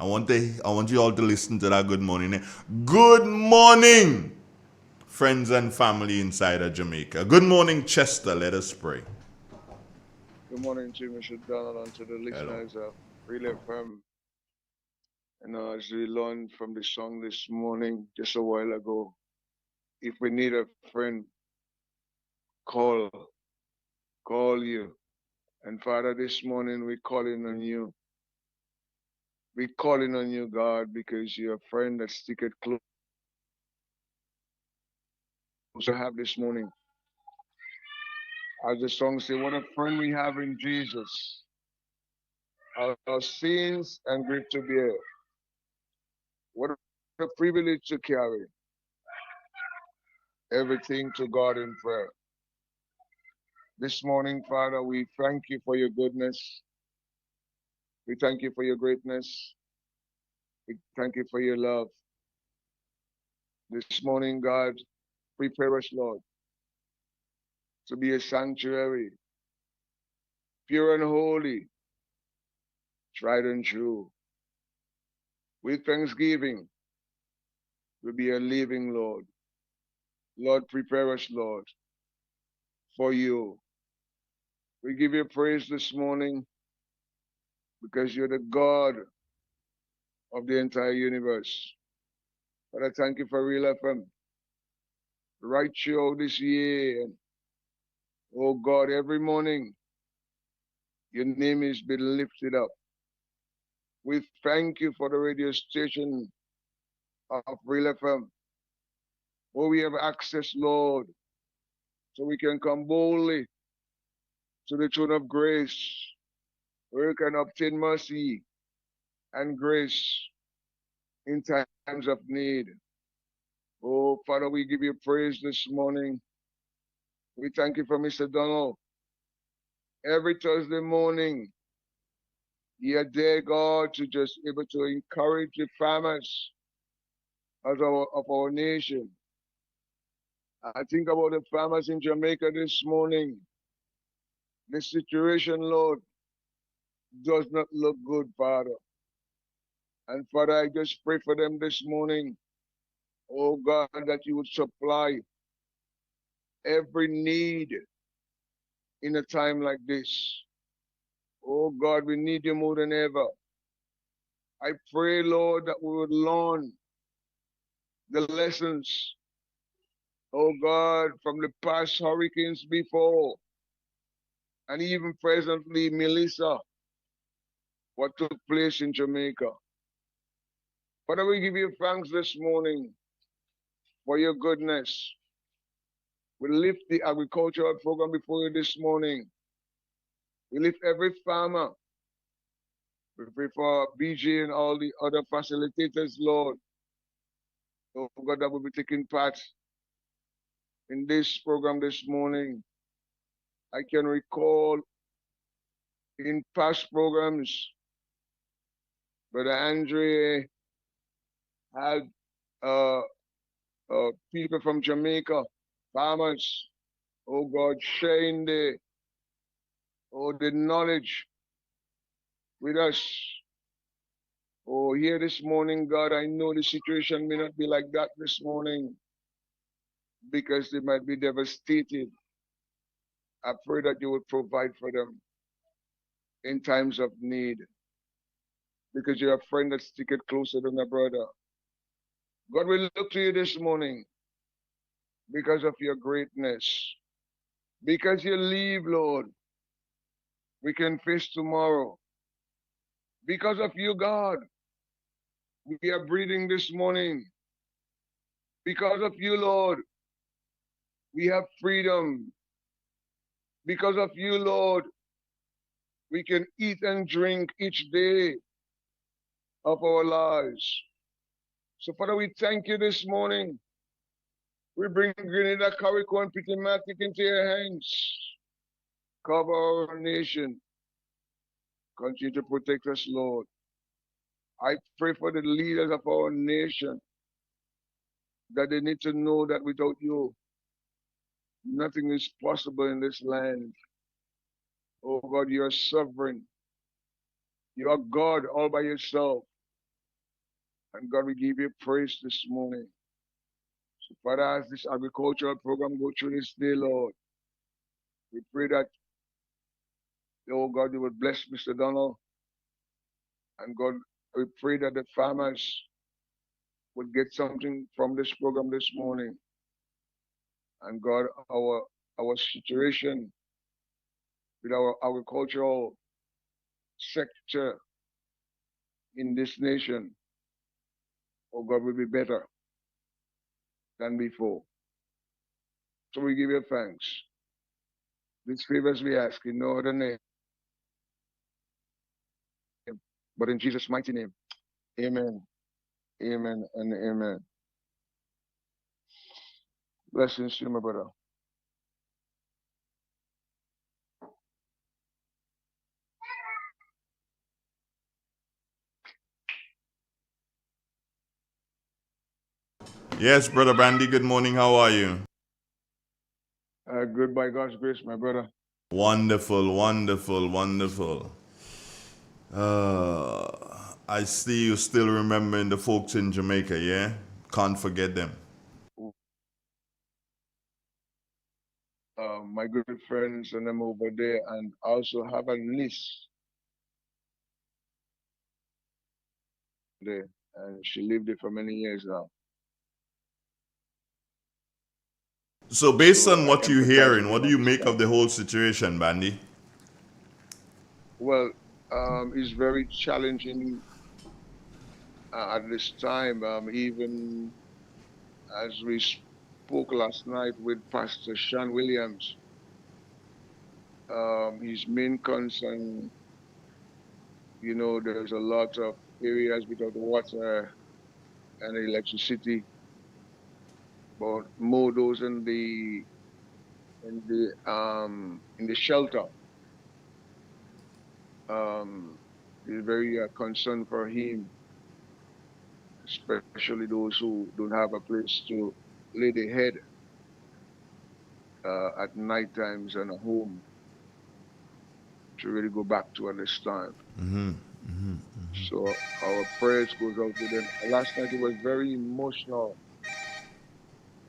I want you all to listen to that good morning. Good morning, friends and family inside of Jamaica. Good morning, Chester. Let us pray. Good morning to you, Mr. Donald, and to the Hello. listeners of Relay FM. As we learned from the song this morning, just a while ago, if we need a friend, call, call you. And Father, this morning we're calling on you. We're calling on you, God, because you're a friend that sticketh close to have this morning. As the song says, what a friend we have in Jesus. Our sins and grief to bear. What a privilege to carry everything to God in prayer. This morning, Father, we thank you for your goodness. We thank you for your greatness. We thank you for your love. This morning, God, prepare us, Lord, to be a sanctuary, pure and holy, tried and true. With thanksgiving, we'll be a living Lord. Lord, prepare us, Lord, for you. We give you praise this morning because you're the God of the entire universe. But I thank you for Real FM. Right throughout this year, oh God, every morning, your name is being lifted up. We thank you for the radio station of Real FM, where we have access, Lord, so we can come boldly to the throne of grace, where we can obtain mercy and grace in times of need. Oh, Father, we give you praise this morning. We thank you for Mr. Donald. Every Thursday morning, you're there, God, to just able to encourage the farmers of our nation. I think about the farmers in Jamaica this morning. The situation, Lord, does not look good, Father. And Father, I just pray for them this morning, oh God, that you would supply every need in a time like this. Oh God, we need you more than ever. I pray, Lord, that we would learn the lessons, oh God, from the past hurricanes before, and even presently, Melissa, what took place in Jamaica. Father, we give you thanks this morning for your goodness. We lift the agricultural program before you this morning. We lift every farmer. We pray for BJ and all the other facilitators, Lord. Oh God, that will be taking part in this program this morning. I can recall in past programs, Brother Andre had uh, people from Jamaica, farmers, oh God, sharing the knowledge with us. Oh, here this morning, God, I know the situation may not be like that this morning because they might be devastated. I pray that you would provide for them in times of need because you're a friend that sticketh closer than a brother. God, we look to you this morning because of your greatness. Because you leave, Lord, we can face tomorrow. Because of you, God, we are breathing this morning. Because of you, Lord, we have freedom. Because of you, Lord, we can eat and drink each day of our lives. So, Father, we thank you this morning. We bring Grenada, Carrico, and Pitamatic into your hands. Cover our nation. Continue to protect us, Lord. I pray for the leaders of our nation that they need to know that without you, nothing is possible in this land. Oh God, you are sovereign. You are God all by yourself. And God, we give you praise this morning. So, Father, as this agricultural program go through this day, Lord, we pray that, oh God, you would bless Mr. Donald. And God, we pray that the farmers would get something from this program this morning. And God, our situation with our agricultural sector in this nation, oh God, will be better than before. So we give you thanks. These favors we ask in no other name, but in Jesus' mighty name. Amen. Amen and amen. Blessings to you, my brother. Yes, Brother Brandy, good morning. How are you? Good by God's grace, my brother. Wonderful, wonderful, wonderful. I see you still remembering the folks in Jamaica, yeah? Can't forget them. My good friends and them over there, and also have a niece there, and she lived there for many years now. So based So on what I you're empathize hearing, with what them do at you this make of time. the whole situation, Bandy? Well, it's very challenging at this time. Even as we spoke last night with Pastor Sean Williams, his main concern, there's a lot of areas without water and electricity, but more those in the shelter is very concerned for him, especially those who don't have a place to lay their head at night times and a home to really go back to at this time. So our prayers goes out to them. Last night it was very emotional,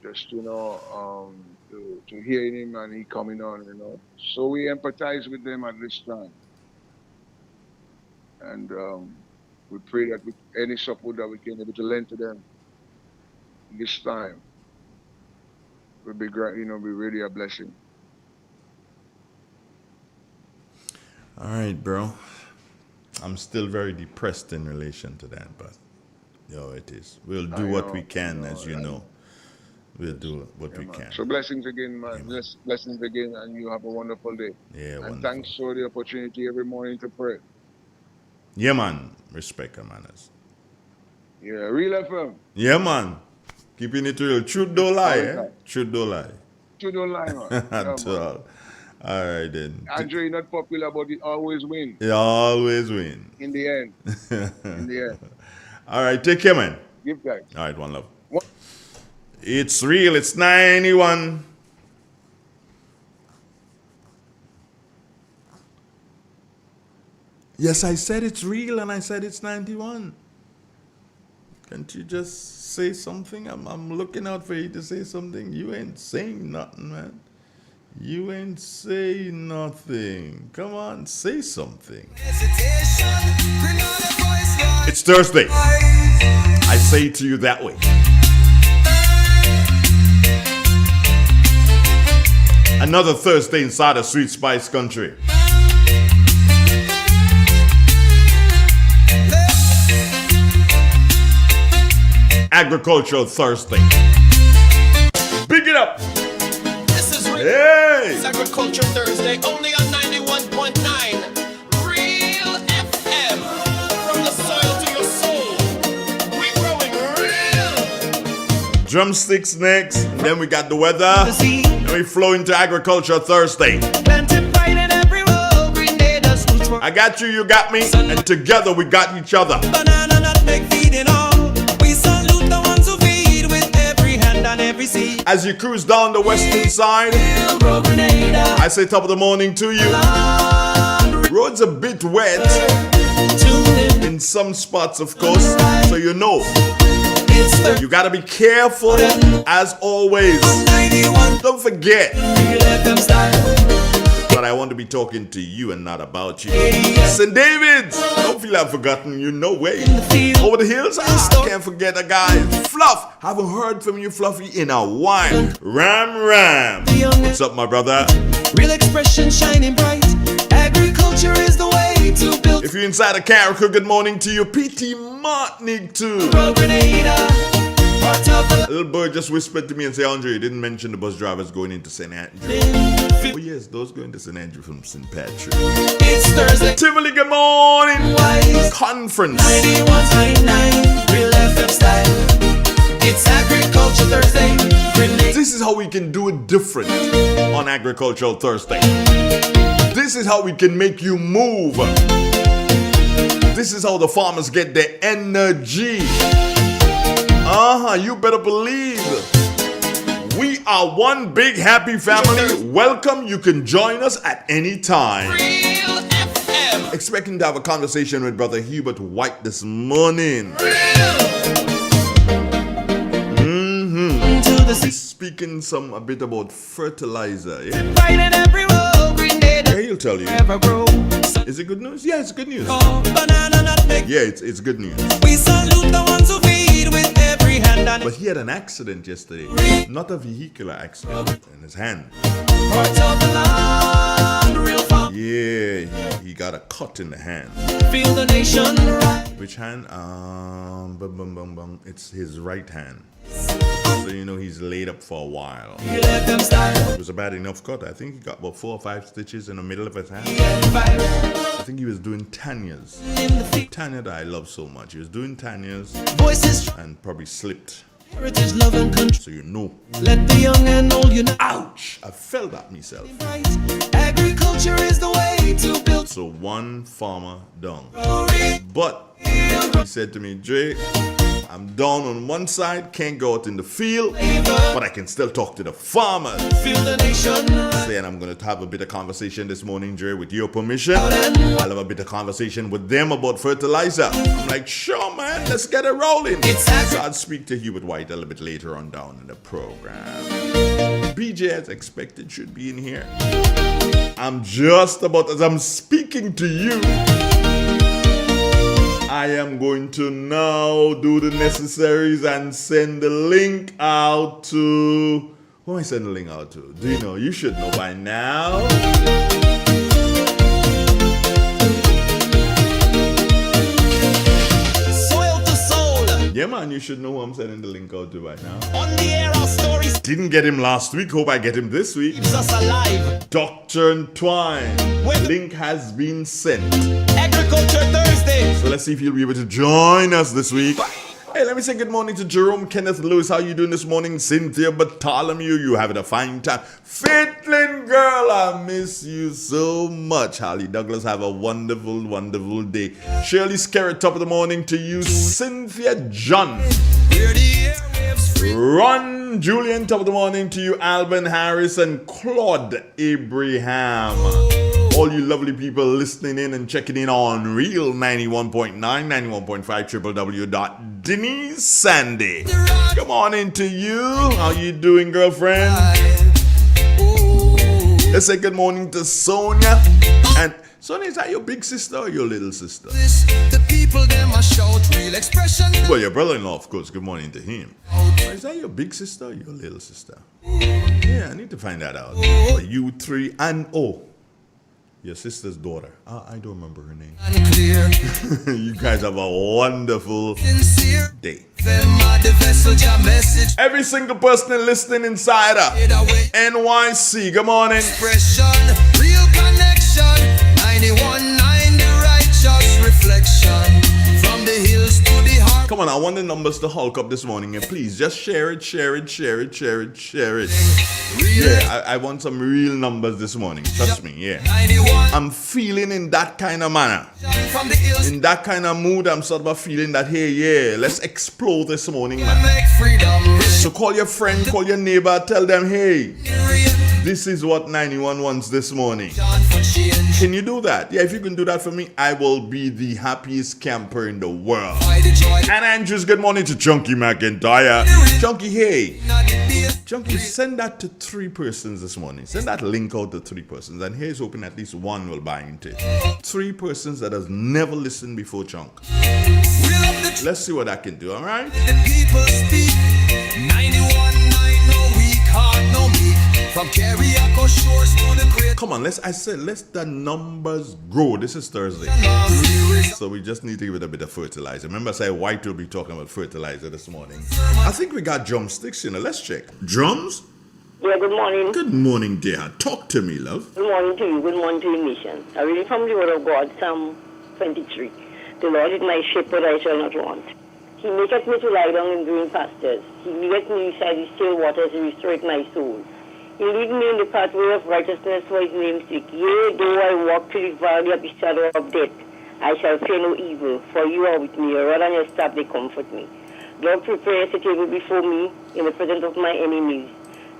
just to hear him and he coming on. So we empathize with them at this time, and we pray that with any support that we can able to lend to them this time will be great. Be really a blessing. All right, bro. I'm still very depressed in relation to that, but it is. We'll do what we can, as you know. We'll do what we can. So blessings again, man. Yeah, Blessings again, and you have a wonderful day. yeah, And wonderful. thanks for the opportunity every morning to pray. Yeah, man. Respect our manners. Yeah, real FM. Yeah, man. Keeping it real. Truth don't lie, eh? Truth don't lie. Truth don't lie, man. Yeah, all right, then. Andre, not popular, but he always win. You always win. In the end. In the end. All right, take care, man. Give thanks. All right, one love. It's real. It's 91. Yes, I said it's real, and I said it's 91. Can't you just say something? I'm looking out for you to say something. You ain't saying nothing, man. You ain't saying nothing. Come on, say something. It's Thursday. I say it to you that way. Another Thursday inside a Sweet Spice country. Agricultural Thursday. Big it up. This is real. Hey. It's Agriculture Thursday, only on 91.9 Real FM. From the soil to your soul, we're growing real. Drumsticks next, and then we got the weather, and we flow into Agriculture Thursday. I got you, you got me, and together we got each other. Banana nut make feeding all. We salute the ones who feed with every hand and every seed. As you cruise down the western side, I say top of the morning to you. Roads a bit wet, Tune in. in some spots, of course, so you know. It's the You gotta be careful, as always. 91 Don't forget Real FM style. that I want to be talking to you and not about you. St. David's, don't feel I've forgotten you, no way. Over the hills, I can't forget a guy. Fluff, haven't heard from you, Fluffy, in a while. Ram. What's up, my brother? Real expression shining bright. Agriculture is the way to build If you're inside a character, good morning to you. P.T. Martinique, too. a Grenada. Part of the A little boy just whispered to me and said, Andre, you didn't mention the bus drivers going into St. Andrew. Oh, yes, those going to St. Andrew from St. Patrick. It's Thursday. Tivoli, good morning. Wise. Conference. 91.9 Real FM style. It's Agriculture Thursday. Grenada. This is how we can do it different on Agricultural Thursday. This is how we can make you move. This is how the farmers get their energy. You better believe. We are one big happy family. Welcome. You can join us at any time. Real FM. Expecting to have a conversation with Brother Hubert White this morning. To the He's speaking a bit about fertilizer. Yeah, fighting every road. Grenada. he'll tell you. Ever grow. Is it good news? Yeah, it's good news. Banana nutmeg. Yeah, it's good news. We salute the ones who feed with every hand and But he had an accident yesterday. Not a vehicular accident in his hand. parts of the land. Real farm. Yeah, he got a cut in the hand. Feel the nation rise. Which hand? It's his right hand. So you know he's laid up for a while. You let them style. It was a bad enough cut. I think he got about 4 or 5 stitches in the middle of his hand. Get viral. I think he was doing Tanya's. In the field. Tanya that I love so much. He was doing Tanya's Voices. and probably slipped. Heritage, love, and country. So you know. Let the young and old unite. Ouch! I felt that myself. Agriculture is the way to build. So one farmer down. Glory. But he said to me, Jay, I'm down on one side, can't go out in the field, but I can still talk to the farmers. Feel the nation rise. Saying I'm going to have a bit of conversation this morning, Jay, with your permission. I'll have a bit of conversation with them about fertilizer. I'm like, sure, man, let's get it rolling. So I'll speak to Hubert White a little bit later on down in the program. BJ, as expected, should be in here. I'm just about, as I'm speaking to you, I am going to now do the necessaries and send the link out to... Who am I sending the link out to? Do you know? You should know by now. Soil to soul. Yeah, man, you should know who I'm sending the link out to right now. On the air, our stories Didn't get him last week. Hope I get him this week. keeps us alive. Dr. Entwine. Link has been sent. Agriculture Thursday. So let's see if you'll be able to join us this week. Hey, let me say good morning to Jerome Kenneth Lewis. How you doing this morning? Cynthia Bartholomew, you having a fine time. Fitlin girl, I miss you so much. Holly Douglas, have a wonderful, wonderful day. Shirley Skerritt, top of the morning to you. Cynthia John. Hear the airwaves free. Ron Julian, top of the morning to you. Alvin Harris and Claude Abraham. All you lovely people listening in and checking in on Real 91.9, 91.5, www.DeniseSandy. Come on into you. How you doing, girlfriend? Let's say good morning to Sonia. And Sonia, is that your big sister or your little sister? The people them a shout real expression. Well, your brother-in-law, of course. Good morning to him. Is that your big sister or your little sister? Yeah, I need to find that out. You three and your sister's daughter. I don't remember her name. Clear. You guys have a wonderful Sincere. day. Them are the vessel your message. Every single person listening inside of It away. NYC, good morning. Expression. Real connection. 91.9 the righteous reflection. From the hills to the heart. Come on, I want the numbers to hulk up this morning, and please just share it. Yeah, I want some real numbers this morning. Trust me, yeah. 91 I'm feeling in that kind of manner. from the hills. In that kind of mood, I'm sort of feeling that, hey, yeah, let's explode this morning, man. Make freedom. So call your friend, call your neighbor, tell them, hey, Real. This is what 91 wants this morning. John for change. Can you do that? Yeah, if you can do that for me, I will be the happiest camper in the world. Why the joy? And Andrews, good morning to Chunky McIntyre. Chunky, hey. Not the base. Chunky, send that to 3 persons this morning. Send that link out to 3 persons. And here's hoping at least one will buy into it. 3 persons that has never listened before, Chunk. We love the Let's see what I can do, all right? the people speak. 91.9, no weak heart, no meek. From Carriacou shores to the great Come on, let's the numbers grow. This is Thursday. So we just need to give it a bit of fertilizer. Remember I said White will be talking about fertilizer this morning. I think we got drumsticks, Let's check. Drums? Yeah, good morning. Good morning, dear. Talk to me, love. Good morning to you. Good morning to the nation. I read from the word of God, Psalm 23. The Lord is my shepherd, I shall not want. He maketh me to lie down in green pastures. He leadeth me beside the still waters, he restoreth my soul. He lead me in the pathway of righteousness for his name's sake. Yea, though I walk through the valley of the shadow of death, I shall fear no evil, for you are with me. Your rod and your staff, they comfort me. Thou preparest a table before me in the presence of my enemies.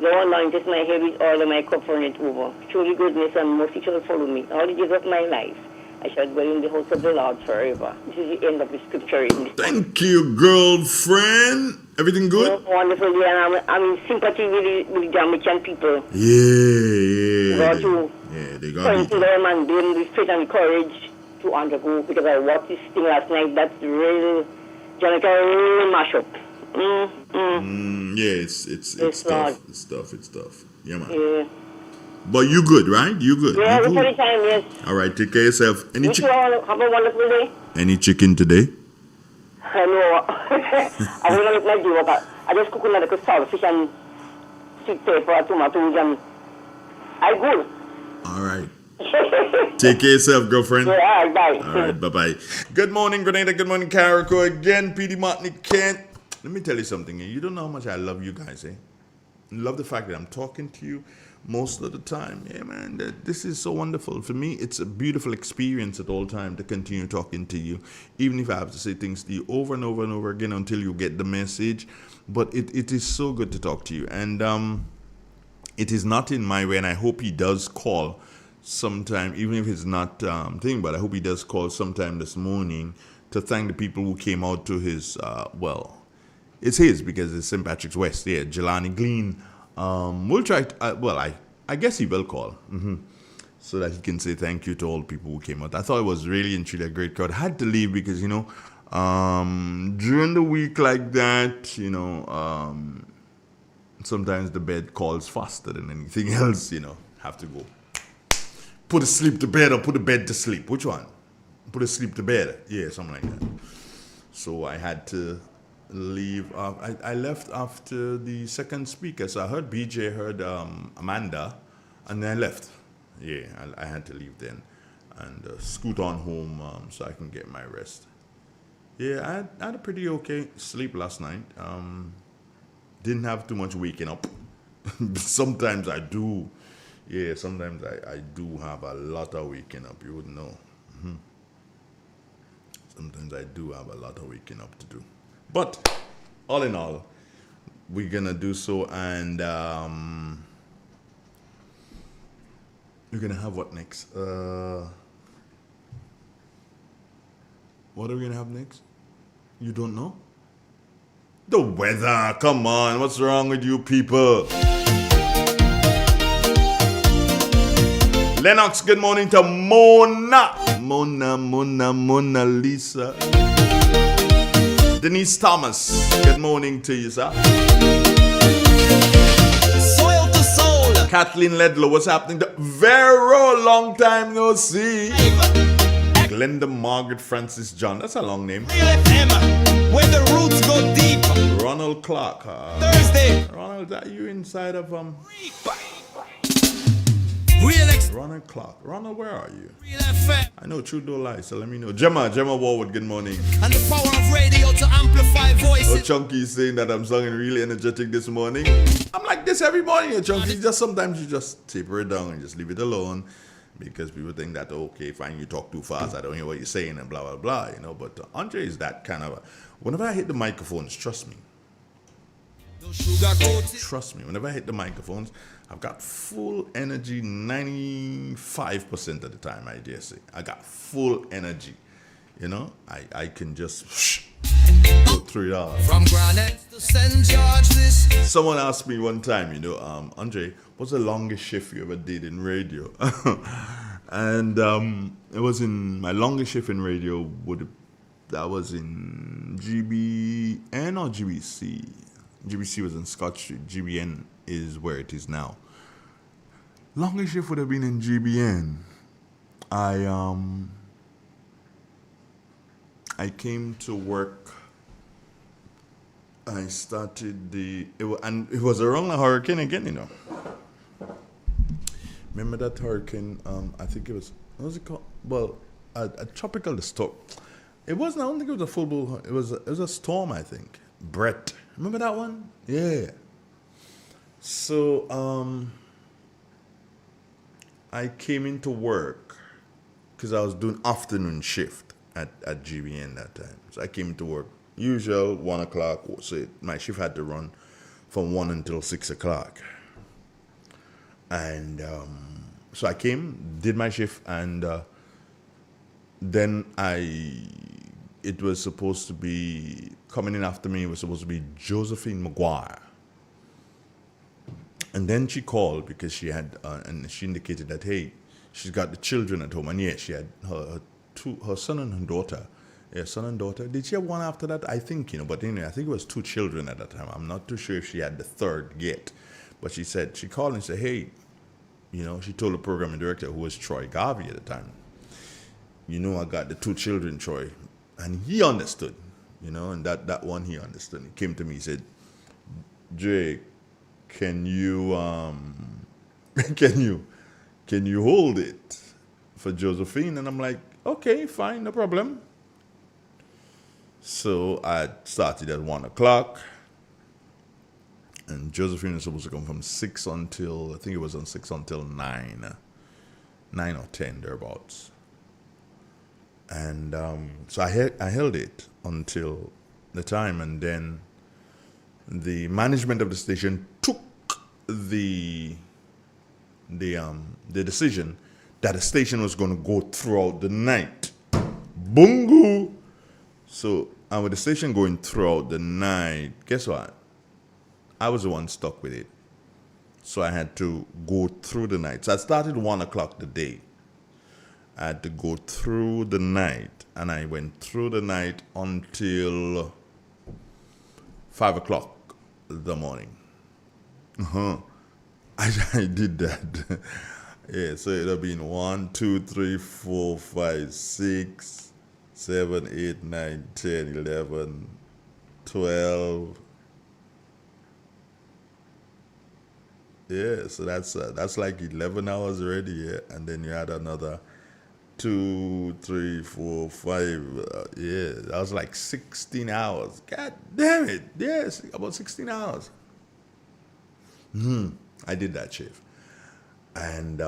Thou anointest my head with oil, and my cup runneth over. Surely goodness and mercy shall follow me all the days of my life. I shall dwell in the house of the Lord forever. This is the end of the scripture reading. Thank you, girlfriend. Everything good? Wonderful, yeah, and I'm in sympathy with the Jamaican people. Yeah. Got to Yeah, they got thank me. them and give them the faith and the courage to undergo, because I watched this thing last night. That's real Jamaica real mashup. Yeah, it's It's tough. not. It's tough. Yeah, man. Yeah, But you good, right? You good. yeah, You look good. at the time, yes. All right, take care of yourself. Wish you all have a wonderful day. Any chicken today? I know. I'm going to make my day work. I just cook another salt fish and sweet pepper, tomatoes, and I good. All right. Take care of yourself, girlfriend. Yeah, all right, bye. All right, bye-bye. Good morning, Grenada. Good morning, Carriacou. Again, P.D. Martin Kent. Let me tell you something. You don't know how much I love you guys, eh? I love the fact that I'm talking to you most of the time. Yeah, man, this is so wonderful. For me, it's a beautiful experience at all time to continue talking to you, even if I have to say things to you over and over and over again until you get the message. But it is so good to talk to you. And it is not in my way, and I hope he does call sometime, even if it's not thing, but I hope he does call sometime this morning to thank the people who came out to his, it's his because it's St. Patrick's West, yeah, Jelani Glean. We'll try, I guess he will call, so that he can say thank you to all the people who came out. I thought it was really and truly a great crowd. I had to leave because, during the week like that, sometimes the bed calls faster than anything else, have to go. Put to sleep to bed or put the bed to sleep. Which one? Put to sleep to bed. Yeah, something like that. So I had to leave. I left after the second speaker. So I heard BJ, heard Amanda, and then I left. Yeah, I had to leave then and scoot on home so I can get my rest. Yeah, I had a pretty okay sleep last night. Didn't have too much waking up. Sometimes I do. Yeah, sometimes I do have a lot of waking up. You wouldn't know. Sometimes I do have a lot of waking up to do. But all in all, we're going to do so. And we're going to have what next? What are we going to have next? You don't know? The weather. Come on. What's wrong with you people? Lennox, good morning to Mona. Mona Lisa. Denise Thomas, good morning to you, sir. Soil to soul. Kathleen Ledlow, what's happening? Very long time no see. Glenda Margaret Francis John, that's a long name. Real FM, where the roots go deep. Ronald Clark. Thursday. Ronald, are you inside of Real Ronald Clark? Ronald, where are you? Real FM. I know Truth don't lie, so let me know. Gemma Warwood, good morning. And the power of radio to amplify Oh, voices. Chunky is saying that I'm sounding really energetic this morning. I'm like this every morning, Chunky. Just sometimes you just taper it down and just leave it alone because people think that, okay, fine, you talk too fast, I don't hear what you're saying and blah, blah, blah, But Andre is that kind of, whenever I hit the microphones, trust me, Trust me, whenever I hit the microphones, I've got full energy 95% of the time, I dare say. I got full energy. You know, I can just go through it all. From Granite to St. George, this. Someone asked me one time, Andre, what's the longest shift you ever did in radio? And it was in my longest shift in radio. That was in GBN or GBC? GBC was in Scott Street. GBN is where it is now. Longest shift would have been in GBN. I came to work. I started and it was around a hurricane again, Remember that hurricane? I think it was, what was it called? Well, a tropical storm. It wasn't, I don't think it was a full blown, it was a storm, I think. Brett. Remember that one? Yeah. So, I came into work because I was doing afternoon shift at GBN that time. So I came to work, usual 1 o'clock. So my shift had to run from 1 until 6 o'clock. And so I came, did my shift, and then it was supposed to be, coming in after me was supposed to be Josephine McGuire. And then she called because she had, and she indicated that, hey, she's got the children at home. And yes, she had her son and her daughter. Yeah, son and daughter. Did she have one after that? I think, but anyway, I think it was 2 children at that time. I'm not too sure if she had the third yet. But she called and said, hey, she told the programming director, who was Troy Garvey at the time, I got the 2 children, Troy. And he understood, and that one he understood. He came to me, he said, Jay, can you can you hold it for Josephine? And I'm like, okay, fine, no problem. So I started at 1 o'clock, and Josephine was supposed to come from 6 until, I think it was on 6 until 9 or 10 thereabouts. And so I held it until the time, and then the management of the station took the decision that the station was going to go throughout the night. Bungu! So, and with the station going throughout the night, guess what? I was the one stuck with it. So I had to go through the night. So I started 1 o'clock the day. I had to go through the night, and I went through the night until 5 o'clock the morning. I did that. Yeah, so it would have been 1, 2, 3, 4, 5, 6, 7, 8, 9, 10, 11, 12. Yeah, so that's like 11 hours already, yeah. And then you add another 2, 3, 4, 5. Yeah, that was like 16 hours. God damn it. Yes, about 16 hours. I did that shift. And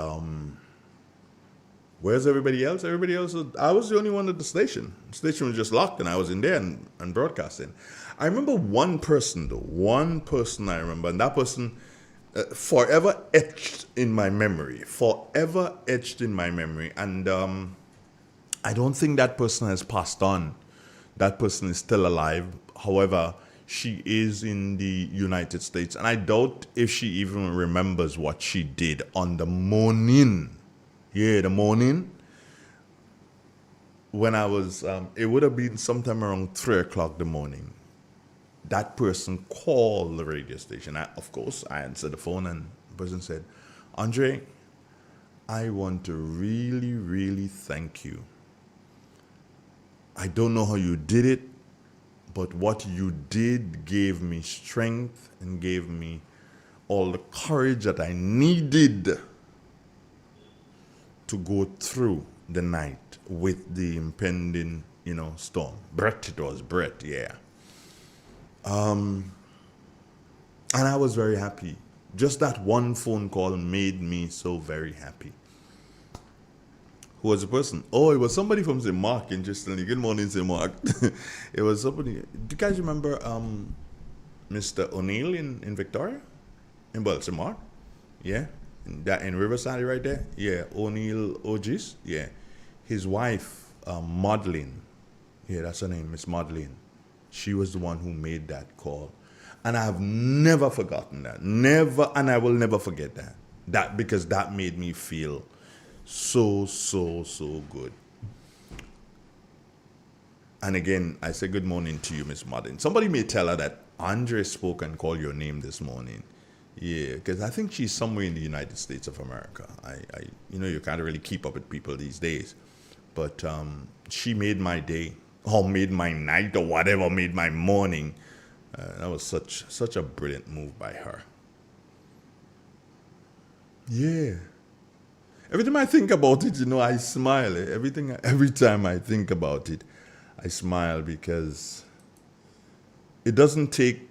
where's everybody else? Everybody else, I was the only one at the station. The station was just locked, and I was in there and broadcasting. I remember one person, I remember, and that person forever etched in my memory. And I don't think that person has passed on. That person is still alive. However, she is in the United States, and I doubt if she even remembers what she did on the morning. Yeah, the morning. When I was, it would have been sometime around 3 o'clock the morning. That person called the radio station. Of course, I answered the phone, and the person said, Andre, I want to really, really thank you. I don't know how you did it, but what you did gave me strength and gave me all the courage that I needed to go through the night with the impending, storm. It was Brett, yeah. And I was very happy. Just that one phone call made me so very happy. Who was the person? Oh, it was somebody from St. Mark, interestingly. Good morning, St. Mark. It was somebody. Do you guys remember Mr. O'Neill in Victoria, in Baltimore. Yeah, in Riverside right there. Yeah, O'Neill Ogis. Yeah, his wife, Madeline. Yeah, that's her name, Miss Madeline. She was the one who made that call, and I've never forgotten that. Never, and I will never forget that. That because that made me feel so good. And again, I say good morning to you, Miss Madeline. Somebody may tell her that Andre spoke and called your name this morning. Yeah, because I think she's somewhere in the United States of America. You can't really keep up with people these days. But she made my day, or made my night, or whatever, made my morning. That was such a brilliant move by her. Yeah. Every time I think about it, I smile. Every time I think about it, I smile because it doesn't take,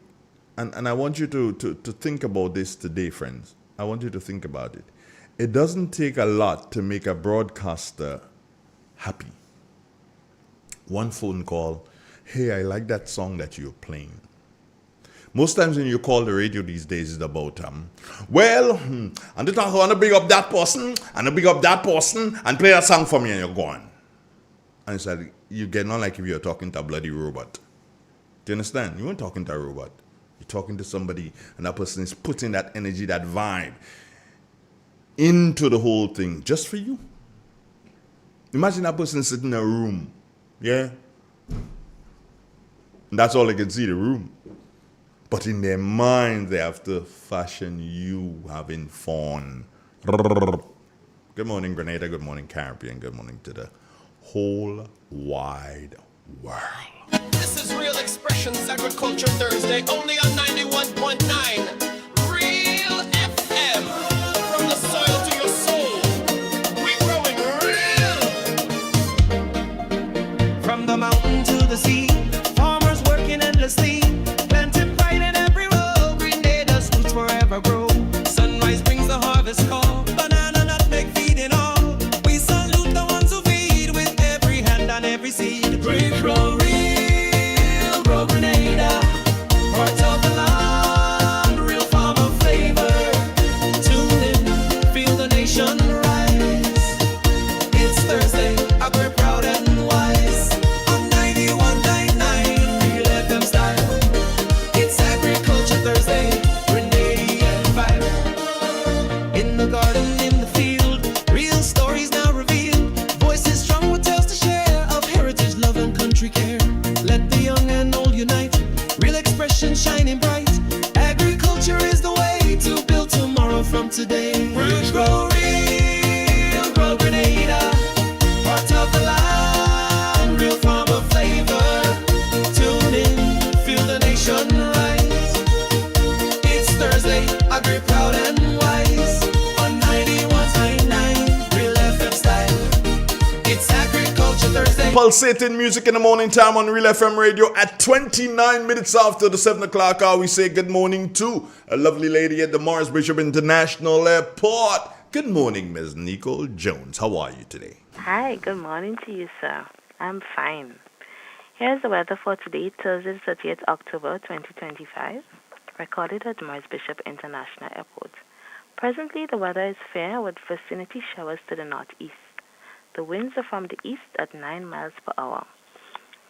and I want you to think about this today, friends. I want you to think about it. It doesn't take a lot to make a broadcaster happy. One phone call, hey, I like that song that you're playing. Most times when you call the radio these days, it's about, and to talk, I want to big up that person, and to big up that person, and play that song for me, and you're gone. And it's like, you get on like if you're talking to a bloody robot. Do you understand? You weren't talking to a robot. You're talking to somebody, and that person is putting that energy, that vibe, into the whole thing, just for you. Imagine that person sitting in a room, yeah? And that's all they can see, the room. But in their mind, they have to fashion you having fun. Good morning, Grenada. Good morning, Caribbean. Good morning to the whole wide world. This is Real Expressions Agriculture Thursday, only on 91.9 Real FM. From the soil to your soul, we're growing real. From the mountain to the sea, farmers working endlessly, planting pride in every row. Grenada's roots forever grow. Sunrise brings the harvest call. Banana, nutmeg, feeding all. We salute the ones who feed with every hand and every seed. We grow real, grow Grenada. Part of the land, real farmer flavor. Tune in, feel the nation rise. It's Thursday, we're proud and wise. On 91.9 Real FM style. It's Agriculture Thursday, Grenadian vibe. In the garden, in the field, real stories now revealed. Voices strong with tales to share of heritage, love and country care. Let the young and old unite, real expression shining bright. Agriculture is the way to build tomorrow from today. We grow real, grow Grenada. Part of the land, real farmer flavor. Tune in, feel the nation rise. It's Thursday, agri proud and wise. On 91.9 Real FM style. It's Agriculture Thursday. Pulsating music in the morning time on Real FM radio at 29 minutes after the 7 o'clock hour. We say good morning to a lovely lady at the Morris Bishop International Airport. Good morning, Ms. Nicole Jones. How are you today? Hi, good morning to you, sir. I'm fine. Here's the weather for today, Thursday, 30th October 2025, recorded at Morris Bishop International Airport. Presently, the weather is fair with vicinity showers to the northeast. The winds are from the east at 9 miles per hour.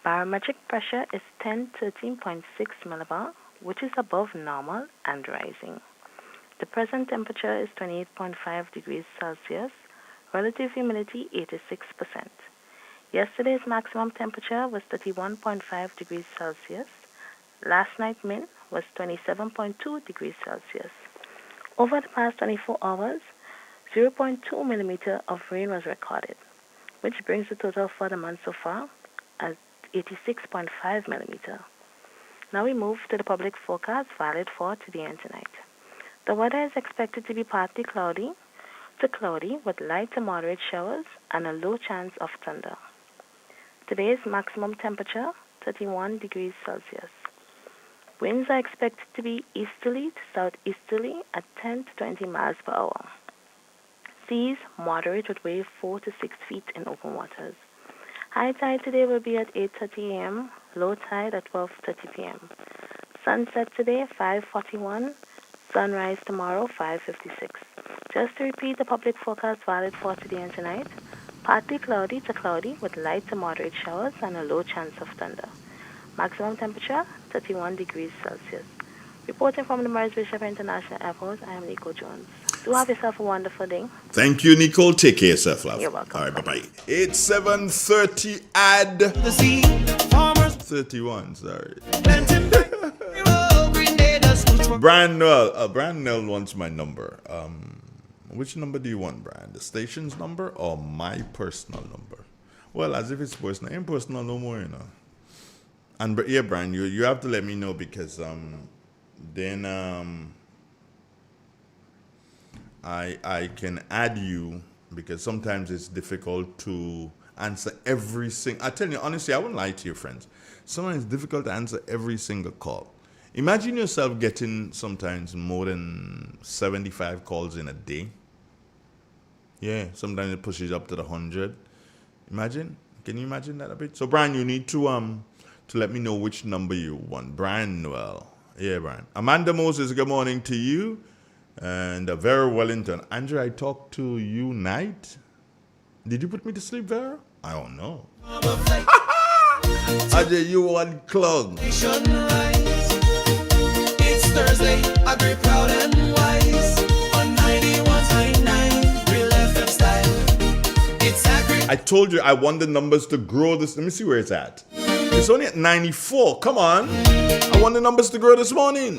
Barometric pressure is 1013.6 millibar, which is above normal and rising. The present temperature is 28.5 degrees Celsius, relative humidity 86%. Yesterday's maximum temperature was 31.5 degrees Celsius. Last night's min was 27.2 degrees Celsius. Over the past 24 hours, 0.2 millimeter of rain was recorded, which brings the total for the month so far at 86.5 millimeter. Now we move to the public forecast valid for today and tonight. The weather is expected to be partly cloudy to cloudy with light to moderate showers and a low chance of thunder. Today's maximum temperature, 31 degrees Celsius. Winds are expected to be easterly to southeasterly at 10 to 20 miles per hour. Seas moderate with wave 4 to 6 feet in open waters. High tide today will be at 8:30 a.m., low tide at 12:30 p.m. Sunset today, 5:41. Sunrise tomorrow, 5:56. Just to repeat the public forecast valid for today and tonight, partly cloudy to cloudy with light to moderate showers and a low chance of thunder. Maximum temperature, 31 degrees Celsius. Reporting from the Morris Bishop International Airport, I am Nico Jones. Do have yourself a wonderful day. Thank you, Nicole. Take care of yourself, love. You're welcome. All right, bye-bye. It's 7:30 add The sea, farmers 31, sorry. planting Grenada's roots were Brian Noel wants my number. Which number do you want, Brian? The station's number or my personal number? Well, as if it's personal. Ain't personal no more, you know. And yeah, Brian, you have to let me know because then I can add you because sometimes it's difficult to answer every single. I tell you honestly, I wouldn't lie to you, friends. Sometimes it's difficult to answer every single call. Imagine yourself getting sometimes more than 75 calls in a day. Yeah, sometimes it pushes up to the 100. Imagine. Can you imagine that a bit? So Brian, you need to let me know which number you want. Brian Noel. Yeah, Brian. Amanda Moses, good morning to you. And Vera Wellington. Andrew, I talked to you night. Did you put me to sleep, Vera? I don't know. Ajay, you one clog. nation rise. It's Thursday, I be proud and wise. On 91.9, real FM style. It's agri. I told you I want the numbers to grow this. Let me see where it's at. It's only at 94. Come on. I want the numbers to grow this morning.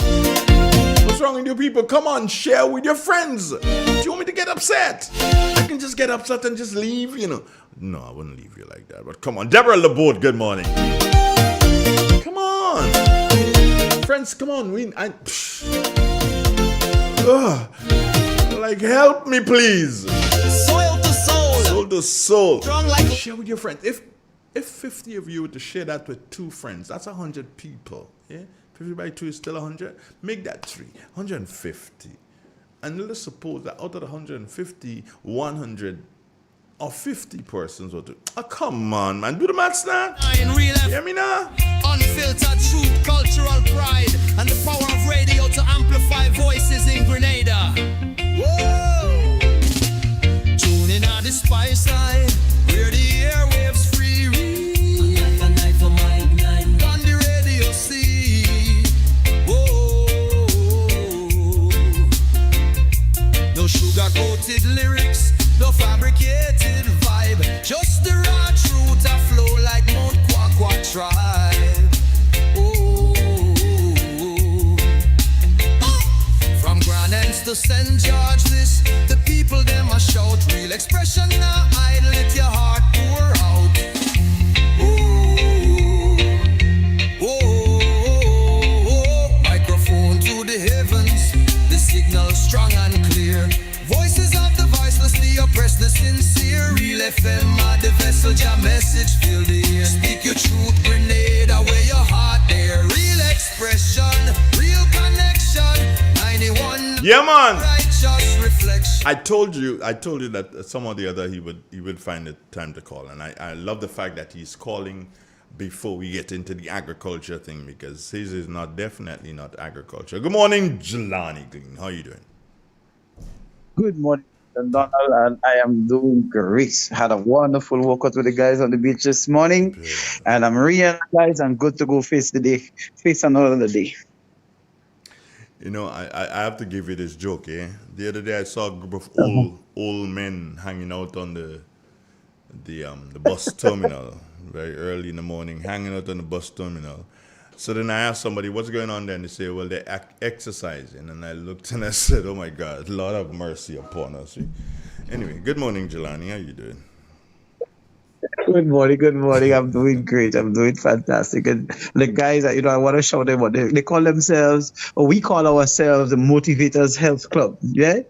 What's wrong with you people? Come on, share with your friends. Do you want me to get upset? I can just get upset and just leave, you know. No, I wouldn't leave you like that. But come on. Deborah Laborde, good morning. Come on. Friends, come on. Like, help me, please. Soil to soul. Soul to soul. Strong like Share with your friends. If 50 of you were to share that with 2 friends, that's 100 people. Yeah? 50 by 2 is still 100. Make that 3, 150. And let's suppose that out of the 150, 100 or 50 persons will do. Oh, come on, man. Do the maths now. in real Hear me now? unfiltered truth, cultural pride, and the power of radio to amplify voices in Grenada. Whoa! Tuning on the spice side, where the airwaves free read. On the radio see. Whoa! No sugar-coated lyrics, no fabricated vibe, just the raw truth a flow like Mount Kwakwa tribe. Ooh. From Grand Anse to St. George, this the people them a shout. Real expression now idle, let your heart pour out. Ooh. Oh. Microphone to the heavens, the signal strong and clear. Voices of the voiceless, the oppressed, the sincere. Real FM are the vessel, your message fill the air. Speak your truth, Grenada, where your heart there. Real expression, real connection. 91 Yeah, man. righteous reflection. I told you that some or the other he would find the time to call, and I love the fact that he's calling before we get into the agriculture thing because his is definitely not agriculture. Good morning, Jelani Green. How you doing? Good morning, Donald, and I am doing great. Had a wonderful workout with the guys on the beach this morning, and I'm re-energized and good to go face another day. You know, I have to give you this joke, eh? The other day I saw a group of old men hanging out on the bus terminal very early in the morning, hanging out on the bus terminal. So then I asked somebody, what's going on there? And they say, well, they're exercising. And I looked and I said, oh my God, Lord have mercy upon us. Anyway, good morning, Jelani. How you doing? Good morning. I'm doing great. I'm doing fantastic. And the guys that, I want to shout them what they call themselves, or we call ourselves the Motivators Health Club. Yeah.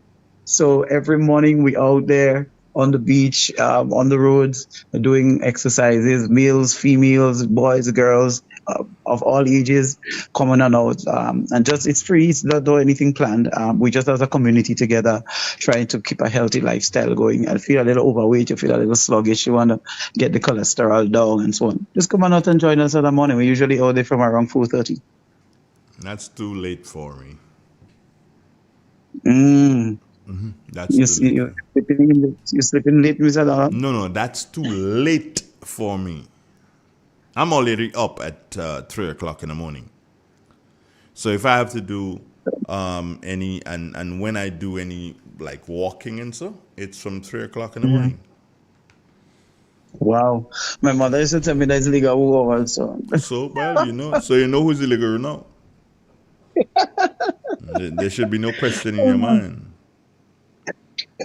So every morning we out there on the beach, on the roads, doing exercises, males, females, boys, girls, of all ages, coming on out. And just, it's free, it's not do anything planned. We just as a community together, trying to keep a healthy lifestyle going. I feel a little overweight, you feel a little sluggish, you want to get the cholesterol down and so on. Just come on out and join us in the morning. We're usually out there from around 4:30. That's too late for me. Mm. That's too late. You sleeping late, Mr. Donald? No, that's too late for me. I'm already up at 3 o'clock in the morning. So if I have to do any, and when I do any like walking and so, it's from 3 o'clock in the morning. Wow. My mother used to tell me that's legal also. So, well, so you know who's illegal now. There should be no question in your mind.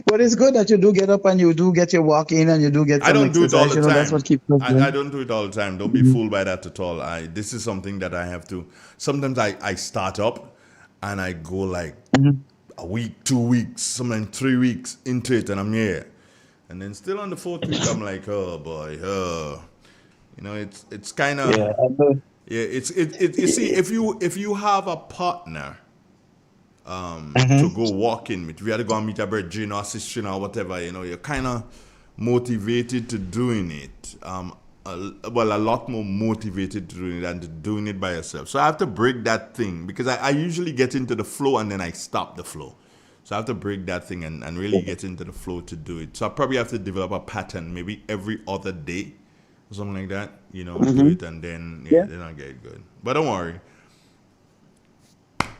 But it's good that you do get up and you do get your walk in and you do get I some don't do it all exercise. the You know, that's time. what keeps us I going. don't do it all the time. Don't be fooled by that at all. This is something that I have to. Sometimes I start up and I go like a week, 2 weeks, sometimes 3 weeks into it, and I'm here. And then still on the fourth week, I'm like, oh boy, it's kind of Yeah, I know. yeah. You see, if you have a partner to go walking with, if you had to go and meet a virgin or sister or whatever, you're kind of motivated to doing it. A lot more motivated to doing it than to doing it by yourself. So I have to break that thing because I usually get into the flow and then I stop the flow. So I have to break that thing and really get into the flow to do it. So I probably have to develop a pattern, maybe every other day or something like that, do it and then then I get it good. But don't worry.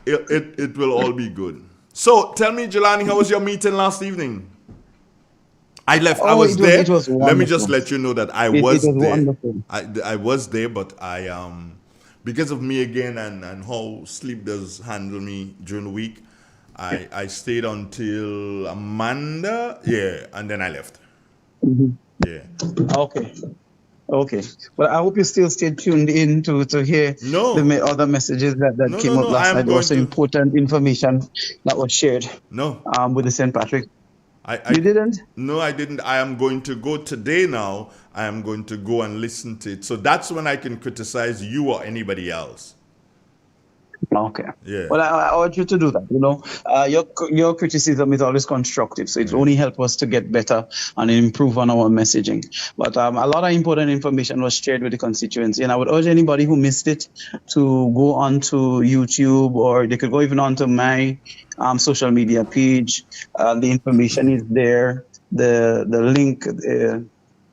It will all be good. So tell me, Jelani, how was your meeting last evening? I left. I Oh, was there. it was Let me just wonderful. let you know that I It was was there. wonderful. I was there, but I because of me again and how sleep does handle me during the week, I stayed until Amanda, and then I left. Yeah. Okay. Okay. Well, I hope you still stay tuned in to hear No. the other messages that came up No. I last am night. There was some going to. important information that was shared No. with the St. Patrick. I You didn't? No, I didn't. I am going to go today now. I am going to go and listen to it. So that's when I can criticize you or anybody else. Okay. Yeah. Well, I urge you to do that. Your criticism is always constructive, so it only helps us to get better and improve on our messaging. But a lot of important information was shared with the constituency, and I would urge anybody who missed it to go onto YouTube, or they could go even onto my social media page. The information is there. The link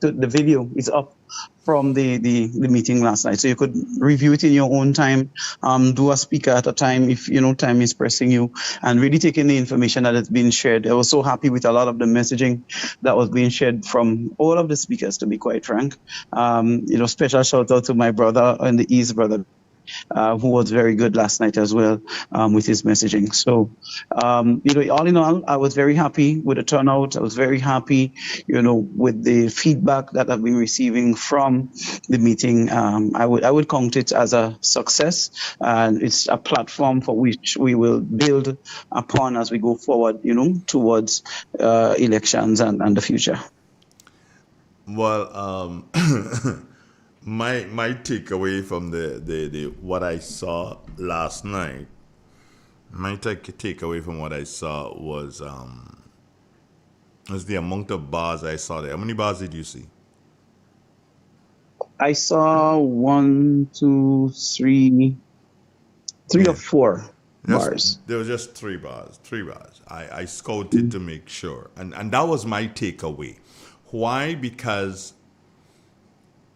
to the video is up from the meeting last night, so you could review it in your own time, do a speaker at a time if time is pressing you, and really take in the information that has been shared. I was so happy with a lot of the messaging that was being shared from all of the speakers, to be quite frank. Special shout out to my brother in the East, brother, who was very good last night as well with his messaging. So, all in all, I was very happy with the turnout. I was very happy, with the feedback that I've been receiving from the meeting. I would count it as a success, and it's a platform for which we will build upon as we go forward, towards elections and the future. Well, my takeaway from the what I saw last night, takeaway from what I saw was the amount of bars I saw there. How many bars did you see? I saw 1, 2, 3 or 4 bars. There was just 3 bars. 3 bars. I scouted to make sure, and that was my takeaway. Why? Because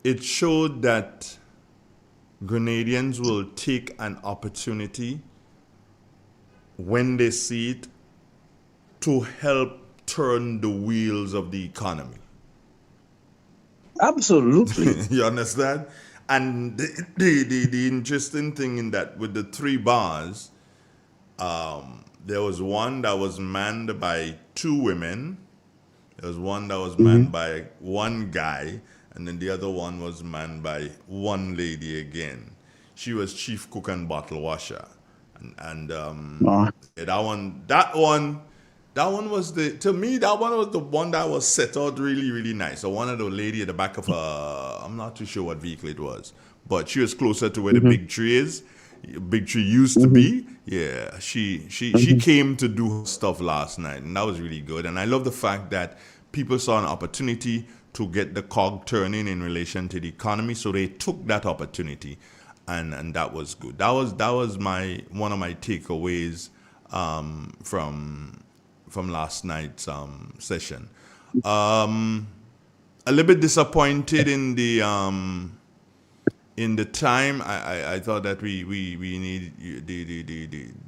it showed that Grenadians will take an opportunity when they see it to help turn the wheels of the economy. Absolutely. You understand? And the interesting thing in that, with the 3 bars, there was one that was manned by 2 women. There was one that was manned by 1 guy, and then the other one was manned by 1 lady again. She was chief cook and bottle washer, and that one was to me that one was the one that was set out really, really nice. So one of the lady at the back of I'm not too sure what vehicle it was, but she was closer to where the big tree is. Big Tree used to be. Yeah, she came to do her stuff last night, and that was really good. And I love the fact that people saw an opportunity to get the cog turning in relation to the economy, so they took that opportunity. and that was good. That was my one of my takeaways from last night's session. A little bit disappointed in the time. I thought that we need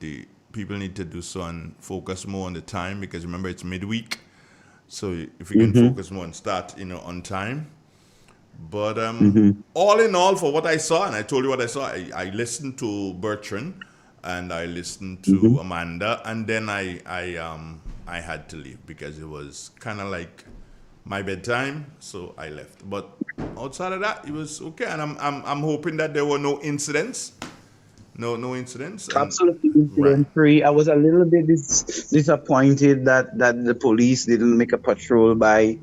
the people need to do so and focus more on the time, because remember it's midweek. So if we can Mm-hmm. focus more and start on time. But Mm-hmm. all in all, for what I saw, and I told you what I saw, I listened to Bertrand and I listened Mm-hmm. to Amanda, and then I had to leave because it was kind of like my bedtime, so I left. But outside of that, it was okay, and I'm hoping that there were no incidents, no incidents, and Absolutely right. incident free. I was a little bit disappointed that the police didn't make a patrol by.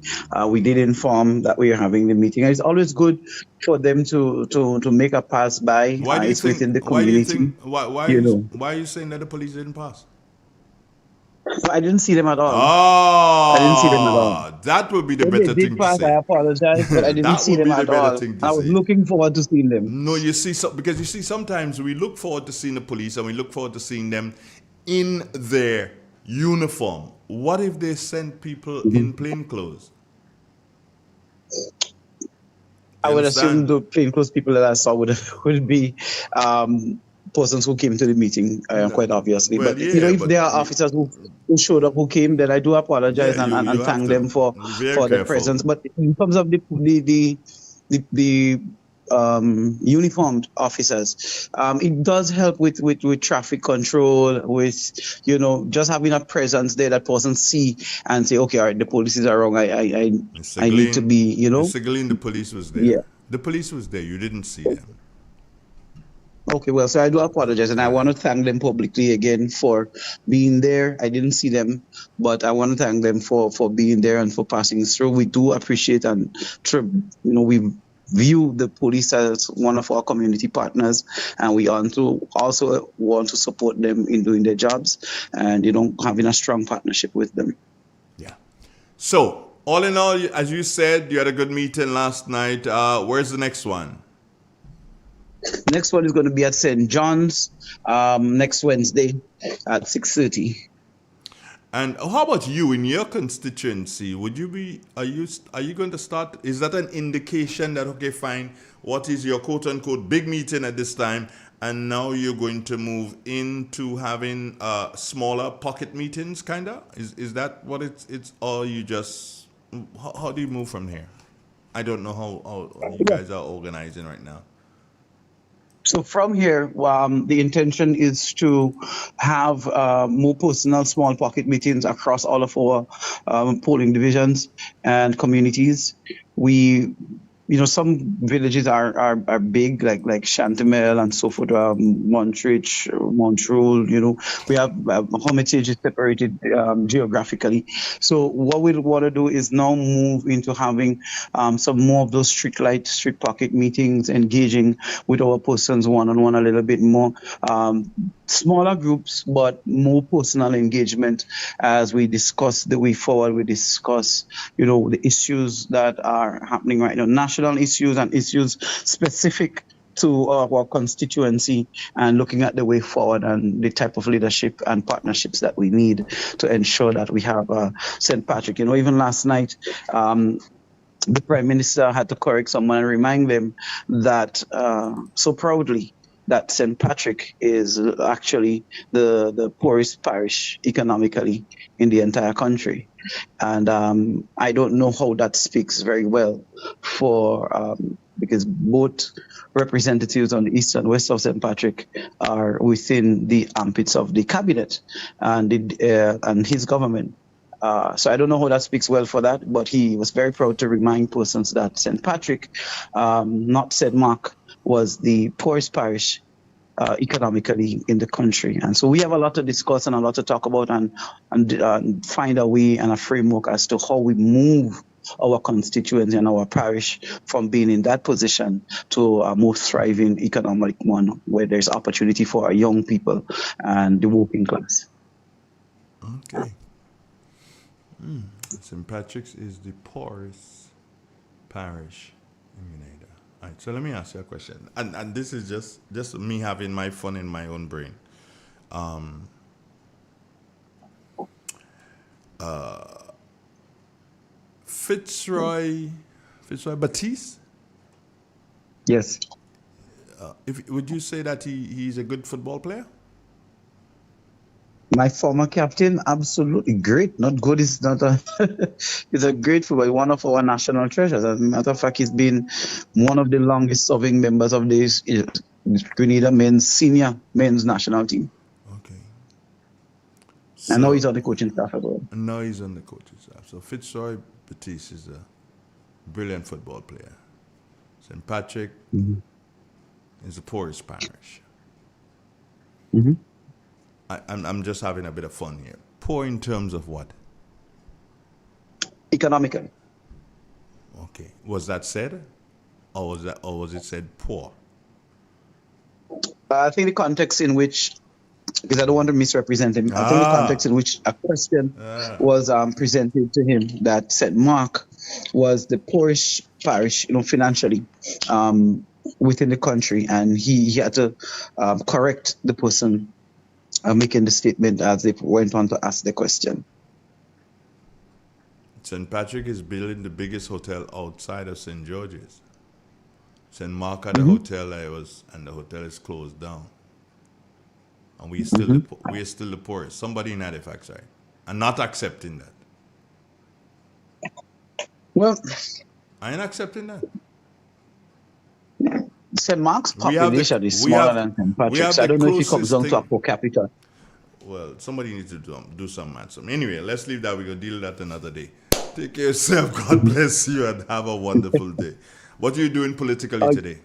We did inform that we are having the meeting. And it's always good for them to make a pass by. Why do you It's think? within the Why do you community, think? Why you know. why are you saying that the police didn't pass? So I didn't see them at all. I didn't see them at all. Ah, that would be the When they better did thing to pass, I say. apologize, but I didn't That see would them be the at better all. thing to I was say. looking forward to seeing them. No, you see, because you see, sometimes we look forward to seeing the police and we look forward to seeing them in their uniform. What if they sent people in Mhm. plain clothes? I You would assume understand? the plainclothes people that I saw would would be persons who came to the meeting, No. quite obviously. Well, But you know, yeah, if but there are officers who showed up, who came, then I do apologize yeah, you and have thank to them be very for their careful. presence. But in terms of the uniformed officers, it does help with traffic control, with just having a presence there that person see and say, okay, all right, the policies are wrong. I need to Mr. be, Mr. Glean, the police was there. yeah. The police was there. You didn't see them. Okay, well, so I do apologize, and I want to Right. thank them publicly again for being there. I didn't see them, but I want to thank them for being there and for passing us through. We do appreciate and we view the police as one of our community partners, and we also want to support them in doing their jobs and having a strong partnership with them. Yeah. So, all in all, as you said, you had a good meeting last night. Where's the next one? Next one is going to be at St. John's next Wednesday at 6:30. And how about you in your constituency? Are you going to start? Is that an indication that, okay, fine, what is your quote unquote big meeting at this time? And now you're going to move into having smaller pocket meetings, kind of? Is that what it's or you just, how do you move from here? I don't know how you guys are organizing right now. So from here, the intention is to have more personal small pocket meetings across all of our polling divisions and communities. We, some villages are big, like Chantemelle and so forth, Montreach, Montreal. We have Hermitage is separated geographically. So what we want to do is now move into having some more of those street pocket meetings, engaging with our persons one-on-one a little bit more. Smaller groups, but more personal engagement as we discuss the way forward. We discuss, the issues that are happening right now, national issues and issues specific to our constituency, and looking at the way forward and the type of leadership and partnerships that we need to ensure that we have St. Patrick. Even last night, the Prime Minister had to correct someone and remind them that so proudly that St. Patrick is actually the poorest parish economically in the entire country. And I don't know how that speaks very well for because both representatives on the east and west of St. Patrick are within the armpits of the cabinet and his government. So I don't know how that speaks well for that, but he was very proud to remind persons that St. Patrick, not St. Mark, was the poorest parish economically in the country. And so we have a lot to discuss and a lot to talk about and find a way and a framework as to how we move our constituency and our parish from being in that position to a more thriving economic one where there's opportunity for our young people and the working class. Okay. St. Patrick's is the poorest parish in Grenada. All right, so let me ask you a question, and this is just me having my fun in my own brain. Fitzroy, Fitzroy Batiste. Yes. If would you say that he's a good football player? My former captain, absolutely great. Not good is not a. He's a great footballer, one of our national treasures. As a matter of fact, he's been one of the longest serving members of this Grenada senior men's national team. Okay. And now So he's on the coaching staff as well. now he's on the coaching staff. So Fitzroy Batiste is a brilliant football player. St. Patrick is the poorest parish. Mhm. I'm just having a bit of fun here. Poor in terms of what? Economically. Okay. Was that said? Or was it said poor? I think the context in which, because I don't want to misrepresent him, I think the context in which a question was presented to him that St. Mark was the poorest parish, financially, within the country, and he had to correct the person making the statement as they went on to ask the question. St. Patrick is building the biggest hotel outside of St. George's. St. Mark had a hotel and the hotel is closed down. And we're still the poorest. Somebody in Halifax, right? And not accepting that. Well, I ain't accepting that. St. Mark's We have the- population is we smaller have- than St. we Patrick's. have I the don't know if it comes closest down to a thing- per capita. Well, somebody needs to do some math. Anyway, let's leave that. We're going to deal with that another day. Take care of yourself. God bless you and have a wonderful day. What are you doing politically today?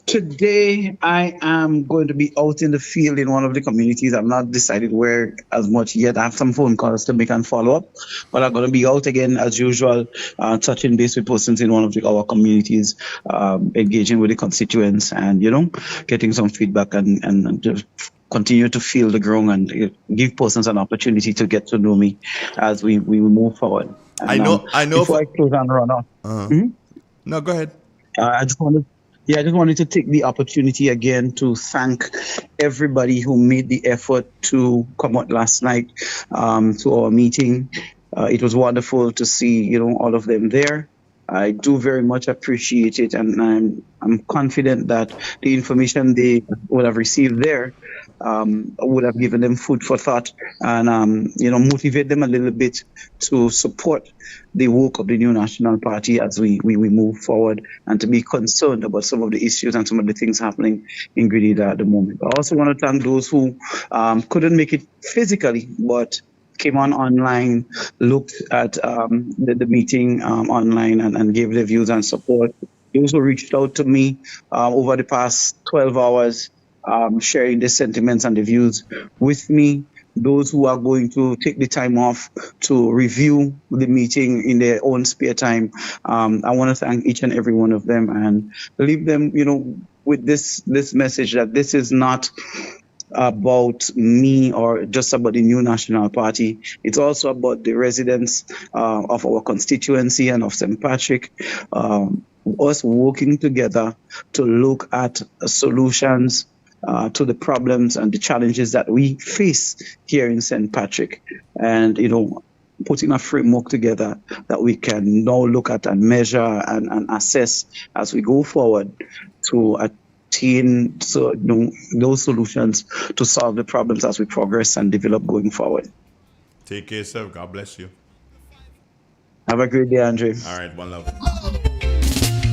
Today, I am going to be out in the field in one of the communities. I've not decided where as much yet. I have some phone calls to make and follow up, but I'm going to be out again as usual, touching base with persons in one of our communities, engaging with the constituents and, getting some feedback and just continue to feel the ground and give persons an opportunity to get to know me as we move forward. And, I know. Before I close and run off, No, go ahead. I just wanted to take the opportunity again to thank everybody who made the effort to come out last night to our meeting. It was wonderful to see, all of them there. I do very much appreciate it, and I'm confident that the information they would have received there would have given them food for thought and motivate them a little bit to support the work of the new national party as we move forward and to be concerned about some of the issues and some of the things happening in Grenada at the moment. I also want to thank those who couldn't make it physically but came on online, looked at the meeting online and gave their views and support. Those who reached out to me over the past 12 hours, sharing the sentiments and the views with me. Those who are going to take the time off to review the meeting in their own spare time. I want to thank each and every one of them and leave them, with this message that this is not about me or just about the new national party. It's also about the residents of our constituency and of St. Patrick, us working together to look at solutions to the problems and the challenges that we face here in St. Patrick, and putting a framework together that we can now look at and measure and assess as we go forward to attain those solutions to solve the problems as we progress and develop going forward. Take care, sir. God bless you. Have a great day, Andre. All right, one love.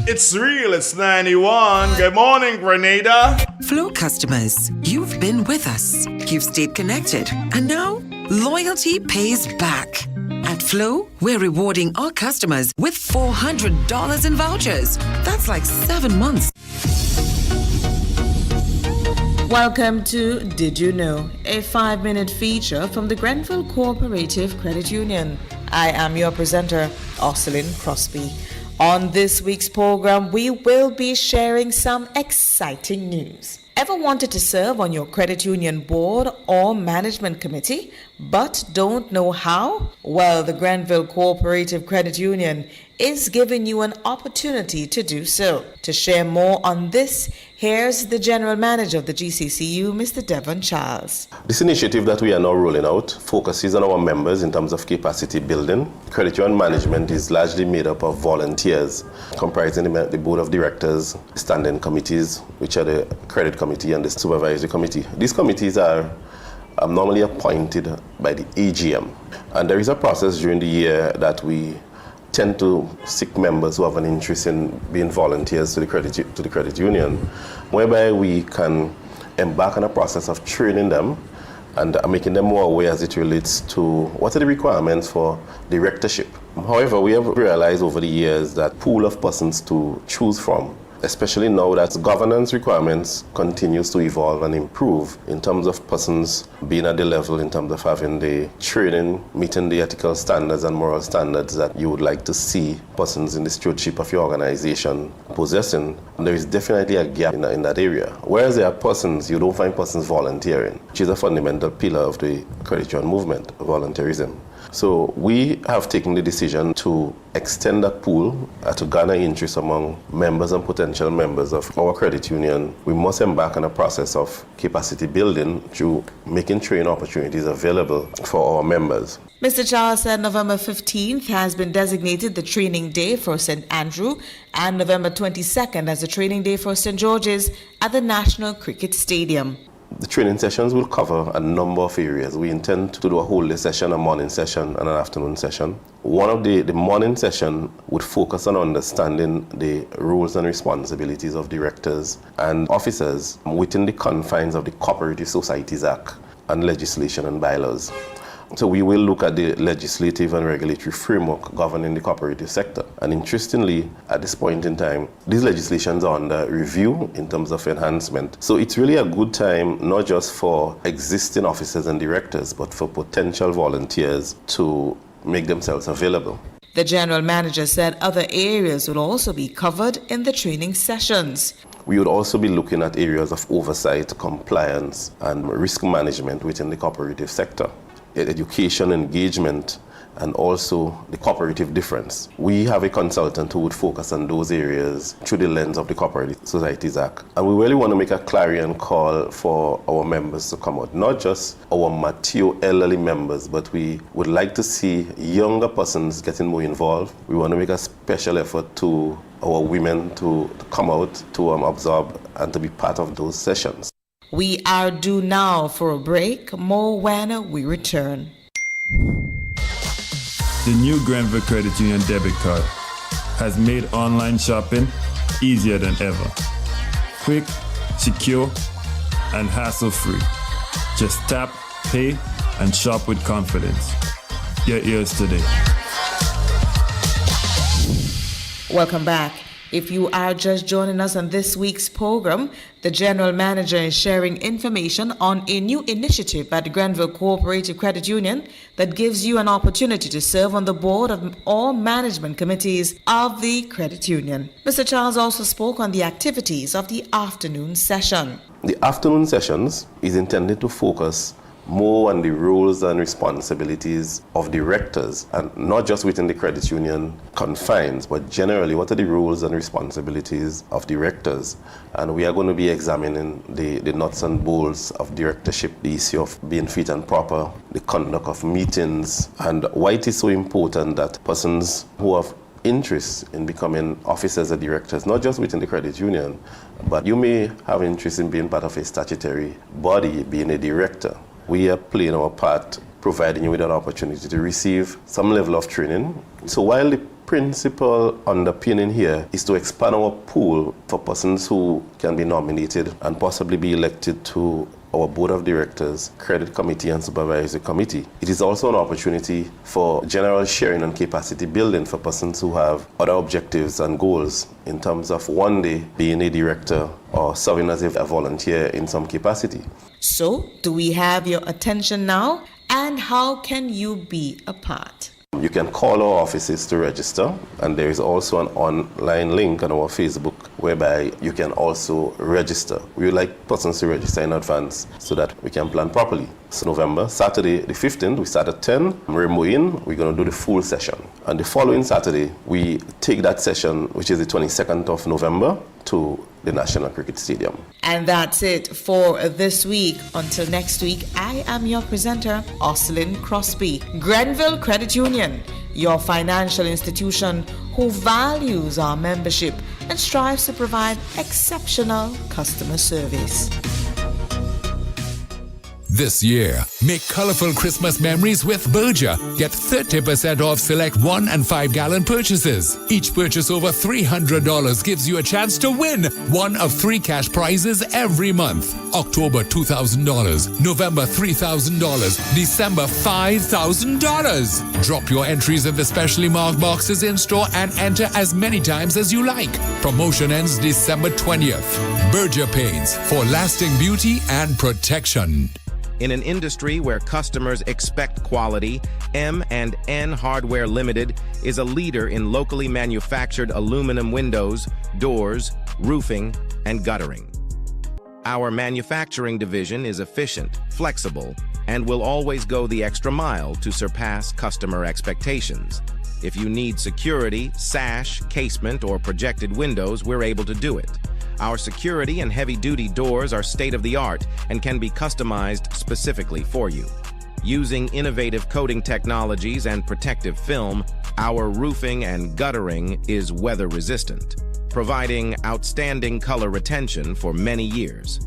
It's real. It's 91. Good morning, Grenada. Flow customers, you've been with us. You've stayed connected. And now, loyalty pays back. At Flow, we're rewarding our customers with $400 in vouchers. That's like 7 months. Welcome to Did You Know, a 5-minute feature from the Grenville Cooperative Credit Union. I am your presenter, Orselyn Crosby. On this week's program, we will be sharing some exciting news. Ever wanted to serve on your credit union board or management committee, but don't know how? Well, the Grenville Cooperative Credit Union is giving you an opportunity to do so. To share more on this, here's the General Manager of the GCCU, Mr. Devon Charles. This initiative that we are now rolling out focuses on our members in terms of capacity building. Credit union management is largely made up of volunteers, comprising the board of directors, standing committees, which are the credit committee and the supervisory committee. These committees are normally appointed by the AGM, and there is a process during the year that we tend to seek members who have an interest in being volunteers to the credit union, whereby we can embark on a process of training them and making them more aware as it relates to what are the requirements for directorship. However, we have realized over the years that pool of persons to choose from, especially now that governance requirements continues to evolve and improve in terms of persons being at the level in terms of having the training, meeting the ethical standards and moral standards that you would like to see persons in the stewardship of your organization possessing. And there is definitely a gap in that area. Whereas there are persons, you don't find persons volunteering, which is a fundamental pillar of the credit union movement, volunteerism. So we have taken the decision to extend that pool to garner interest among members and potential members of our credit union. We must embark on a process of capacity building through making training opportunities available for our members. Mr. Charles said November 15th has been designated the training day for St. Andrew and November 22nd as the training day for St. George's at the National Cricket Stadium. The training sessions will cover a number of areas. We intend to do a whole day session, a morning session, and an afternoon session. One of the morning session would focus on understanding the roles and responsibilities of directors and officers within the confines of the Cooperative Societies Act and legislation and bylaws. So we will look at the legislative and regulatory framework governing the cooperative sector. And interestingly, at this point in time, these legislations are under review in terms of enhancement. So it's really a good time, not just for existing officers and directors, but for potential volunteers to make themselves available. The General Manager said other areas will also be covered in the training sessions. We would also be looking at areas of oversight, compliance, and risk management within the cooperative sector. Education, engagement, and also the cooperative difference. We have a consultant who would focus on those areas through the lens of the Cooperative Societies Act. And we really want to make a clarion call for our members to come out, not just our mature elderly members, but we would like to see younger persons getting more involved. We want to make a special effort to our women to come out to absorb and to be part of those sessions. We are due now for a break, more when we return. The new Grenville Credit Union debit card has made online shopping easier than ever. Quick, secure, and hassle-free. Just tap, pay, and shop with confidence. Get yours today. Welcome back. If you are just joining us on this week's program, the General Manager is sharing information on a new initiative at the Grenville Cooperative Credit Union that gives you an opportunity to serve on the board of all management committees of the credit union. Mr. Charles also spoke on the activities of the afternoon session. The afternoon sessions is intended to focus more on the roles and responsibilities of directors, and not just within the credit union confines, but generally what are the roles and responsibilities of directors. And we are going to be examining the nuts and bolts of directorship, the issue of being fit and proper, the conduct of meetings, and why it is so important that persons who have interest in becoming officers or directors, not just within the credit union, but you may have interest in being part of a statutory body, being a director. We are playing our part, providing you with an opportunity to receive some level of training. So while the principal underpinning here is to expand our pool for persons who can be nominated and possibly be elected to our board of directors, credit committee, and supervisory committee, it is also an opportunity for general sharing and capacity building for persons who have other objectives and goals in terms of one day being a director or serving as a volunteer in some capacity. So, do we have your attention now? And how can you be a part? You can call our offices to register, and there is also an online link on our Facebook whereby you can also register. We would like persons to register in advance so that we can plan properly. So November, Saturday the 15th, we start at 10. Rainbow Inn, we're going to do the full session. And the following Saturday, we take that session, which is the 22nd of November, to the National Cricket Stadium. And that's it for this week. Until next week, I am your presenter, Ocelyn Crosby. Grenville Credit Union, your financial institution who values our membership and strives to provide exceptional customer service. This year, make colorful Christmas memories with Berger. Get 30% off select 1 and 5 gallon purchases. Each purchase over $300 gives you a chance to win one of 3 cash prizes every month. October $2,000, November $3,000, December $5,000. Drop your entries in the specially marked boxes in store and enter as many times as you like. Promotion ends December 20th. Berger Paints for lasting beauty and protection. In an industry where customers expect quality, M&N Hardware Limited is a leader in locally manufactured aluminum windows, doors, roofing, and guttering. Our manufacturing division is efficient, flexible, and will always go the extra mile to surpass customer expectations. If you need security, sash, casement, or projected windows, we're able to do it. Our security and heavy-duty doors are state-of-the-art and can be customized specifically for you. Using innovative coating technologies and protective film, our roofing and guttering is weather-resistant, providing outstanding color retention for many years.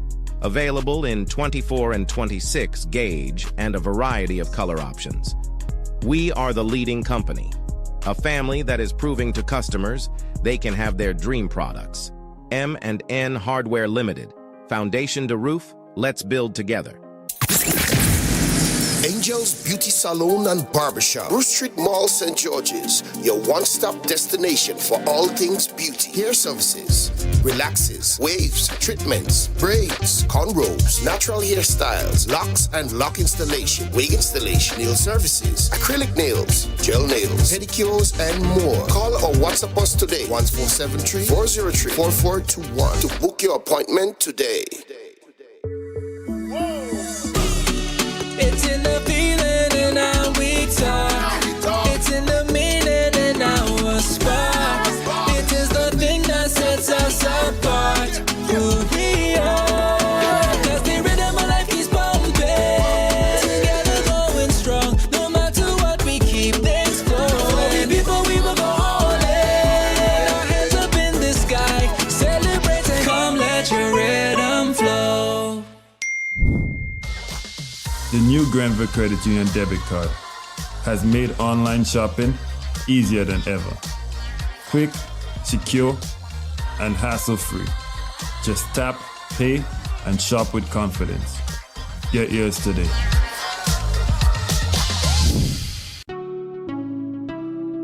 Available in 24 and 26 gauge and a variety of color options. We are the leading company, a family that is proving to customers they can have their dream products. M&N Hardware Limited. Foundation to roof, let's build together. Angel's Beauty Salon and Barbershop, Bruce Street Mall, St. George's, your one-stop destination for all things beauty. Hair services, relaxes, waves, treatments, braids, cornrows, natural hairstyles, locks and lock installation, wig installation, nail services, acrylic nails, gel nails, pedicures, and more. Call or WhatsApp us today, 1473-403-4421 to book your appointment today. It's in the feeling and how we talk. It's in the meaning and our spark. It is the thing that sets us apart. Who we are. Cause the rhythm of life keeps pumping. Together going strong. No matter what, we keep things flowing. Before we will go all in. Our hands up in the sky. Celebrating. Come let your rhythm flow. The new Grenville Credit Union debit card has made online shopping easier than ever. Quick, secure, and hassle-free. Just tap, pay, and shop with confidence. Get yours today.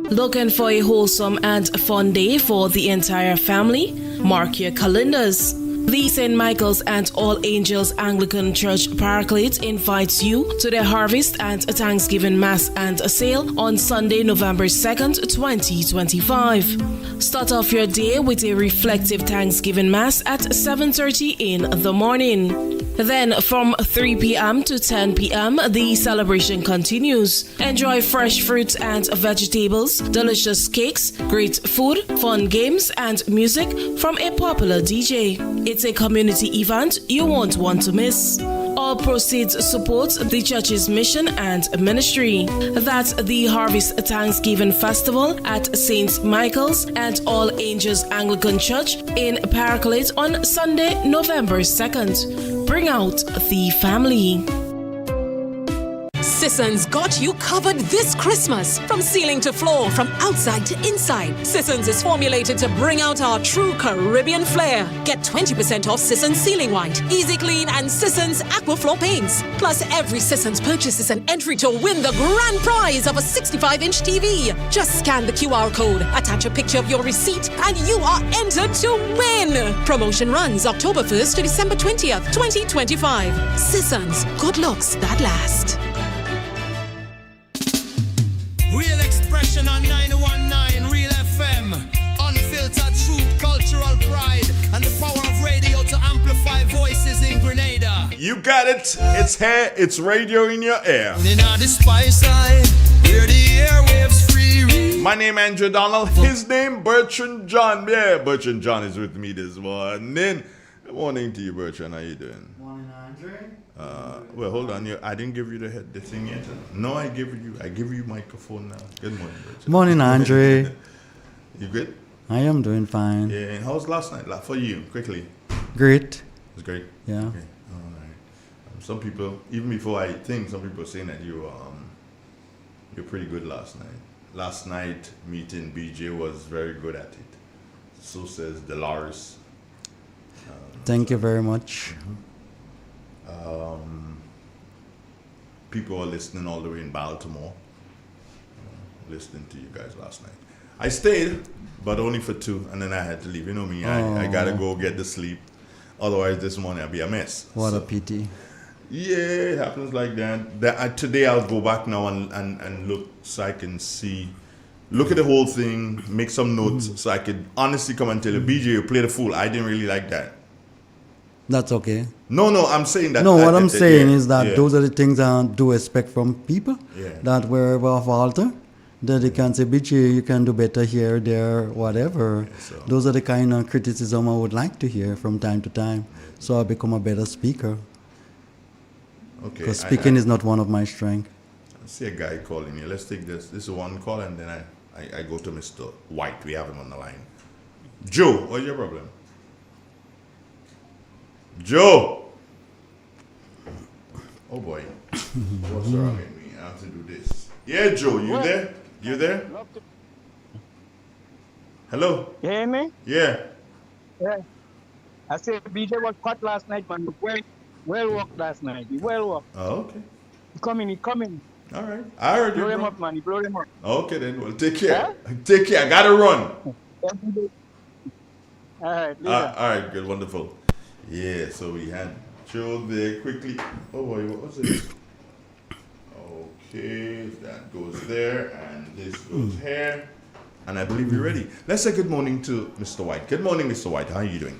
Looking for a wholesome and fun day for the entire family? Mark your calendars. The St. Michael's and All Angels Anglican Church Paraclete invites you to their Harvest and Thanksgiving Mass and Sale on Sunday, November 2nd, 2025. Start off your day with a reflective Thanksgiving Mass at 7:30 in the morning. Then from 3 p.m. to 10 p.m., the celebration continues. Enjoy fresh fruits and vegetables, delicious cakes, great food, fun games, and music from a popular DJ. It's a community event you won't want to miss. All proceeds support the church's mission and ministry. That's the Harvest Thanksgiving Festival at St. Michael's and All Angels Anglican Church in Paraclete on Sunday, November 2nd. Bring out the family. Sisson's got you covered this Christmas. From ceiling to floor, from outside to inside, Sisson's is formulated to bring out our true Caribbean flair. Get 20% off Sisson's Ceiling White, Easy Clean, and Sisson's Aquaflow paints. Plus, every Sisson's purchase is an entry to win the grand prize of a 65-inch TV. Just scan the QR code, attach a picture of your receipt, and you are entered to win. Promotion runs October 1st to December 20th, 2025. Sisson's, good looks that last. Real expression on 919 Real FM. Unfiltered truth, cultural pride. You got it. It's here. It's radio in your ear. My name Andrew Donald. His name Bertrand John. Yeah, Bertrand John is with me this morning. Good morning to you, Bertrand. How you doing? Morning, Andre. Well, hold on. I didn't give you the thing yet. No, I give you microphone now. Good morning, Bertrand. Morning, Andre. You good? I am doing fine. Yeah. And how's last night? Like, for you, quickly. Great. It was great. Yeah. Okay. All right. Some people, even before I think, some people are saying that you're pretty good last night. Last night meeting BJ was very good at it. So says Dolores. Thank you very much. People are listening all the way in Baltimore. Listening to you guys last night. I stayed, but only for 2, and then I had to leave. You know me, I gotta go get the sleep. Otherwise, this morning I'll be a mess. What a pity. Yeah, it happens like that. Today I'll go back now and look so I can look at the whole thing, make some notes so I could honestly come and tell you, BJ, you played a fool. I didn't really like that. That's okay. No, I'm saying that. No, what I'm saying is that yeah. those are the things I do expect from people. Yeah. That wherever I falter, that they can say, BJ, you can do better here, there, whatever. Yeah, so. Those are the kind of criticism I would like to hear from time to time. So I become a better speaker. Okay. Because speaking is not one of my strengths. I see a guy calling you. Let's take this. This is one call, and then I go to Mr. White. We have him on the line. Joe, what's your problem? Joe! Oh boy. What's wrong with me? I have to do this. Yeah, Joe, you there? You there? Hello? You hear me? Yeah. Yeah. I said BJ was hot last night, man. Well worked last night. He well worked. Oh, okay. He coming. All right. I heard you. Blow him bro. up, man. He blow him up. Okay, then. Well, take care. Take care. I gotta run. All right. All right, good. Wonderful. Yeah, so we had Joe there quickly. Oh, boy, what was it? Okay, that goes there, and this goes here. And I believe we're ready. Let's say good morning to Mr. White. Good morning, Mr. White. How are you doing?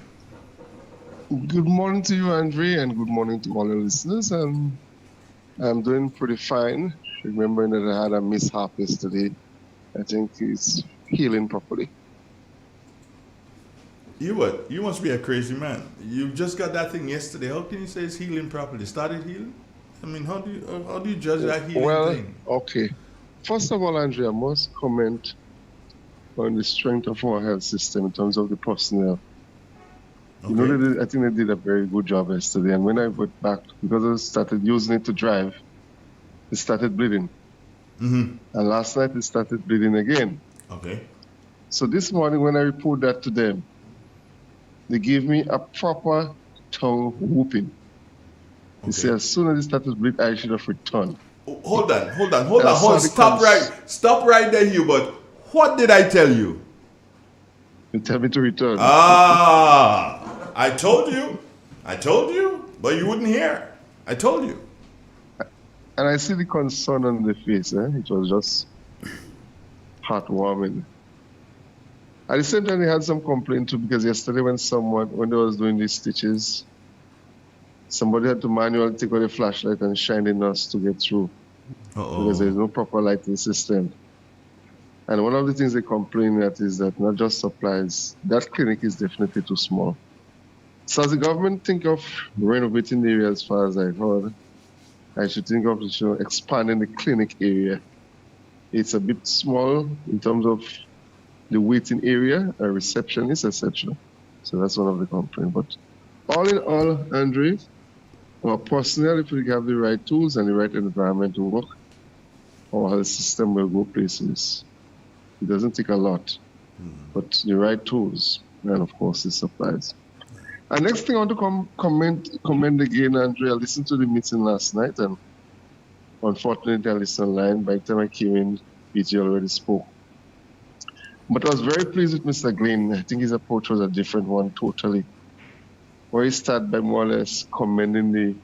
Good morning to you, Andre, and good morning to all the listeners. I'm doing pretty fine. Remembering that I had a mishap yesterday. I think it's healing properly. You what? You must be a crazy man. You just got that thing yesterday. How can you say it's healing properly? Started healing? I mean, how do you judge that healing thing? Okay. First of all, Andre, I must comment on the strength of our health system in terms of the personnel. Okay. You know, I think they did a very good job yesterday. And when I went back, because I started using it to drive, it started bleeding. Mm-hmm. And last night, it started bleeding again. Okay. So this morning, when I report that to them, they gave me a proper tongue whooping. They say as soon as it started to bleed, I should have returned. Hold on. Stop right there, Hubert. What did I tell you? You tell me to return. I told you, but you wouldn't hear. I told you. And I see the concern on the face. It was just heartwarming. At the same time, they had some complaint too, because yesterday when they was doing these stitches, somebody had to manually take out a flashlight and shine the nurse to get through. Because there's no proper lighting system. And one of the things they complain at is that not just supplies, that clinic is definitely too small. So as the government think of renovating the area, as far as I've heard, I should think of expanding the clinic area. It's a bit small in terms of the waiting area, a receptionist, etc. So that's one of the complaints. But all in all, Andre, our personnel, if we have the right tools and the right environment to work, our health system will go places. It doesn't take a lot, but the right tools, and of course the supplies. And next thing I want to comment again, Andre, I listened to the meeting last night, and unfortunately I listened online. By the time I came in, BJ already spoke. But I was very pleased with Mr. Glenn. I think his approach was a different one totally. Where he started by more or less commending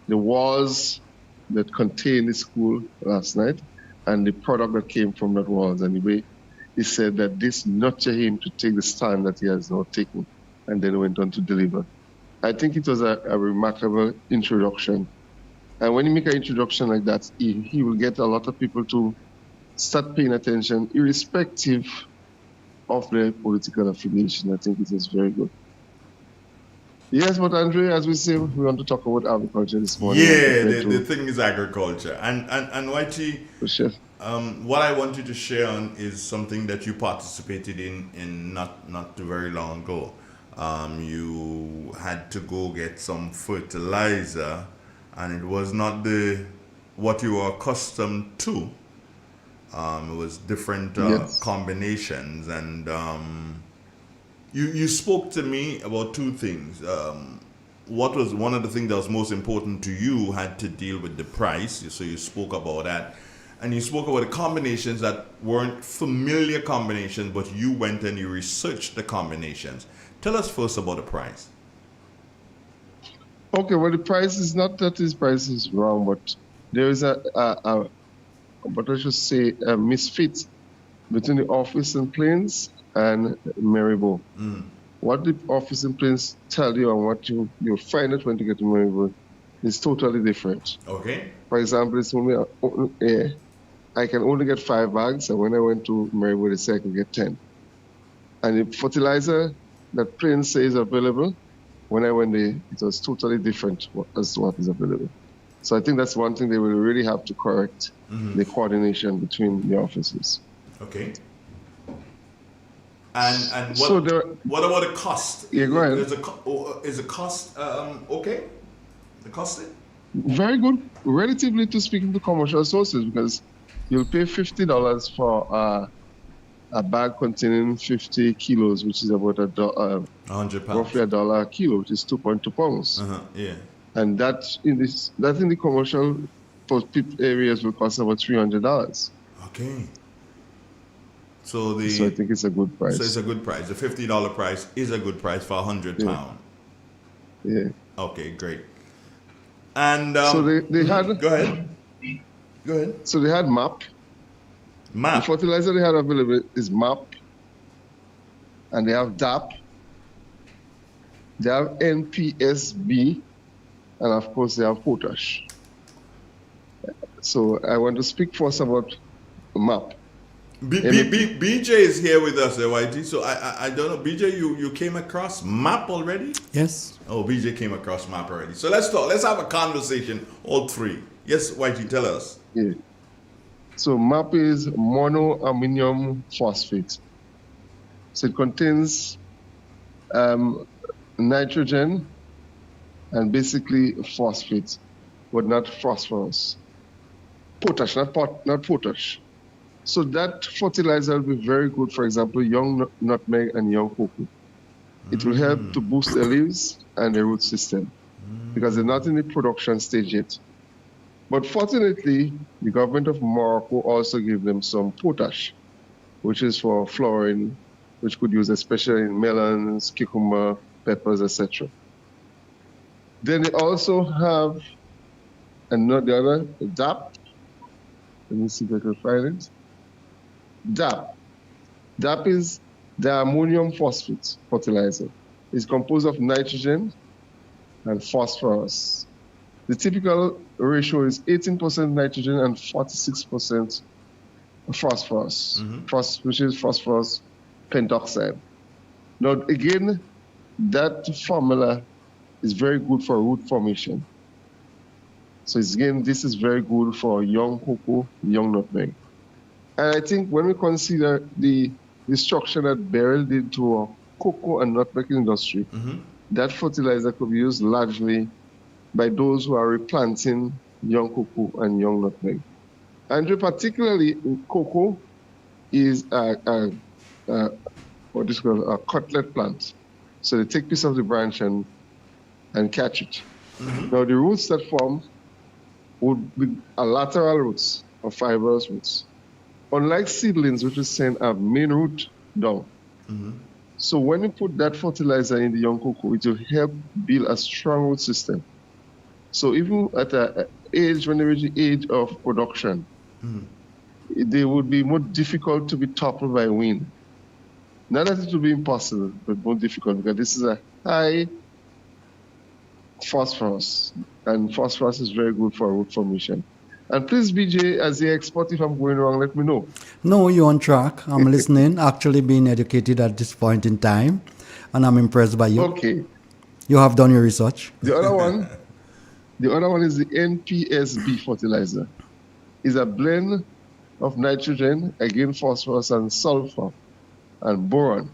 the walls that contain the school last night and the product that came from that walls. And the way he said that this nurtured him to take the stand that he has now taken, and then went on to deliver. I think it was a remarkable introduction. And when you make an introduction like that, he will get a lot of people to start paying attention, irrespective of their political affiliation. I think it is very good. Yes, but Andre, as we say, we want to talk about agriculture this morning. Yeah, the thing is agriculture. And YT, what I want you to share on is something that you participated in not too very long ago. You had to go get some fertilizer, and it was not what you were accustomed to. It was different combinations, and you spoke to me about two things. What was one of the things that was most important to you had to deal with the price, so you spoke about that. And you spoke about the combinations that weren't familiar combinations, but you went and you researched the combinations. Tell us first about the price. Okay, well, the price is not that this price is wrong, but there is but I should say a misfit between the office in Plains and Maribo. What the office in Plains tell you and what you'll find it when you get to Maribo is totally different. Okay. For example, it's only I can only get 5 bags, and when I went to Maribo, they said I could get 10. And the fertilizer that Plains says available, when I went there, it was totally different as to what is available. So I think that's one thing they will really have to correct, the coordination between the offices. Okay. And So what about the cost? Yeah, go ahead. Is the cost okay? The cost? Very good, relatively to speaking to commercial sources, because you'll pay $50 for a bag containing 50 kilos, which is about $100, roughly $1 a kilo, which is 2.2 pounds. Yeah. And that in the commercial areas will cost about $300. Okay. So I think it's a good price. So it's a good price. The $50 price is a good price for 100 pounds. Yeah. Okay, great. And so they had. Go ahead. Go ahead. So they had MAP. The fertilizer they had available is MAP, and they have DAP. They have NPSB, and of course they have potash. So I want to speak first about MAP. BJ is here with us, YT. So I don't know, BJ, you came across MAP already? Yes. Oh, BJ came across MAP already. So let's talk. Let's have a conversation, all three. Yes, YT, tell us. Yeah. So MAP is monoammonium phosphate. So it contains nitrogen and basically phosphate, but not phosphorus. Potash, not potash. So that fertilizer will be very good, for example, young nutmeg and young cocoa. It will help to boost the leaves and the root system because they're not in the production stage yet. But fortunately, the government of Morocco also gave them some potash, which is for flowering, which could use especially in melons, cucumber, peppers, etc. Then they also have another DAP. Let me see if I can find it. DAP. DAP is diammonium phosphate fertilizer. It's composed of nitrogen and phosphorus. The typical ratio is 18% nitrogen and 46% phosphorus, which is phosphorus pentoxide. Now, again, that formula is very good for root formation. So again, this is very good for young cocoa, young nutmeg. And I think when we consider the destruction that Beryl did to our cocoa and nutmeg industry, that fertilizer could be used largely by those who are replanting young cocoa and young nutmeg. And particularly in cocoa is what is called a cutlet plant. So they take piece of the branch and catch it. Now the roots that form would be lateral roots or fibrous roots. Unlike seedlings, which is saying have main root down. So when you put that fertilizer in the young cocoa, it will help build a strong root system. So even at an age, when they reach the age of production, they would be more difficult to be toppled by wind. Not that it would be impossible, but more difficult because this is a high phosphorus, and phosphorus is very good for root formation. And please, BJ, as the expert, if I'm going wrong, let me know. No, you're on track. I'm listening, actually being educated at this point in time, and I'm impressed by you. Okay. You have done your research. The other one is the NPSB fertilizer. It's a blend of nitrogen, again phosphorus, and sulfur, and boron.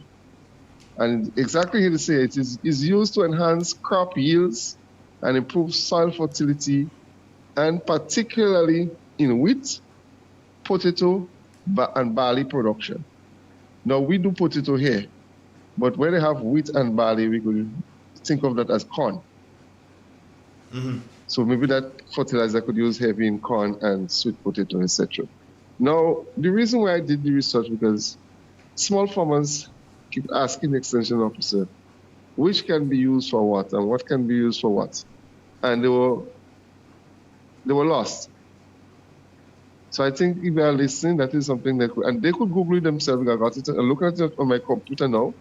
And exactly how to say it is used to enhance crop yields and improve soil fertility, and particularly in wheat, potato, and barley production. Now, we do potato here, but when they have wheat and barley, we could think of that as corn. Mm-hmm. So maybe that fertilizer could use heavy in corn and sweet potato, etc. Now, the reason why I did the research, because small farmers keep asking the extension officer, which can be used for what and what can be used for what. And they were lost. So I think if they are listening, that is something they could, and they could Google it themselves. I got it, I'm looking at it on my computer now,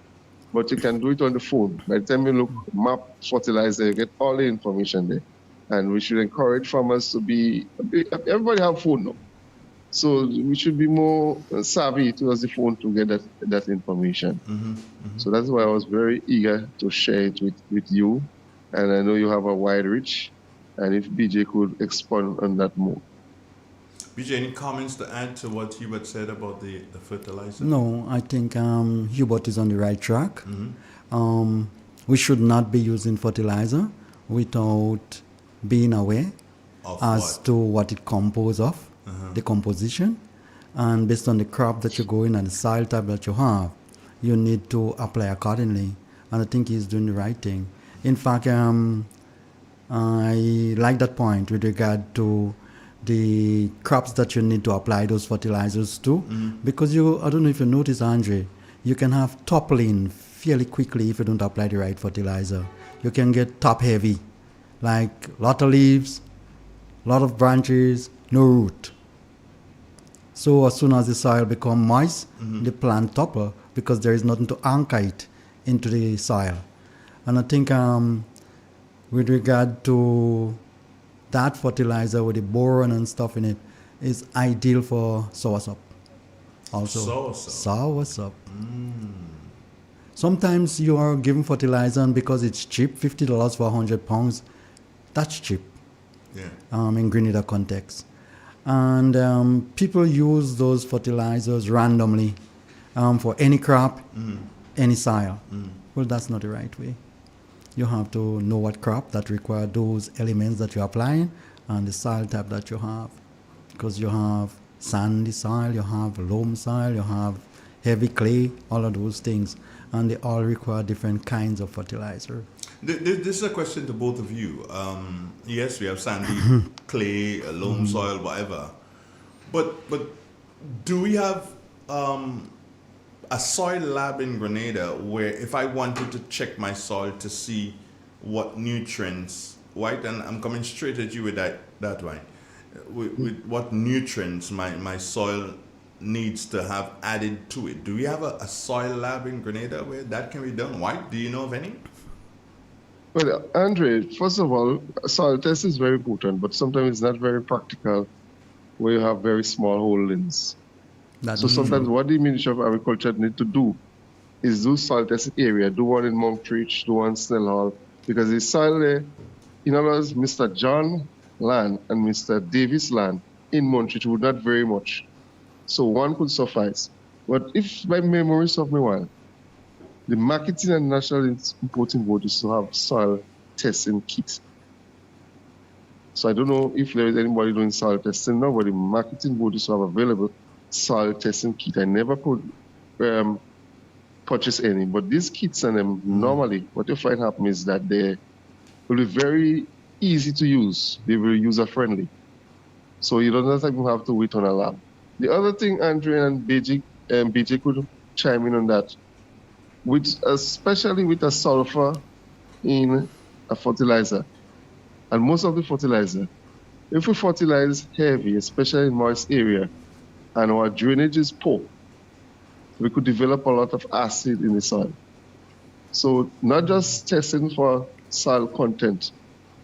but you can do it on the phone. By the time you look map fertilizer, you get all the information there. And we should encourage farmers to be everybody have phone now. So we should be more savvy towards the phone to get that information. Mm-hmm. Mm-hmm. So that's why I was very eager to share it with you. And I know you have a wide reach. And if BJ could expand on that more. BJ, any comments to add to what Hubert said about the fertilizer? No, I think Hubert is on the right track. Mm-hmm. We should not be using fertilizer without being aware as to what it composes of, the composition, and based on the crop that you're growing and the soil type that you have, you need to apply accordingly. And I think he's doing the right thing. In fact, I like that point with regard to the crops that you need to apply those fertilizers to, because I don't know if you notice, Andre, you can have toppling fairly quickly if you don't apply the right fertilizer. You can get top heavy, like a lot of leaves, a lot of branches, no root. So as soon as the soil becomes moist, the plant topple because there is nothing to anchor it into the soil. And I think with regard to that fertilizer with the boron and stuff in it is ideal for soursop. Also, soursop. Sometimes you are given fertilizer and because it's cheap, $50 for 100 pounds, that's cheap. Yeah. In Grenada context. And people use those fertilizers randomly for any crop, any soil. Well, that's not the right way. You have to know what crop that require those elements that you're applying and the soil type that you have. Because you have sandy soil, you have loam soil, you have heavy clay, all of those things. And they all require different kinds of fertilizer. This is a question to both of you. Yes, we have sandy, clay, loam soil, whatever. But do we have a soil lab in Grenada where if I wanted to check my soil to see what nutrients, right, and I'm coming straight at you with that right, with what nutrients my soil needs to have added to it. Do we have a soil lab in Grenada where that can be done? White, do you know of any? Well, Andre, first of all, soil test is very important, but sometimes it's not very practical where you have very small holdings. So sometimes what the Ministry of Agriculture need to do is do soil testing area, do one in Montreach, do one in Snell Hall, because the soil there, in other words, Mr. John land and Mr. Davis land in Montreach would not very much. So one could suffice. But if my memory serves me well, the marketing and national importing board is to have soil testing kits. So I don't know if there is anybody doing soil testing now, but the marketing board is to have available soil testing kit. I never could purchase any, but these kits and them normally, what you find happen is that they will be very easy to use. They will be user friendly. So you don't even have to wait on a lab. The other thing, Andre and BJ could chime in on that, especially with a sulfur in a fertilizer. And most of the fertilizer, if we fertilize heavy, especially in moist area, and our drainage is poor, we could develop a lot of acid in the soil. So not just testing for soil content,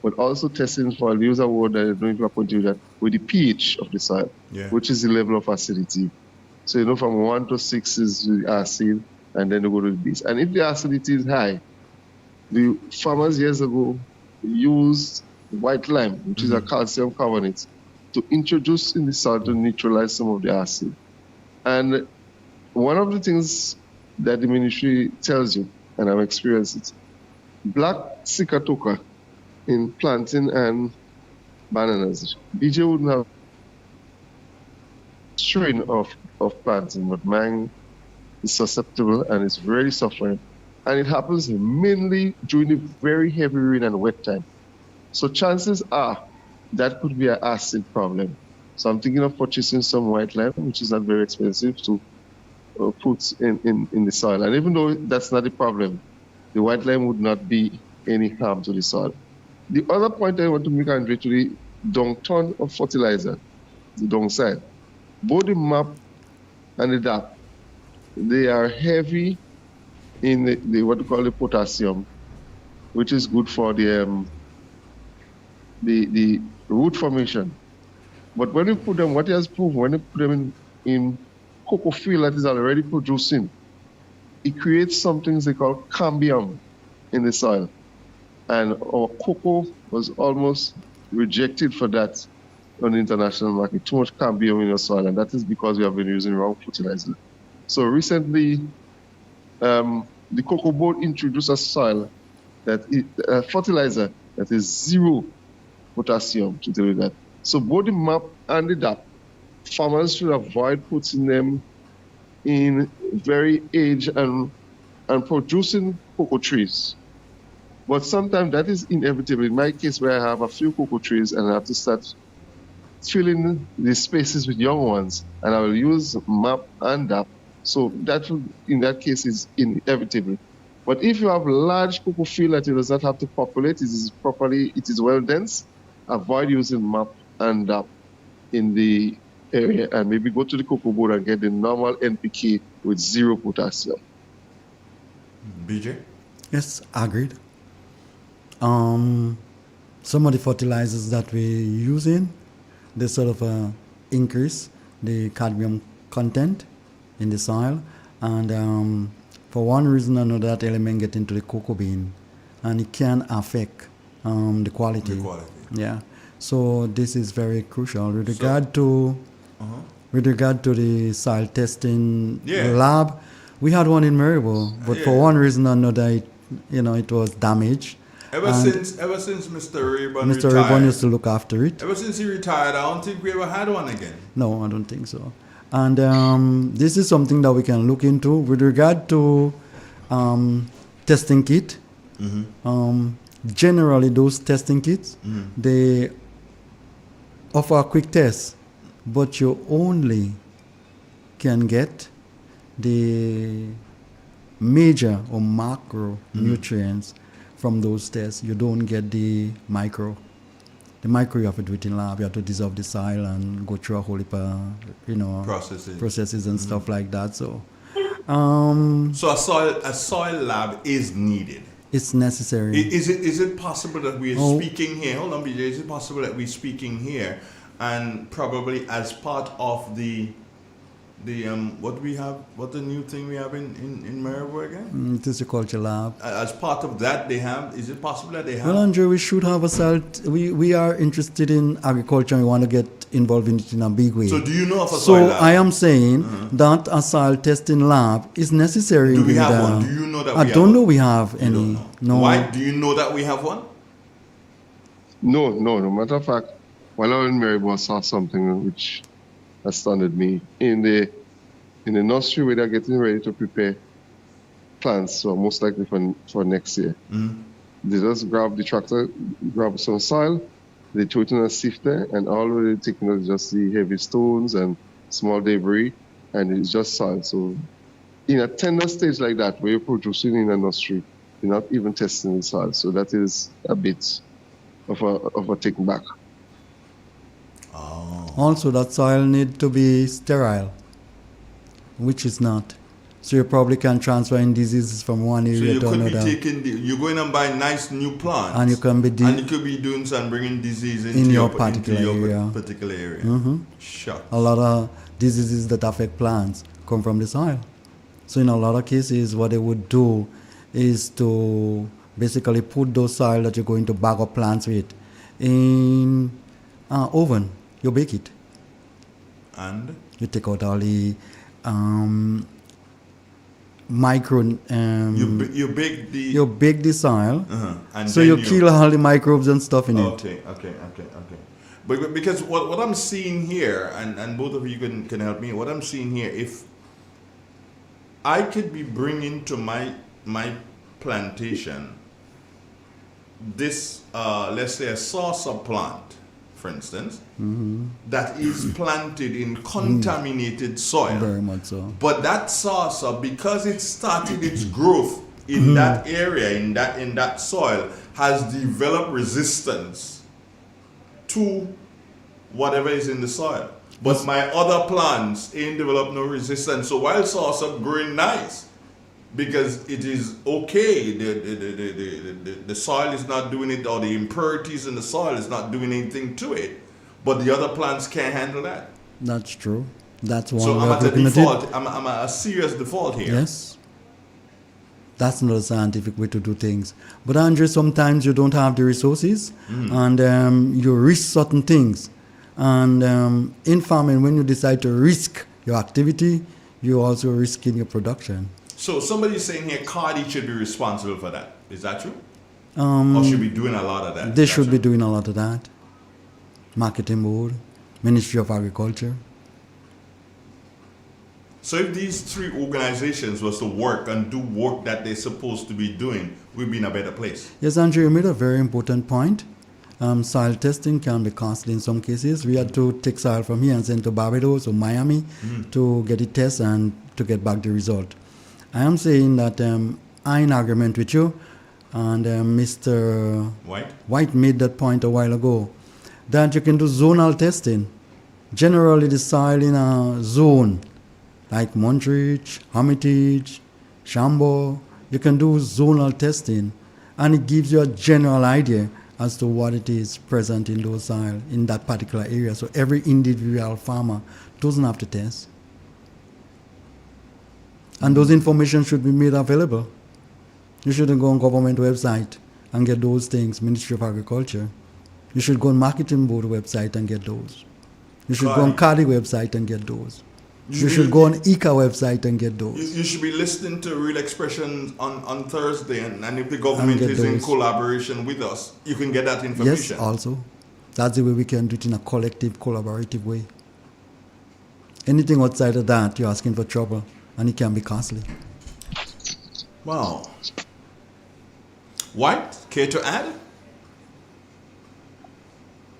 but also testing for, I'll use a word that I don't know if I point to that, with the pH of the soil, Yeah. which is the level of acidity. So, you know, from 1 to 6 is the acid, and then you go to the base. And if the acidity is high, the farmers years ago used white lime, which is a calcium carbonate, to introduce in the soil to neutralize some of the acid. And one of the things that the ministry tells you, and I've experienced it, black sikatoka in planting and bananas. BJ wouldn't have strain of planting, but mine is susceptible and it's really suffering. And it happens mainly during the very heavy rain and wet time. So chances are that could be an acid problem. So I'm thinking of purchasing some white lime, which is not very expensive, to put in the soil. And even though that's not the problem, the white lime would not be any harm to the soil. The other point I want to make, Andre, to the dung ton of fertilizer, the dung side, both the MAP and the DAP, they are heavy in the what we call the potassium, which is good for the root formation. But when you put them, what he has proven, when you put them in cocoa field that is already producing, it creates something they call cambium in the soil. And our cocoa was almost rejected for that on the international market. Too much cambium in the soil, and that is because we have been using wrong fertilizer. So recently, the cocoa board introduced a soil fertilizer that is 0 potassium, to tell you that. So both the MAP and the DAP, farmers should avoid putting them in very aged and producing cocoa trees. But sometimes that is inevitable. In my case, where I have a few cocoa trees and I have to start filling the spaces with young ones, and I will use MAP and DAP. So that will, in that case, is inevitable. But if you have large cocoa field that it does not have to populate, it is well dense, avoid using MAP and DAP in the area, and maybe go to the cocoa board and get the normal NPK with 0 potassium. BJ? Yes, agreed. Some of the fertilizers that we're using, they sort of increase the cadmium content in the soil, and for one reason or another, that element get into the cocoa bean, and it can affect the quality. Yeah. So this is very crucial with regard to the soil testing lab. We had one in Maribor, but for one reason or another, it was damaged. Ever since Mr. Rayburn Mr. retired, Rayburn used to look after it. Ever since he retired, I don't think we ever had one again. No, I don't think so. And this is something that we can look into with regard to testing kit. Generally, those testing kits, they offer a quick test, but you only can get the major or macro nutrients from those tests. You don't get the micro. The micro you have to do it in lab. You have to dissolve the soil and go through a whole heap of, processes and stuff like that. So, so a soil lab is needed. It's necessary. Is it possible that we are speaking here? Hold on, BJ. Is it possible that we're speaking here, and probably as part of the what the new thing we have in Maribor again? It is a culture lab. As part of that, they have. Is it possible that they have? Well, Andre, we should have a soil. We are interested in agriculture and we want to get involved in it in a big way. So do you know of a soil lab? So I am saying that a soil testing lab is necessary. Do we have one? Do you know that we have one? I don't know we have any. No. Why? Do you know that we have one? No. Matter of fact, while I was in Maribor, I saw something which astounded me. In the nursery where they're getting ready to prepare plants, so most likely for next year. They just grab the tractor, grab some soil, they throw it in a sifter, and all they're taking is just the heavy stones and small debris, and it's just soil. So in a tender stage like that, where you're producing in a nursery, you're not even testing the soil. So that is a bit of a take back. Also, that soil need to be sterile, which is not. So you probably can transfer in diseases from one So area you to could another. be taking, you go in and buy nice new plants, And you can be and you could be doing some bringing disease into in your into particular your area. particular area. Shucks. A lot of diseases that affect plants come from the soil. So in a lot of cases, what they would do is to basically put those soil that you're going to bag up plants with in oven. You bake it. And you take out all the micro. You bake the. You bake the soil, and so then you kill all the microbes and stuff in it. Okay. But because what I'm seeing here, and both of you can help me. What I'm seeing here, if I could be bringing to my plantation this, let's say a salsa plant, for instance, that is planted in contaminated soil. Very much so. But that salsa, because it started its growth in that area, in that soil, has developed resistance to whatever is in the soil. But my other plants ain't developed no resistance. So while salsa growing nice, because it is okay, the soil is not doing it, or the impurities in the soil is not doing anything to it, but the other plants can't handle that. That's true. That's one So way I'm of at a looking at default. it. I'm at a serious default here. Yes. That's not a scientific way to do things. But Andre, sometimes you don't have the resources, and you risk certain things. And in farming, when you decide to risk your activity, you also risk in your production. So somebody's saying here, Cardi should be responsible for that. Is that true? Or should be doing a lot of that? They should be doing a lot of that. Marketing board, Ministry of Agriculture. So if these three organizations was to work and do work that they're supposed to be doing, we'd be in a better place. Yes, Andrew, you made a very important point. Soil testing can be costly in some cases. We had to take soil from here and send to Barbados or Miami to get it tested and to get back the result. I am saying that I'm in agreement with you, and Mr. White made that point a while ago, that you can do zonal testing. Generally, the soil in a zone, like Montreach, Hermitage, Shambo, you can do zonal testing, and it gives you a general idea as to what it is present in those soil in that particular area. So every individual farmer doesn't have to test. And those information should be made available. You shouldn't go on government website and get those things, Ministry of Agriculture. You should go on Marketing Board website and get those. You should go on Cardi website and get those. You should go on ICA website and get those. You should be listening to Real Expressions on Thursday, and if the government is in collaboration with us, you can get that information. Yes, also. That's the way we can do it in a collective, collaborative way. Anything outside of that, you're asking for trouble, and it can be costly. Wow. White, care to add?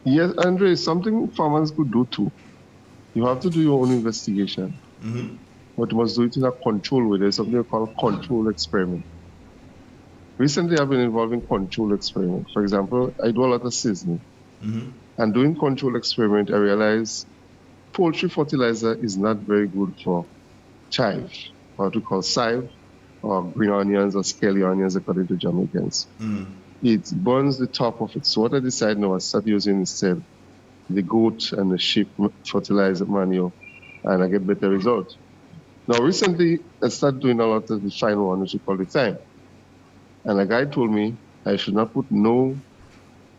Yes, Andre, something farmers could do too. You have to do your own investigation, but you must do it in a controlled way. There's something called control experiment. Recently, I've been involved in control experiment. For example, I do a lot of seasoning. And doing control experiment, I realized poultry fertilizer is not very good for chive, or what we call chive, or green onions or scaly onions according to Jamaicans. It burns the top of it. So what I decided now, I started using instead the goat and the sheep fertilizer manure, and I get better results. Now recently, I started doing a lot of the fine one, which we call the thyme. And a guy told me I should not put no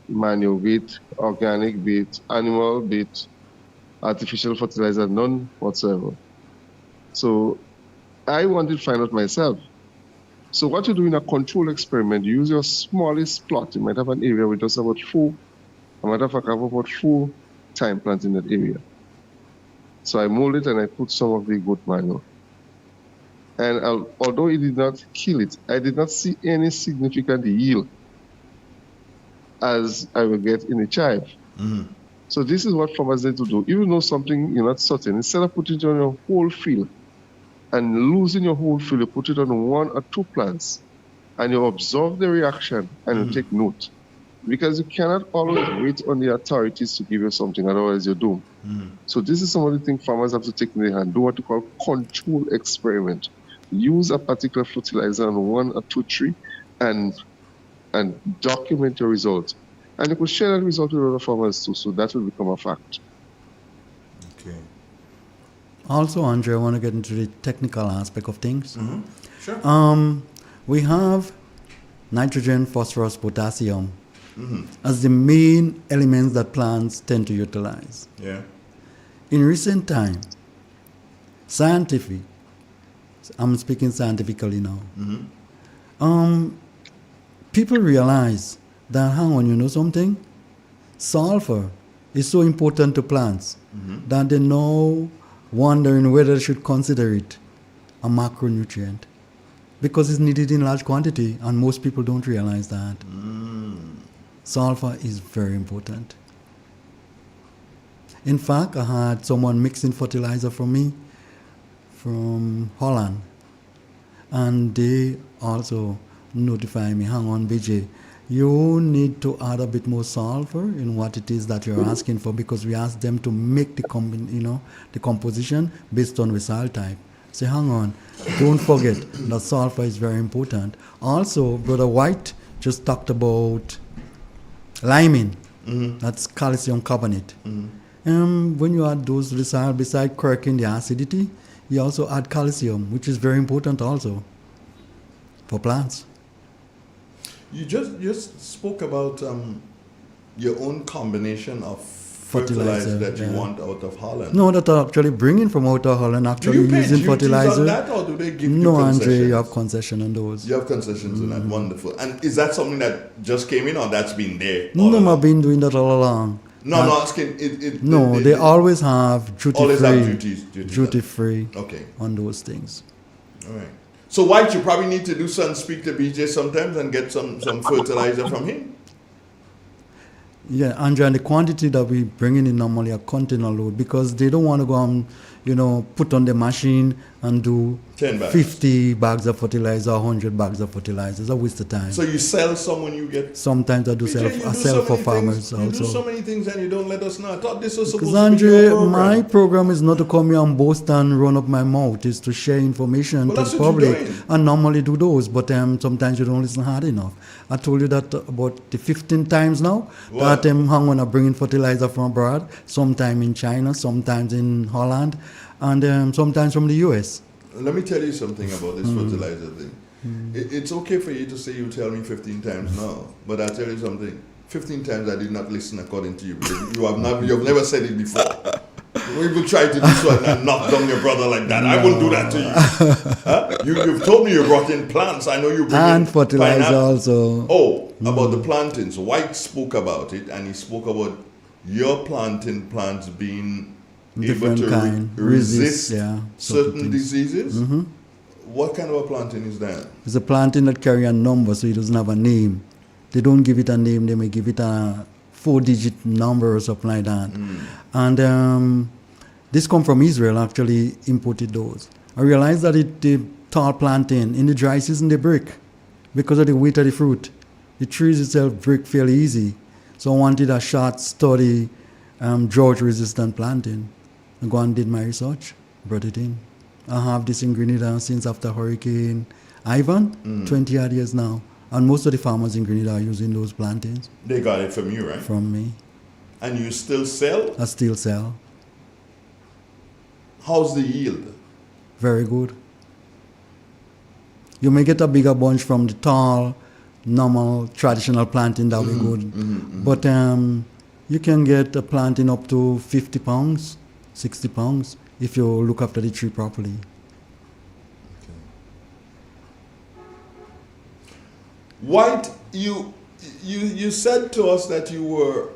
manual bait, organic bait, animal bait, artificial fertilizer, none whatsoever. So I wanted to find out myself. So what you do in a control experiment, you use your smallest plot. You might have an area with just about 4. I might have about 4 thyme plants in that area. So I mold it and I put some of the goat manure. And although it did not kill it, I did not see any significant yield as I will get in the chive. So this is what farmers need to do. Even though something you're not certain, instead of putting it on your whole field and losing your whole field, you put it on 1 or 2 plants and you observe the reaction and you take note. Because you cannot always wait on the authorities to give you something, otherwise you're doomed. So this is some of the things farmers have to take in their hand, do what you call control experiment. use a particular fertilizer on 1 or 2 tree and document your results. And you could share that result with other farmers too, so that will become a fact. Okay. Also, Andre, I want to get into the technical aspect of things. Mm-hmm. Sure. We have nitrogen, phosphorus, potassium as the main elements that plants tend to utilize. Yeah. In recent time, I'm speaking scientifically now, people realize that, hang on, you know something? Sulfur is so important to plants that they're now wondering whether they should consider it a macronutrient because it's needed in large quantity, and most people don't realize that. Sulfur is very important. In fact, I had someone mixing fertilizer for me from Holland, and they also notify me, hang on, BJ, you need to add a bit more sulfur in what it is that you're asking for, because we asked them to make the composition based on the soil type. Say, hang on, don't forget that sulfur is very important. Also, Brother White just talked about liming. That's calcium carbonate. When you add those to the soil, beside correcting the acidity, you also add calcium, which is very important also for plants. You just spoke about your own combination of fertilizer that you want out of Holland. No, that are actually bringing from out of Holland, actually do you pay using duties fertilizer. on that, or do they give no, you concessions? Andre, you have concession on those. You have concessions on that. Wonderful. And is that something that just came in, or that's been there? No, I've been doing that all along. No, I'm asking. They always have duty free okay. on those things. All right. So White, you probably need to do speak to BJ sometimes and get some fertilizer from him. Yeah, Andre, and the quantity that we bring in normally a container load, because they don't want to go and, put on the machine and do 10 bags. 50 bags of fertilizer, 100 bags of fertilizer. It's a waste of time. So you sell some when you get... Sometimes I do BJ, sell for farmers also. You do so many things and you don't let us know. I thought this was supposed Because, to be your program. my program is not to come here and boast and run up my mouth. It's to share information to the public. I normally do those, but sometimes you don't listen hard enough. I told you that about the 15 times now that I'm hung on bringing fertilizer from abroad, sometime in China, sometimes in Holland, and sometimes from the US. Let me tell you something about this fertilizer thing. It's okay for you to say you tell me 15 times now, but I'll tell you something. 15 times I did not listen according to you. You have never said it before. We will try to do so and knock down your brother like that. I won't do that to you. You've told me you brought in plants. I know you bring and in fertilizer pineapple. also. About the plantings. White spoke about it, and he spoke about your planting plants being different able to kind. resist certain diseases. What kind of a planting is that? It's a planting that carry a number, so it doesn't have a name. They don't give it a name. They may give it a 4-digit number or something like that. And this come from Israel, actually imported those. I realized that the tall plantain, in the dry season they break because of the weight of the fruit. The trees itself break fairly easy. So I wanted a short, sturdy, drought-resistant planting. I go and did my research, brought it in. I have this in Grenada since after Hurricane Ivan, 20 odd years now. And most of the farmers in Grenada are using those plantains. They got it from you, right? From me. And you still sell? I still sell. How's the yield? Very good. You may get a bigger bunch from the tall, normal, traditional planting that we good. But you can get a planting up to 50 pounds, 60 pounds, if you look after the tree properly. White, you said to us that you were,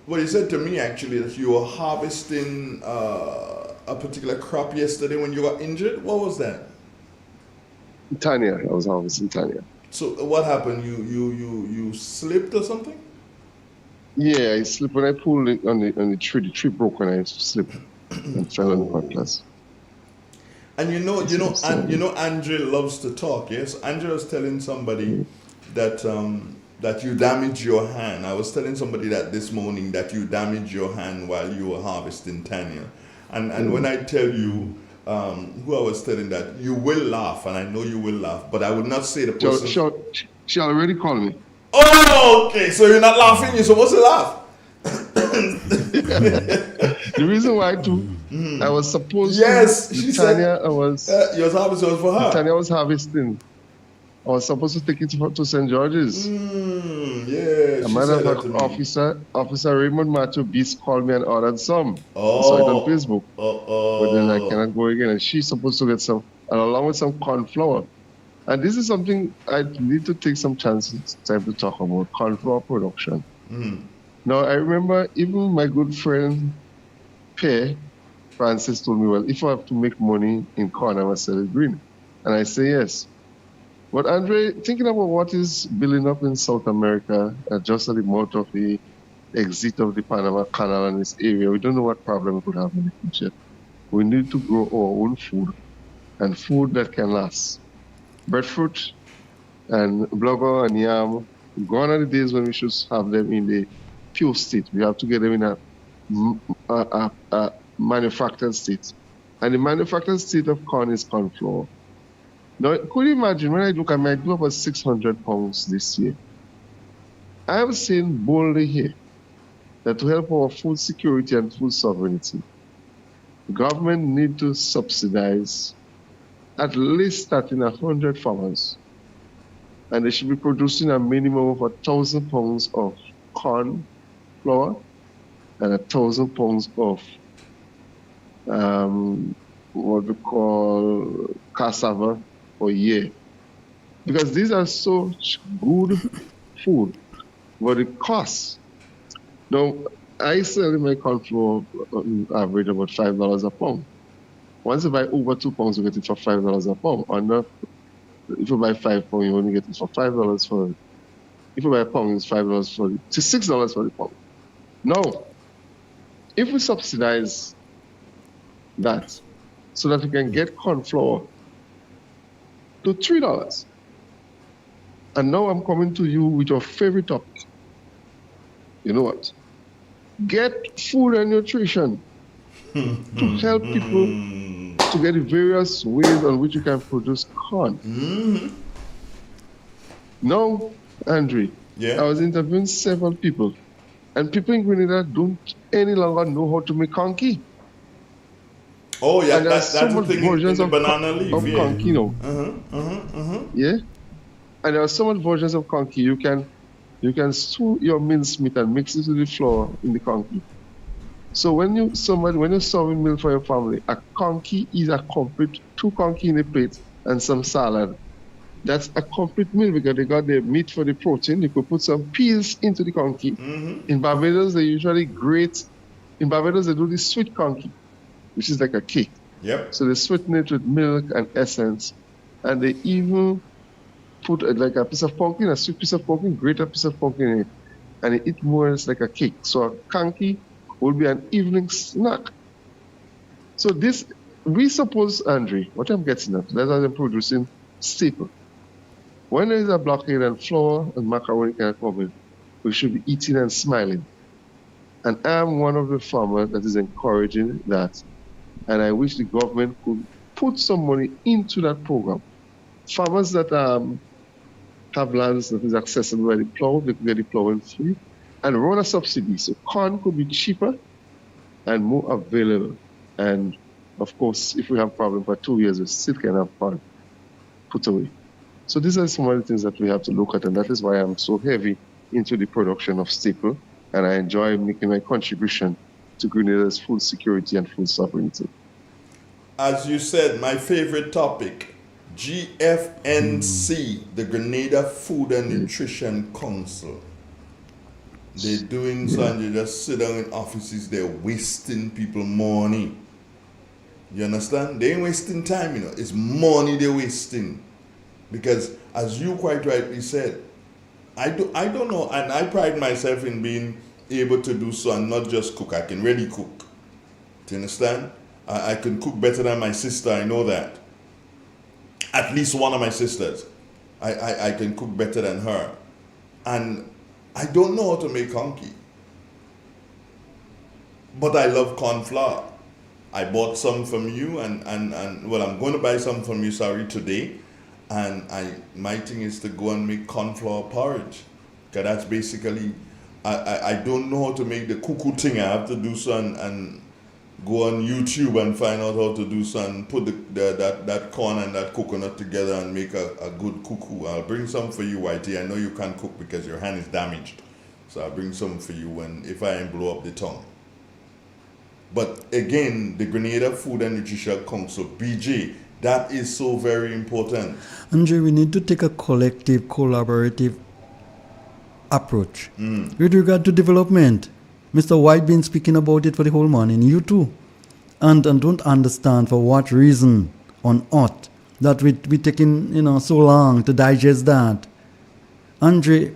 well, you said to me actually that you were harvesting a particular crop yesterday when you got injured. What was that? Tanya, I was harvesting Tanya. So what happened? You slipped or something? Yeah, I slipped when I pulled it on the tree. The tree broke when I slipped and fell on the cutlass. And you know, Andre loves to talk. Yes, Andre was telling somebody that that you damaged your hand. I was telling somebody that this morning that you damaged your hand while you were harvesting Tanya. And when I tell you, who I was telling that you will laugh, and I know you will laugh, but I would not say the person. She already called me. Oh, okay. So you're not laughing. You're supposed to laugh. The reason why too, I was supposed yes, to. she Tanya, said. I was. Your harvest was for her. Tanya was harvesting. I was supposed to take it to St. George's. Yeah, a she matter said of that fact, to me. Officer Raymond Matthew Beast called me and ordered some. I saw it on Facebook. But then I cannot go again. And she's supposed to get some, and along with some corn flour. And this is something I need to take some time to talk about, corn flour production. Now, I remember even my good friend Pierre Francis told me, well, if I have to make money in corn, I must sell it green. And I say yes. But Andre, thinking about what is building up in South America, just at the mouth of the exit of the Panama Canal in this area, we don't know what problem we could have in the future. We need to grow our own food, and food that can last. Breadfruit and blubber and yam, gone are the days when we should have them in the pure state. We have to get them in a manufactured state. And the manufactured state of corn is corn flour. Now, could you imagine when I look at my, I do about 600 pounds this year. I am saying boldly here that to help our food security and food sovereignty, the government need to subsidize at least starting 100 farmers. And they should be producing a minimum of 1,000 pounds of corn flour and 1,000 pounds of what we call cassava a year, because these are such good food, but it costs. Now, I sell in my corn flour on average about $5 a pound. Once you buy over 2 pounds, you get it for $5 a pound. Or not, if you buy 5 pounds, you only get it for $5 for it. If you buy a pound, it's $5 for it, to $6 for the pound. Now, if we subsidize that so that we can get corn flour to $3. And now I'm coming to you with your favorite topic. You know what? Get food and nutrition to help people to get the various ways on which you can produce corn. Now, Andre, I was interviewing several people, and people in Grenada don't any longer know how to make conky. Oh yeah, and that's so the much thing in versions the of banana leaf. of Yeah. conky now. Yeah, and there are so much versions of conky. You can stew your mincemeat and mix it with the flour in the conky. So when you're serving meal for your family, a conky is a complete 2 conky in a plate and some salad. That's a complete meal because they got the meat for the protein. You could put some peas into the conky. In Barbados, they usually grate. In Barbados, they do the sweet conky, which is like a cake. Yep. So they sweeten it with milk and essence, and they even put like a piece of pumpkin, a sweet piece of pumpkin, grate a piece of pumpkin in it, and they eat more as like a cake. So a conky will be an evening snack. So this, we suppose, Andre, what I'm getting at, that's how they're producing staple. When there is a blockade and flour and macaroni can come in, we should be eating and smiling. And I'm one of the farmers that is encouraging that. And I wish the government could put some money into that program. Farmers that have lands that is accessible by the plow, they could get the plowing free and run a subsidy. So corn could be cheaper and more available. And of course, if we have problem for 2 years, we still can have corn put away. So these are some of the things that we have to look at, and that is why I'm so heavy into the production of staple, and I enjoy making my contribution to Grenada's food security and food sovereignty. As you said, my favorite topic, GFNC, the Grenada Food and Nutrition Council. They're doing something, they just sit down in offices, they're wasting people money. You understand? They ain't wasting time, you know. It's money they're wasting. Because as you quite rightly said, I don't know, and I pride myself in being able to do so and not just cook. I can really cook. Do you understand? I can cook better than my sister, I know that. At least one of my sisters. I can cook better than her. And I don't know how to make conky. But I love corn flour. I bought some from you, and well, I'm going to buy some from you, sorry, today. And my thing is to go and make corn flour porridge. Because that's basically, I don't know how to make the cuckoo thing. I have to do so and go on YouTube and find out how to do so and put that corn and that coconut together and make a good cuckoo. I'll bring some for you, Whitey. I know you can't cook because your hand is damaged. So I'll bring some for you if I ain't blow up the tongue. But again, the Grenada Food and Nutrition Council, BJ, that is so very important. Andre, we need to take a collective, collaborative approach with regard to development. Mr. White been speaking about it for the whole morning, you too. And don't understand for what reason on earth that we taking so long to digest that. Andre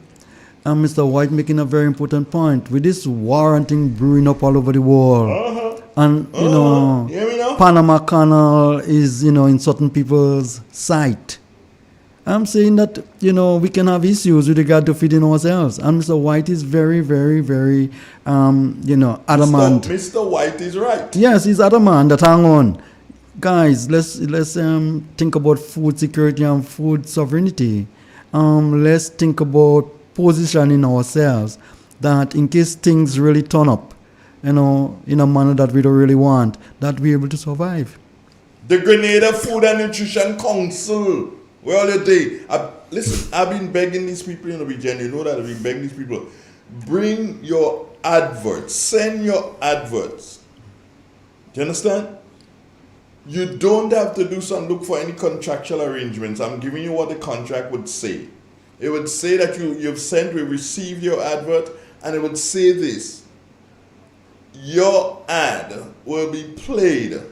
and Mr. White making a very important point with this war and thing brewing up all over the world. And Panama Canal is in certain people's sight. I'm saying that we can have issues with regard to feeding ourselves, and Mr. White is very, very, very adamant. Mr. White is right. Yes, he's adamant that hang on, guys. Let's think about food security and food sovereignty. Let's think about positioning ourselves that in case things really turn up, in a manner that we don't really want, that we're able to survive. The Grenada Food and Nutrition Council. Well, listen, I've been begging these people in the region. You know that I've been begging these people. Bring your adverts. Send your adverts. Do you understand? You don't have to look for any contractual arrangements. I'm giving you what the contract would say. It would say that we received your advert, and it would say this. Your ad will be played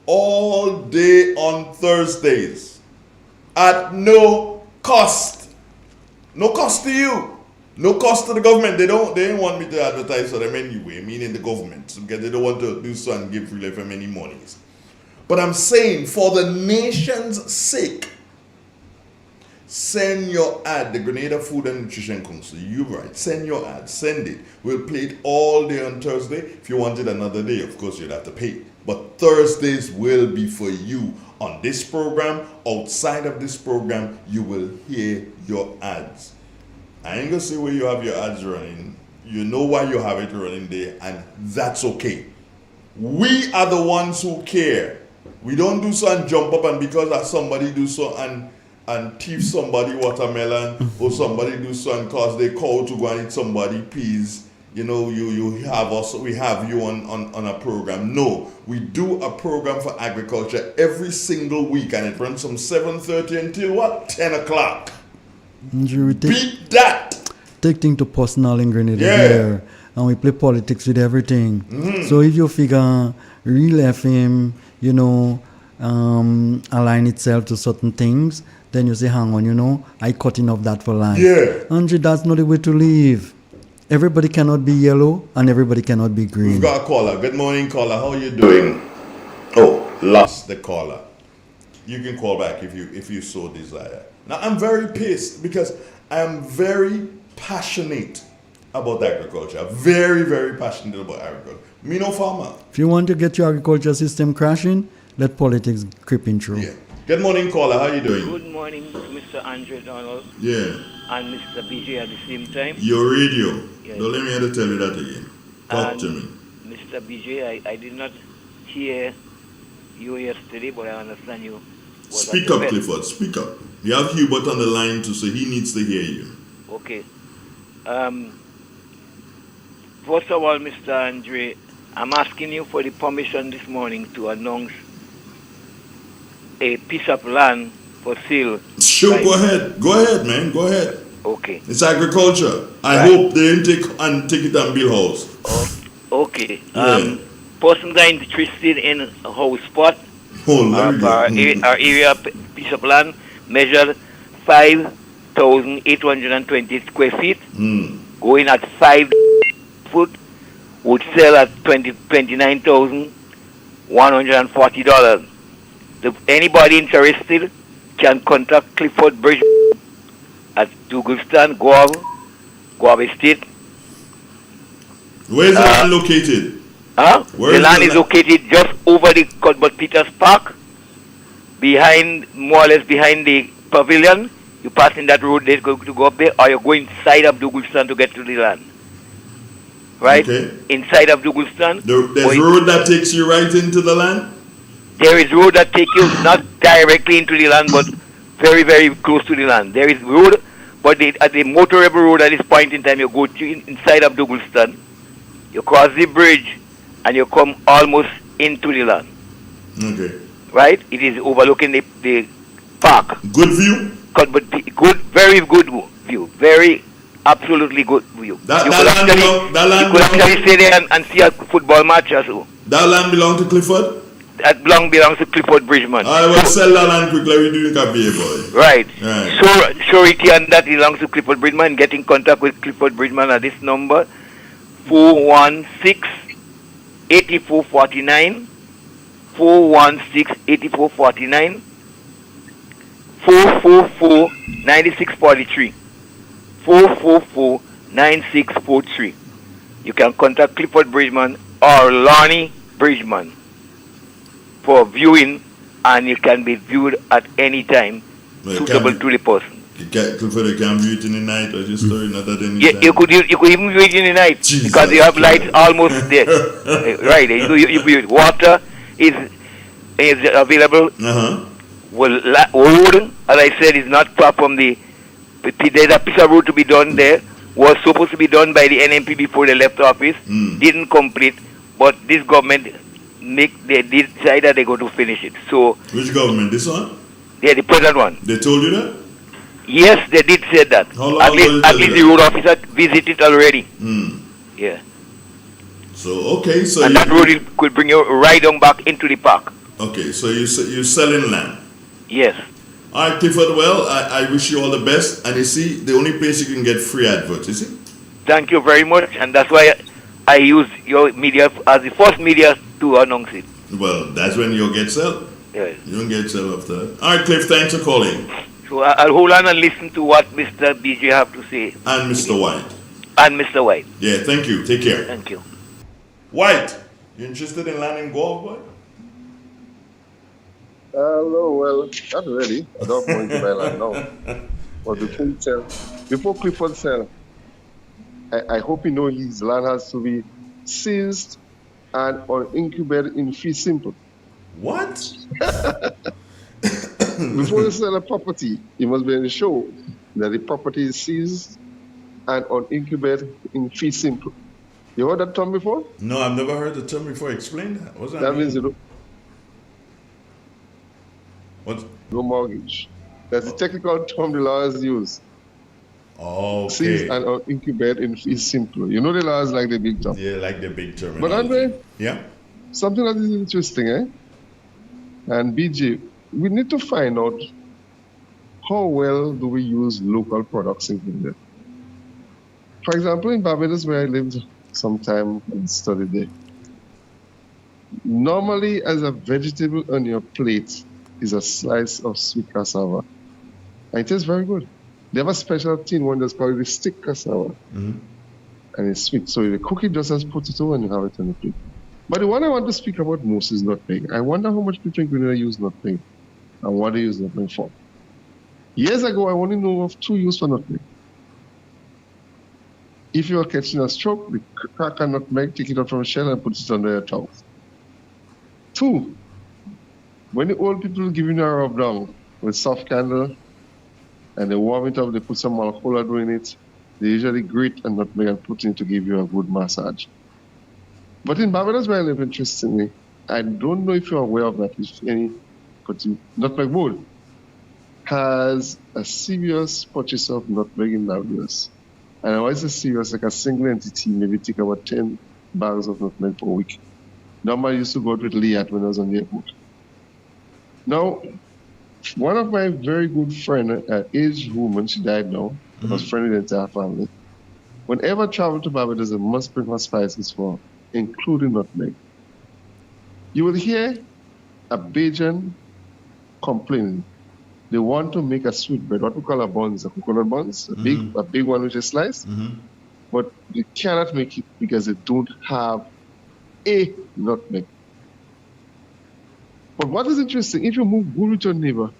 all day on Thursdays at no cost. No cost to you. No cost to the government. They don't want me to advertise for them anyway, meaning the government, because they don't want to do so and give Relief any monies. But I'm saying for the nation's sake, send your ad, the Grenada Food and Nutrition Council. You're right. Send your ad. Send it. We'll play it all day on Thursday. If you wanted another day, of course, you'd have to pay. But Thursdays will be for you. On this program, outside of this program, you will hear your ads. I ain't going to say where you have your ads running. You know why you have it running there, and that's okay. We are the ones who care. We don't do so and jump up and because somebody do so and thief somebody watermelon or somebody do so and cause they call to go and eat somebody peas. We have you on a program. No, we do a program for agriculture every single week, and it runs from 7:30 until 10 o'clock. Beat that. Take things to personal in Grenada here, and we play politics with everything. So if you figure real FM, align itself to certain things, then you say, hang on, I cutting off that for life. Yeah. Andre, that's not the way to live. Everybody cannot be yellow and everybody cannot be green. We've got a caller. Good morning, caller. How are you doing? Oh, lost the caller. You can call back if you so desire. Now, I'm very pissed because I am very passionate about agriculture. Very, very passionate about agriculture. Me no farmer. If you want to get your agriculture system crashing, let politics creep in through. Yeah. Good morning, caller. How are you doing? Good morning to Mr. Andre Donald. Yeah. And Mr. BJ at the same time. Your radio. Yes. Don't let me have to tell you that again. Talk to me. Mr. BJ, I did not hear you yesterday, but I understand you. Speak up, Clifford. Speak up. We have Hubert on the line too, so he needs to hear you. Okay. First of all, Mr. Andre, I'm asking you for the permission this morning to announce a piece of land for sale. Sure, go ahead. Go ahead, man. Go ahead. Okay. It's agriculture. I hope they didn't take it and build house. Okay. Yeah. Persons are interested in a house spot. Our area piece of land measured 5,820 square feet, going at 5 foot, would sell at $29,140. If anybody interested can contact Clifford Bridge at Douglaston, Guava Estate. Where is it located? The land is located just over the Cuthbert Peters Park, more or less behind the pavilion. You pass in that road there to go up there, or you go inside of Douglaston to get to the land. Right? Okay. Inside of Douglaston. There's a road that takes you right into the land? There is road that takes you not directly into the land, but very, very close to the land. There is road, but at the motorable road at this point in time, you go to inside of Douglaston, you cross the bridge, and you come almost into the land. Okay. Right? It is overlooking the park. Good view? Good, very good view. Very, absolutely good view. You could actually stay there and see a football match or so. That land belongs to Clifford? That belongs to Clifford Bridgman. I will sell that land quickly. We do a beer, boy. Right. So surety and that belongs to Clifford Bridgman. Get in contact with Clifford Bridgman at this number 416-8449, 416-8449, 444-9643, 444-9643. You can contact Clifford Bridgman or Lonnie Bridgman for viewing, and it can be viewed at any time suitable to the person. Clifford, you can view it in the night or just story not at any time. You could even view it in the night because you have lights almost there. Right, you view it. Water is available. Well, road, as I said, is not far from there's a piece of road to be done there. Was supposed to be done by the NMP before they left office. Didn't complete, but this government they decide that they're going to finish it. So which government? This one? Yeah, the present one. They told you that? Yes, they did say that. How long at least the road officer visited already. Yeah. So so and that road could bring you right on back into the park. Okay, so you're selling land. Yes. All right, Clifford. Well, I wish you all the best. And you see, the only place you can get free adverts, you see? Thank you very much, and that's why I use your media as the first media to announce it. Well, that's when you'll get sell. Yeah. You don't get sell after that. All right, Cliff, thanks for calling. So I'll hold on and listen to what Mr. BJ have to say. And Mr. White. And Mr. White. Yeah, thank you. Take care. Thank you. White, you interested in land in golf, boy? No, well, not really. I don't want to buy land now. But before Clifford sell, I hope you know his land has to be seized and or incubated in fee simple. What? Before you sell a property, you must be able to show that the property is seized and unincubated in fee simple. You heard that term before? No, I've never heard the term before. Explain that. What's that? That means you don't. What? No mortgage. That's the technical term the lawyers use. Oh, okay. Seized and unincubated in fee simple. You know the lawyers like the big term. Yeah, like the big term. But Andre, yeah, something that is interesting, And BJ, we need to find out how well do we use local products in India. For example, in Barbados, where I lived some time and studied there, normally as a vegetable on your plate is a slice of sweet cassava. And it is very good. They have a special tin one that's called the stick cassava. And it's sweet. So you cook it just as potato and you have it on the plate. But the one I want to speak about most is nutmeg. I wonder how much people use nutmeg and what they use nutmeg for. Years ago, I only know of 2 uses for nutmeg. If you are catching a stroke, the crack a nutmeg, take it out from a shell and put it under your tongue. 2, when the old people give you a rub down with soft candle and they warm it up, they put some alcohol in it, they usually grate a nutmeg and put in to give you a good massage. But in Barbados, where I live, interestingly, I don't know if you're aware of that, if any, but Nutmeg Board has a serious purchase of nutmeg in Barbados. And I was a serious, like a single entity, maybe take about 10 bags of nutmeg per week. Normally, I used to go out with Liat when I was on the airport. Now, one of my very good friends, an aged woman, she died now, was friend with the entire family. Whenever I travel to Barbados, I must bring her spices for her, including nutmeg. You will hear a Bajan complaining. They want to make a sweet bread, what we call a buns, a coconut buns, a big one which is sliced, but they cannot make it because they don't have a nutmeg. But what is interesting, if you move good with your neighbor,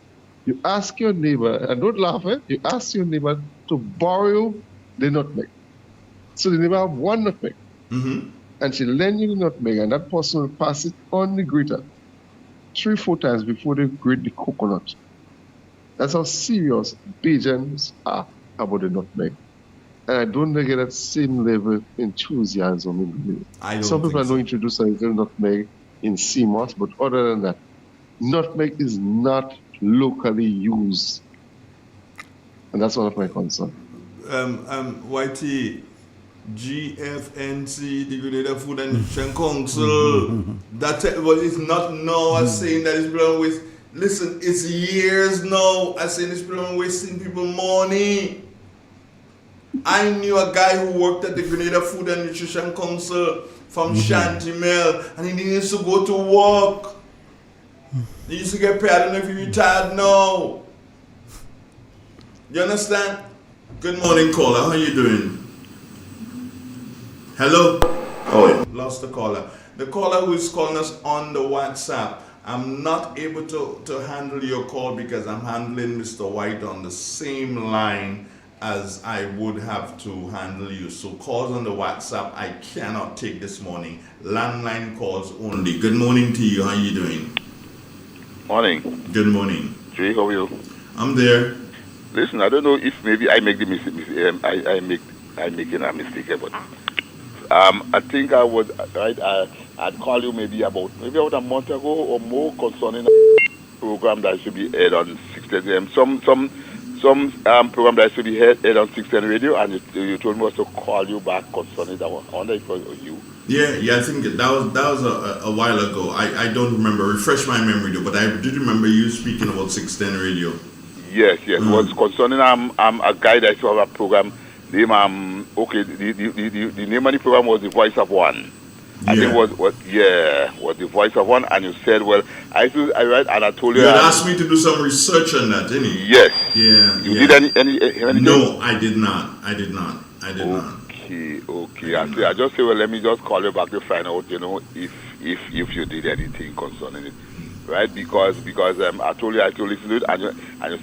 you ask your neighbor, and don't laugh, you ask your neighbor to borrow the nutmeg. So the neighbor have one nutmeg, and she lend you the nutmeg, and that person will pass it on the grater 3-4 times before they grate the coconut. That's how serious Bajans are about the nutmeg. And I don't get that same level enthusiasm in the Some people are not introduced to nutmeg in CMOS, but other than that, nutmeg is not locally used. And that's one of my concerns. YT, GFNC, the Grenada Food and Nutrition Council, that well, it's not now as saying that it's belong with. Listen, it's years now as saying it's belong wasting people money. I knew a guy who worked at the Grenada Food and Nutrition Council from Shantimel, and he needs to go to work. He used to get paid. I don't know if he retired now. You understand? Good morning, caller. How you doing? Hello? Oh, lost the caller. The caller who is calling us on the WhatsApp. I'm not able to handle your call because I'm handling Mr. White on the same line as I would have to handle you. So calls on the WhatsApp I cannot take this morning. Landline calls only. Good morning to you. How you doing? Morning. Good morning. Jay, how are you? I'm there. Listen, I don't know if maybe I make the mistake. I'm making a mistake here, but I think I would I'd call you maybe about a month ago or more concerning a program that should be aired on 610 AM. Some program that should be aired on 610 radio, and you told me to call you back concerning that one. I wonder if it was you. Yeah, I think that was a while ago. I don't remember. Refresh my memory though, but I did remember you speaking about 610 radio. Yes. It was concerning a guy that saw a program. The name of the program was The Voice of One. I think was The Voice of One, and you said, well, I read and I told you. You had asked me to do some research on that, didn't you? Yes. Yeah. You did anything? No, I did not. Okay. I just say, well, let me just call you back to find out, if you did anything concerning it, right? Because I told you to listen to it, and you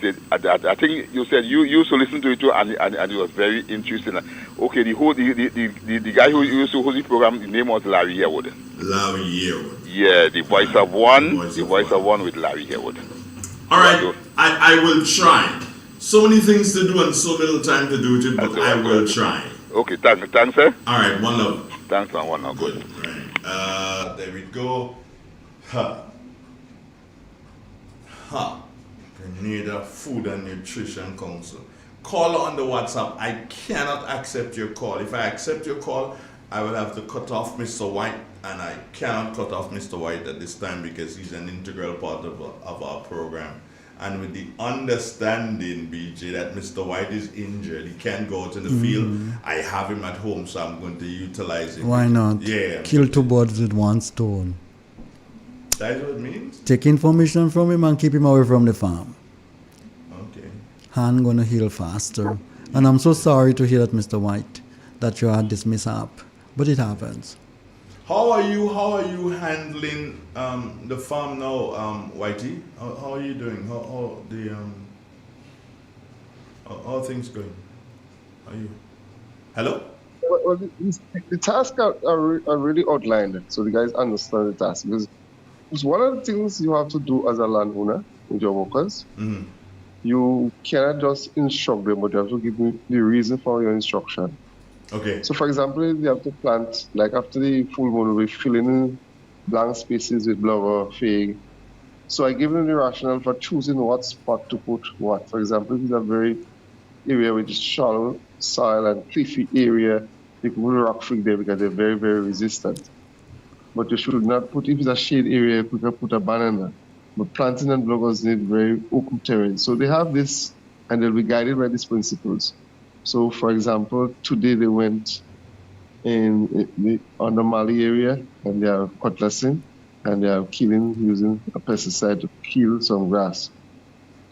said I think you said you used to listen to it too, and it was very interesting. Okay, the guy who used to host the program, his name was Larry Harewood. Larry Harewood. Yeah, The Voice of One. The Voice of One with Larry Harewood. All right, I will try. So many things to do and so little time to do it, but I will try. Okay, thanks, sir. All right, one love. Thanks, man. One love. Good. Right. There we go. Grenada Food and Nutrition Council. Call on the WhatsApp. I cannot accept your call. If I accept your call, I will have to cut off Mr. White, and I cannot cut off Mr. White at this time because he's an integral part of our program. And with the understanding, BJ, that Mr. White is injured, he can't go out in the field. I have him at home, so I'm going to utilize him. Why not? Yeah. Kill two birds with one stone. That's what it means? Take information from him and keep him away from the farm. Okay. Hand gonna heal faster. And I'm so sorry to hear that, Mr. White, that you had this mishap. But it happens. How are you handling the farm now, Whitey? How are you doing? How are things going? How are you? Hello? Well, the tasks are really outlined, so the guys understand the task. Because it's one of the things you have to do as a landowner with your workers. Mm-hmm. You cannot just instruct them, but you have to give them the reason for your instruction. Okay. So, for example, you have to plant, like after the full moon, we're filling in blank spaces with blubber, fig. So I give them the rationale for choosing what spot to put what. For example, if it's a very area with shallow soil and cliffy area, you can put rock fig there because they're very, very resistant. But you should not put, if it's a shade area, you can put a banana. But planting and bloggers need very open terrain. So they have this, and they'll be guided by these principles. So, for example, today they went on the Mali area, and they are cutlassing, and they are killing using a pesticide to kill some grass.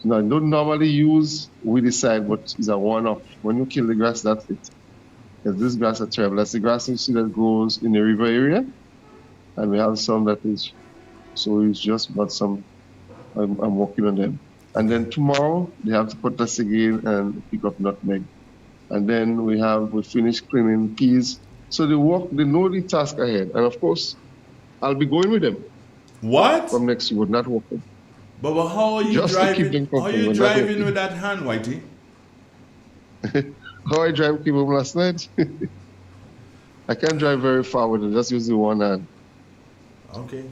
Now, I don't normally use weedicide, but it's a one-off. When you kill the grass, that's it. Because this grass is terrible. That's the grass you see that grows in the river area. and we have some that is, so it's just but some, I'm working on them. And then tomorrow they have to put us again and pick up nutmeg. And then we finish cleaning peas. So they know the task ahead. And of course, I'll be going with them. What? From next year, not working. But how are you Just to keep driving? them How are you comfortable, not driving working. with that hand, Whitey? How I drive came home last night? I can't drive very far with it, just using one hand. Okay.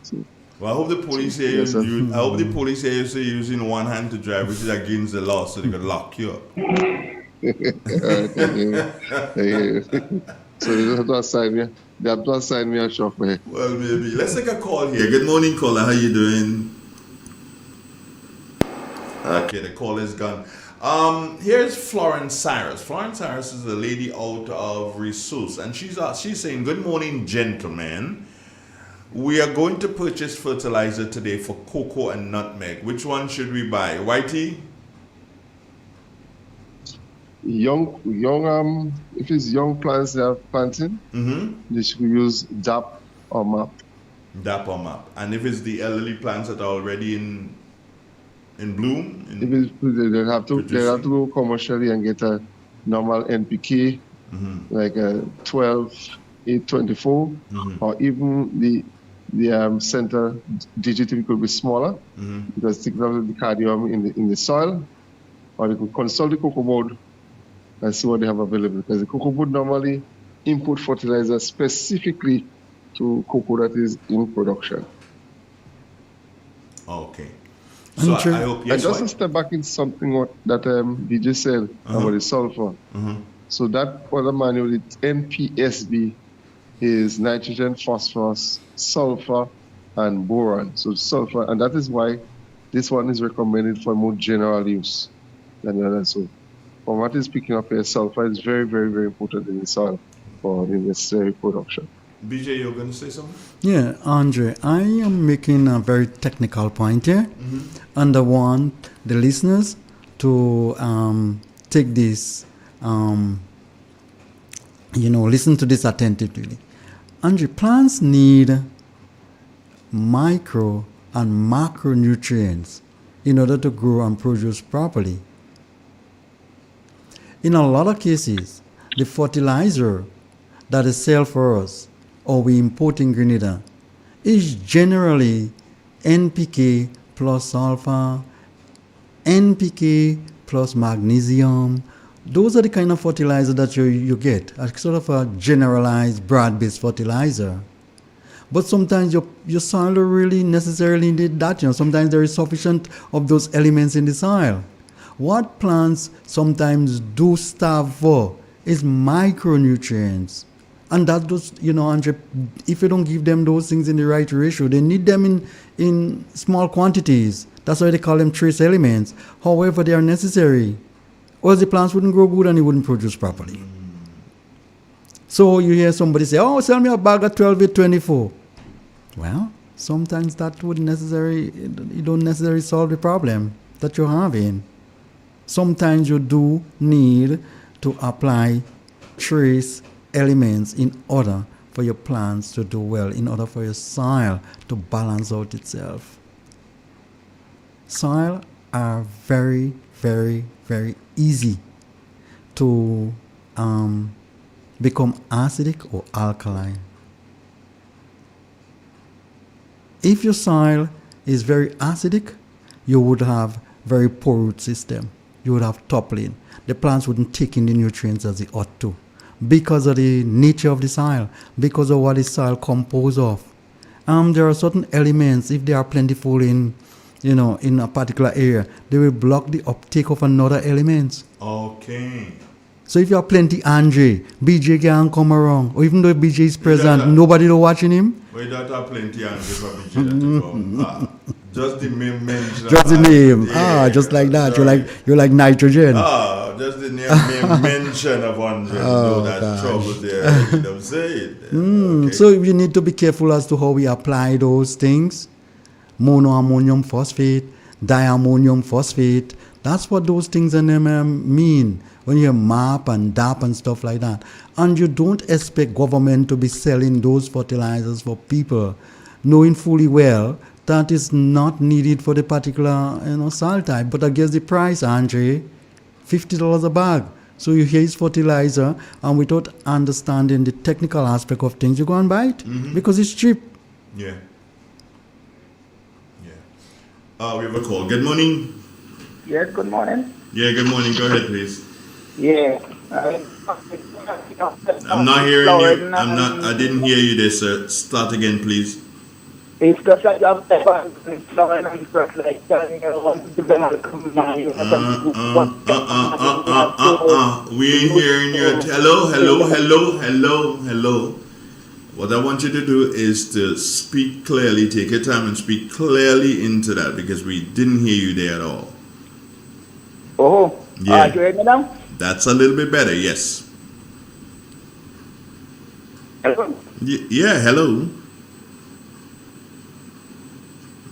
So, Well, I hope the police hear Yes, sir. you. I hope the police hear you say using one hand to drive, which is against the law, so they can lock you up. So they don't have to assign me. They have to assign me a chauffeur. Well, maybe. Let's take a call here. Good morning, caller. How you doing? Okay, the call is gone. Here's Florence Cyrus. Florence Cyrus is a lady out of Resource, and she's saying, "Good morning, gentlemen. We are going to purchase fertilizer today for cocoa and nutmeg. Which one should we buy, Whitey?" If it's young plants they are planting, they should use DAP or MAP. DAP or MAP. And if it's the elderly plants that are already in bloom, They have to go commercially and get a normal NPK, like a 12-8-24, or even the center digital could be smaller, because technically the cadmium in the soil, or they could consult the cocoa board and see what they have available, because the cocoa board normally input fertilizer specifically to cocoa that is in production. Okay. So I hope, And yes, just to what? step back into something that BJ said about the sulfur. So that other manual, it's NPSB, is nitrogen, phosphorus, sulfur, and boron. So sulfur, and that is why this one is recommended for more general use than the other. So from what is picking up here, sulfur is very, very, very important in the soil for the necessary production. BJ, you're going to say something? Yeah, Andre, I am making a very technical point here, and I want the listeners to take this, listen to this attentively. Andre, plants need micro and macronutrients in order to grow and produce properly. In a lot of cases, the fertilizer that is sold for us or we import in Grenada is generally NPK plus sulfur, NPK plus magnesium. Those are the kind of fertilizer that you get, a sort of a generalized broad-based fertilizer. But sometimes your soil don't really necessarily need that. Sometimes there is sufficient of those elements in the soil. What plants sometimes do starve for is micronutrients. And that does, Andre, if you don't give them those things in the right ratio, they need them in small quantities. That's why they call them trace elements. However, they are necessary. Or else the plants wouldn't grow good and it wouldn't produce properly. So you hear somebody say, "Oh, sell me a bag of 12-24. Well, sometimes that wouldn't it don't necessarily solve the problem that you're having. Sometimes you do need to apply trace elements in order for your plants to do well, in order for your soil to balance out itself. Soil are very, very, very easy to become acidic or alkaline. If your soil is very acidic, you would have very poor root system. You would have toppling. The plants wouldn't take in the nutrients as they ought to, because of the nature of the soil, because of what the soil composed of. There are certain elements, if they are plentiful in a particular area, they will block the uptake of another element. Okay. So if you have plenty Andre, BJ can't come around, or even though BJ is present, nobody will watching him. We don't have plenty Andre for BJ to come. Just the name mention. Just the name. Just like that. You're like nitrogen. Just the name mention of Andre. That's trouble there. You don't say it. Okay. So we need to be careful as to how we apply those things. Monoammonium phosphate, diammonium phosphate, That's what those things in them mean when you MAP and DAP and stuff like that. And you don't expect government to be selling those fertilizers for people, knowing fully well that is not needed for the particular soil type. But I guess the price, Andre, $50 a bag. So you hear it's fertilizer, and without understanding the technical aspect of things, you go and buy it because it's cheap. Yeah. We have a call. Good morning. Yes, good morning. Yeah, good morning. Go ahead, please. Yeah. I'm not hearing you. I didn't hear you there, sir. Start again, please. It's just like I'm flowering and stuff like that. We ain't hearing you. Hello. What I want you to do is to speak clearly. Take your time and speak clearly into that, because we didn't hear you there at all. Oh. Yeah. You hear me now? That's a little bit better, yes. Hello? Yeah, hello.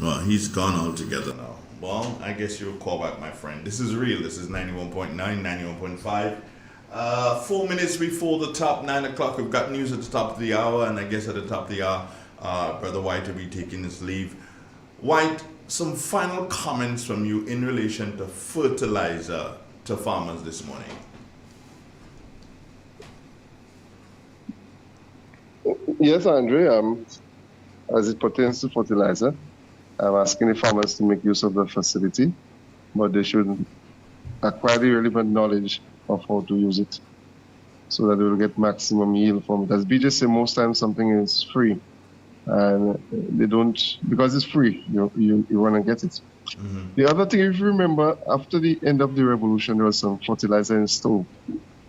Well, he's gone altogether now. Well, I guess you'll call back, my friend. This is real. This is 91.9, 91.5. 4 minutes before the top 9 o'clock. We've got news at the top of the hour, and I guess at the top of the hour, Brother White will be taking his leave. White, some final comments from you in relation to fertilizer to farmers this morning. Yes, Andre. As it pertains to fertilizer, I'm asking the farmers to make use of the facility, but they should acquire the relevant knowledge of how to use it so that they will get maximum yield from it. As BJ said, most times something is free, and they don't, because it's free, you want to get it. The other thing, if you remember, after the end of the revolution, there was some fertilizer in stove,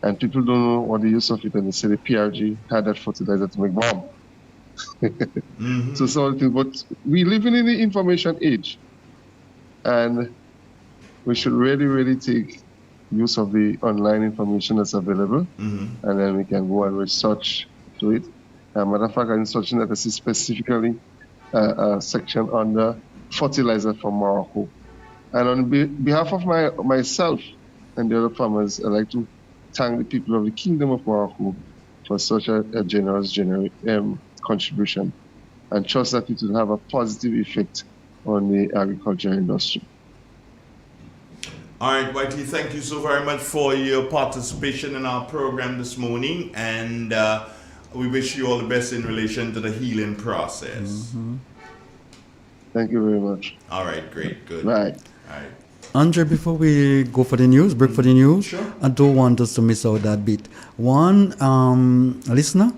and people don't know what the use of it, and they say the PRG had that fertilizer to make bomb. So something, but we living in the information age, and we should really take use of the online information that's available, and then we can go and research to it. Matter of fact, I'm searching that I see specifically a section on the fertilizer from Morocco. And on behalf of myself and the other farmers, I'd like to thank the people of the Kingdom of Morocco for such a generous contribution, and trust that it will have a positive effect on the agriculture industry. All right, Whitey, thank you so very much for your participation in our program this morning, and we wish you all the best in relation to the healing process. Thank you very much. All right, great, good. Right. All right. Andre, before we go for the news, break for the news, I don't want us to miss out that bit. One listener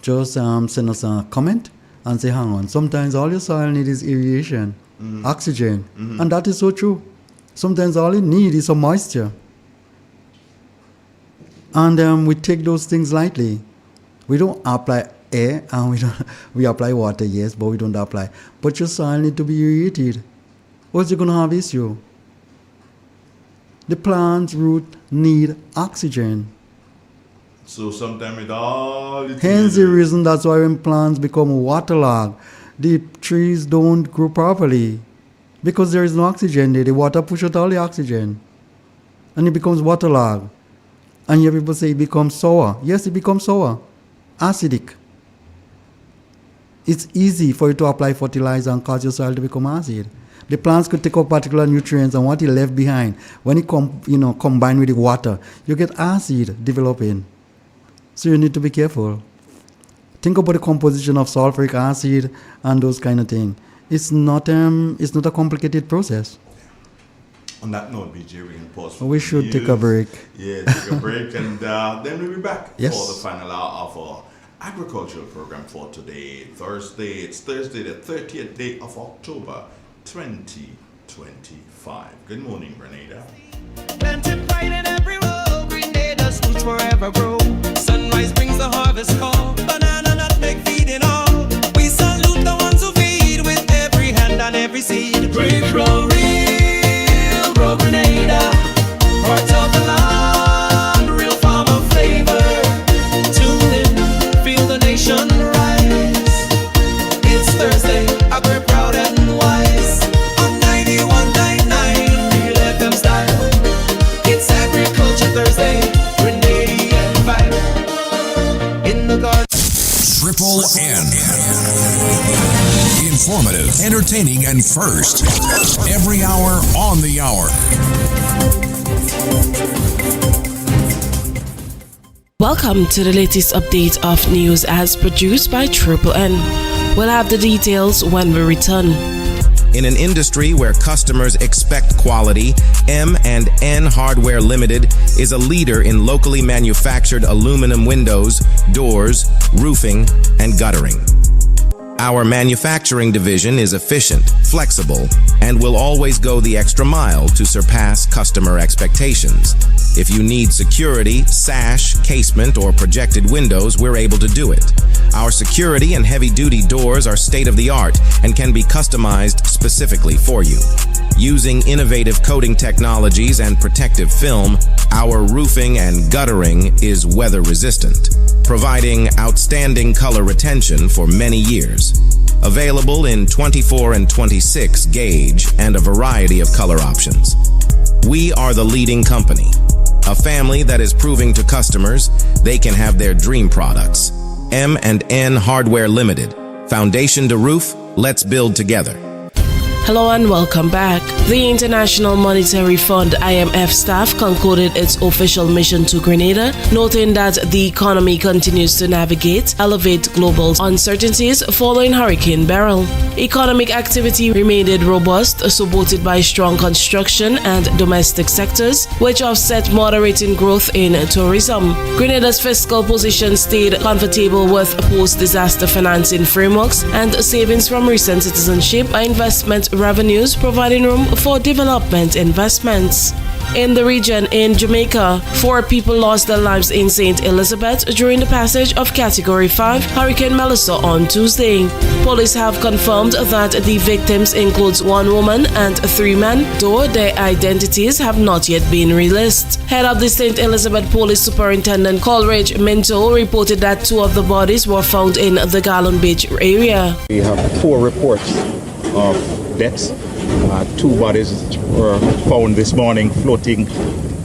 just send us a comment and say, hang on, sometimes all your soil needs is irrigation, oxygen, and that is so true. Sometimes all it needs is some moisture. And we take those things lightly. We don't apply air, and we apply water, yes, but we don't apply. But your soil needs to be irrigated. Or else you're going to have issue. The plant's root need oxygen. So sometimes it all... Hence the reason that's why when plants become waterlogged, the trees don't grow properly. Because there is no oxygen there. The water pushes out all the oxygen. And it becomes waterlogged. And here people say it becomes sour. Yes, it becomes sour. Acidic. It's easy for you to apply fertilizer and cause your soil to become acid. The plants could take up particular nutrients, and what it left behind, when it combined with the water, you get acid developing. So you need to be careful. Think about the composition of sulfuric acid and those kind of things. It's not a complicated process. On that note, BJ, we can pause for We should take a break. Yeah, take a break, and then we'll be back Yes. for the final hour of our agricultural program for today, Thursday. It's Thursday, the 30th day of October, 2025. Good morning, Grenada. Planting pride in every row, Grenada's roots forever grow. Sunrise brings the harvest call, banana nutmeg feeding all. We salute the ones who feed with every hand and every seed. Brave grow real, grow Grenada, heart of the land, real farmer flavor. Tune in, feel the nation rise. It's Thursday, we're proud and wise. On 91.9, Real FM style. Triple N. Informative, entertaining, and first. Every hour on the hour. Welcome to the latest update of news as produced by Triple N. We'll have the details when we return. In an industry where customers expect quality, M&N Hardware Limited is a leader in locally manufactured aluminum windows, doors, roofing, and guttering. Our manufacturing division is efficient, flexible, and will always go the extra mile to surpass customer expectations. If you need security, sash, casement, or projected windows, we're able to do it. Our security and heavy-duty doors are state-of-the-art and can be customized specifically for you. Using innovative coating technologies and protective film, our roofing and guttering is weather-resistant, providing outstanding color retention for many years. Available in 24 and 26 gauge and a variety of color options. We are the leading company, a family that is proving to customers they can have their dream products. M&N Hardware Limited. Foundation to roof, let's build together. Hello and welcome back. The International Monetary Fund IMF staff concluded its official mission to Grenada, noting that the economy continues to navigate elevate global uncertainties following Hurricane Beryl. Economic activity remained robust, supported by strong construction and domestic sectors, which offset moderating growth in tourism. Grenada's fiscal position stayed comfortable with post-disaster financing frameworks and savings from recent citizenship and investment revenues, providing room for development investments. In the region, in Jamaica, 4 people lost their lives in St. Elizabeth during the passage of Category 5 Hurricane Melissa on Tuesday. Police have confirmed that the victims includes 1 woman and 3 men, though their identities have not yet been released. Head of the St. Elizabeth Police Superintendent Coleridge Minto reported that 2 of the bodies were found in the Gallon Beach area. We have 4 reports of deaths. 2 bodies were found this morning floating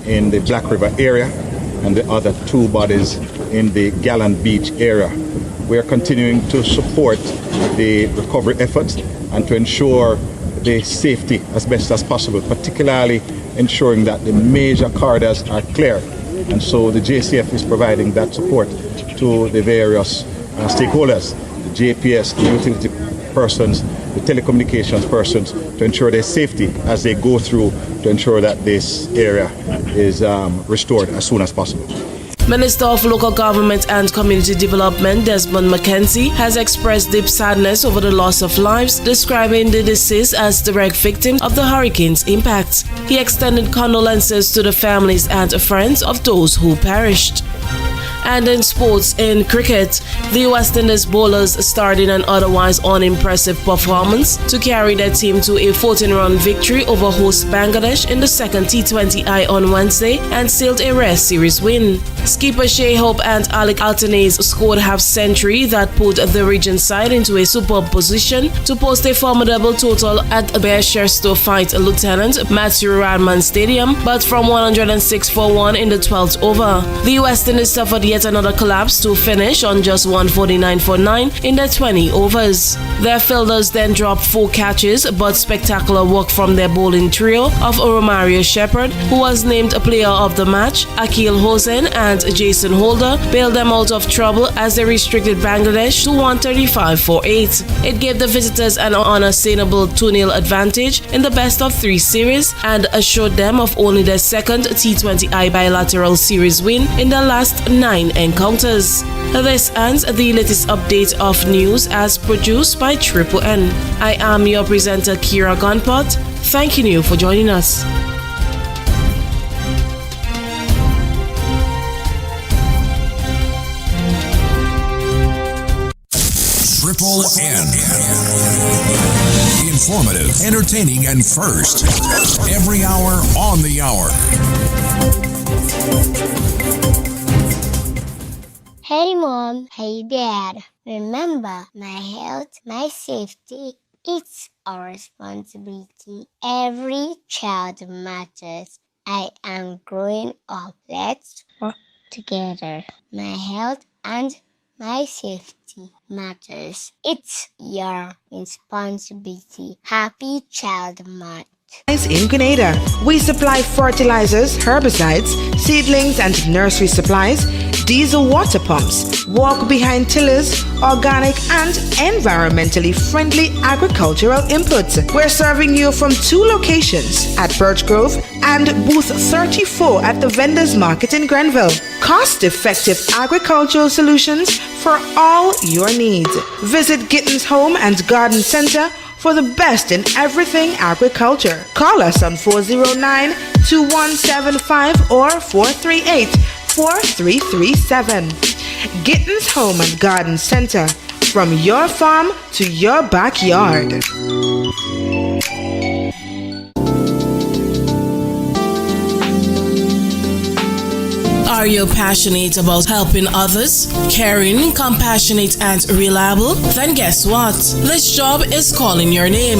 in the Black River area, and the other 2 bodies in the Gallant Beach area. We are continuing to support the recovery efforts and to ensure the safety as best as possible, particularly ensuring that the major corridors are clear. And so the JCF is providing that support to the various stakeholders, the JPS, the utility persons, the telecommunications persons, to ensure their safety as they go through to ensure that this area is restored as soon as possible. Minister of Local Government and Community Development Desmond McKenzie has expressed deep sadness over the loss of lives, describing the deceased as direct victims of the hurricane's impact. He extended condolences to the families and friends of those who perished. And in sports, in cricket, the West Indies bowlers started an otherwise unimpressive performance to carry their team to a 14-run victory over host Bangladesh in the second T20I on Wednesday and sealed a rare series win. Skipper Shea Hope and Alec Altanese scored half-century that put the region side into a superb position to post a formidable total at Bearshirstow Fight Lieutenant Matthew Radman Stadium, but from 106 for 1 in the 12th over. The West Indies suffered yet another collapse to finish on just 149 for 9 in their 20 overs. Their fielders then dropped 4 catches, but spectacular work from their bowling trio of Romario Shepherd, who was named player of the match, Akil Hossain and Jason Holder, bailed them out of trouble as they restricted Bangladesh to 135 for 8. It gave the visitors an unassailable 2-0 advantage in the best of 3 series and assured them of only their second T20I bilateral series win in their last 9 encounters. This ends the latest update of news as produced by Triple N. I am your presenter Kira Gunpot, thanking you for joining us. Triple N. Informative, entertaining, and first. Every hour on the hour. Hey Mom, hey Dad. Remember, my health, my safety, it's our responsibility. Every child matters. I am growing up. Let's work together. My health and my safety matters. It's your responsibility. Happy Child Month. In Grenada, we supply fertilizers, herbicides, seedlings and nursery supplies, diesel water pumps, walk-behind tillers, organic and environmentally friendly agricultural inputs. We're serving you from 2 locations, at Birch Grove and booth 34 at the Vendors Market in Grenville. Cost-effective agricultural solutions for all your needs. Visit Gittins Home and Garden Center for the best in everything agriculture. Call us on 409-2175 or 438-4337. Gittins Home and Garden Center, from your farm to your backyard. Are you passionate about helping others? Caring, compassionate, and reliable? Then guess what? This job is calling your name.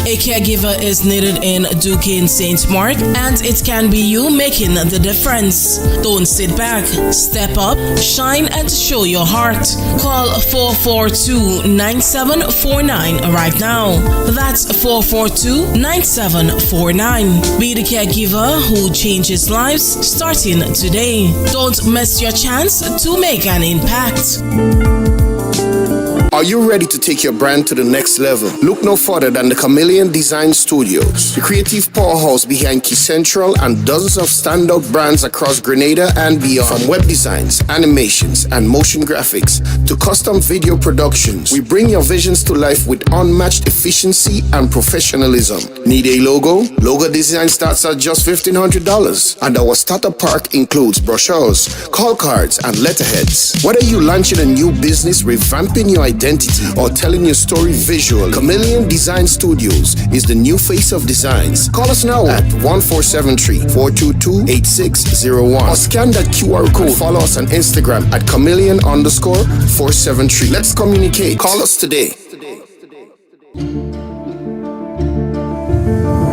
A caregiver is needed in Duquesne St. Mark, and it can be you making the difference. Don't sit back. Step up, shine, and show your heart. Call 442-9749 right now. That's 442-9749. Be the caregiver who changes lives starting today. Don't miss your chance to make an impact. Are you ready to take your brand to the next level? Look no further than the Chameleon Design Studios, the creative powerhouse behind Key Central and dozens of standout brands across Grenada and beyond. From web designs, animations, and motion graphics to custom video productions, we bring your visions to life with unmatched efficiency and professionalism. Need a logo? Logo design starts at just $1,500, and our starter pack includes brochures, call cards, and letterheads. Whether you're launching a new business, revamping your identity, or telling your story visually, Chameleon Design Studios is the new face of designs. Call us now at 1473-422-8601 or scan that QR code. Follow us on Instagram at chameleon_473. Let's communicate. Call us today.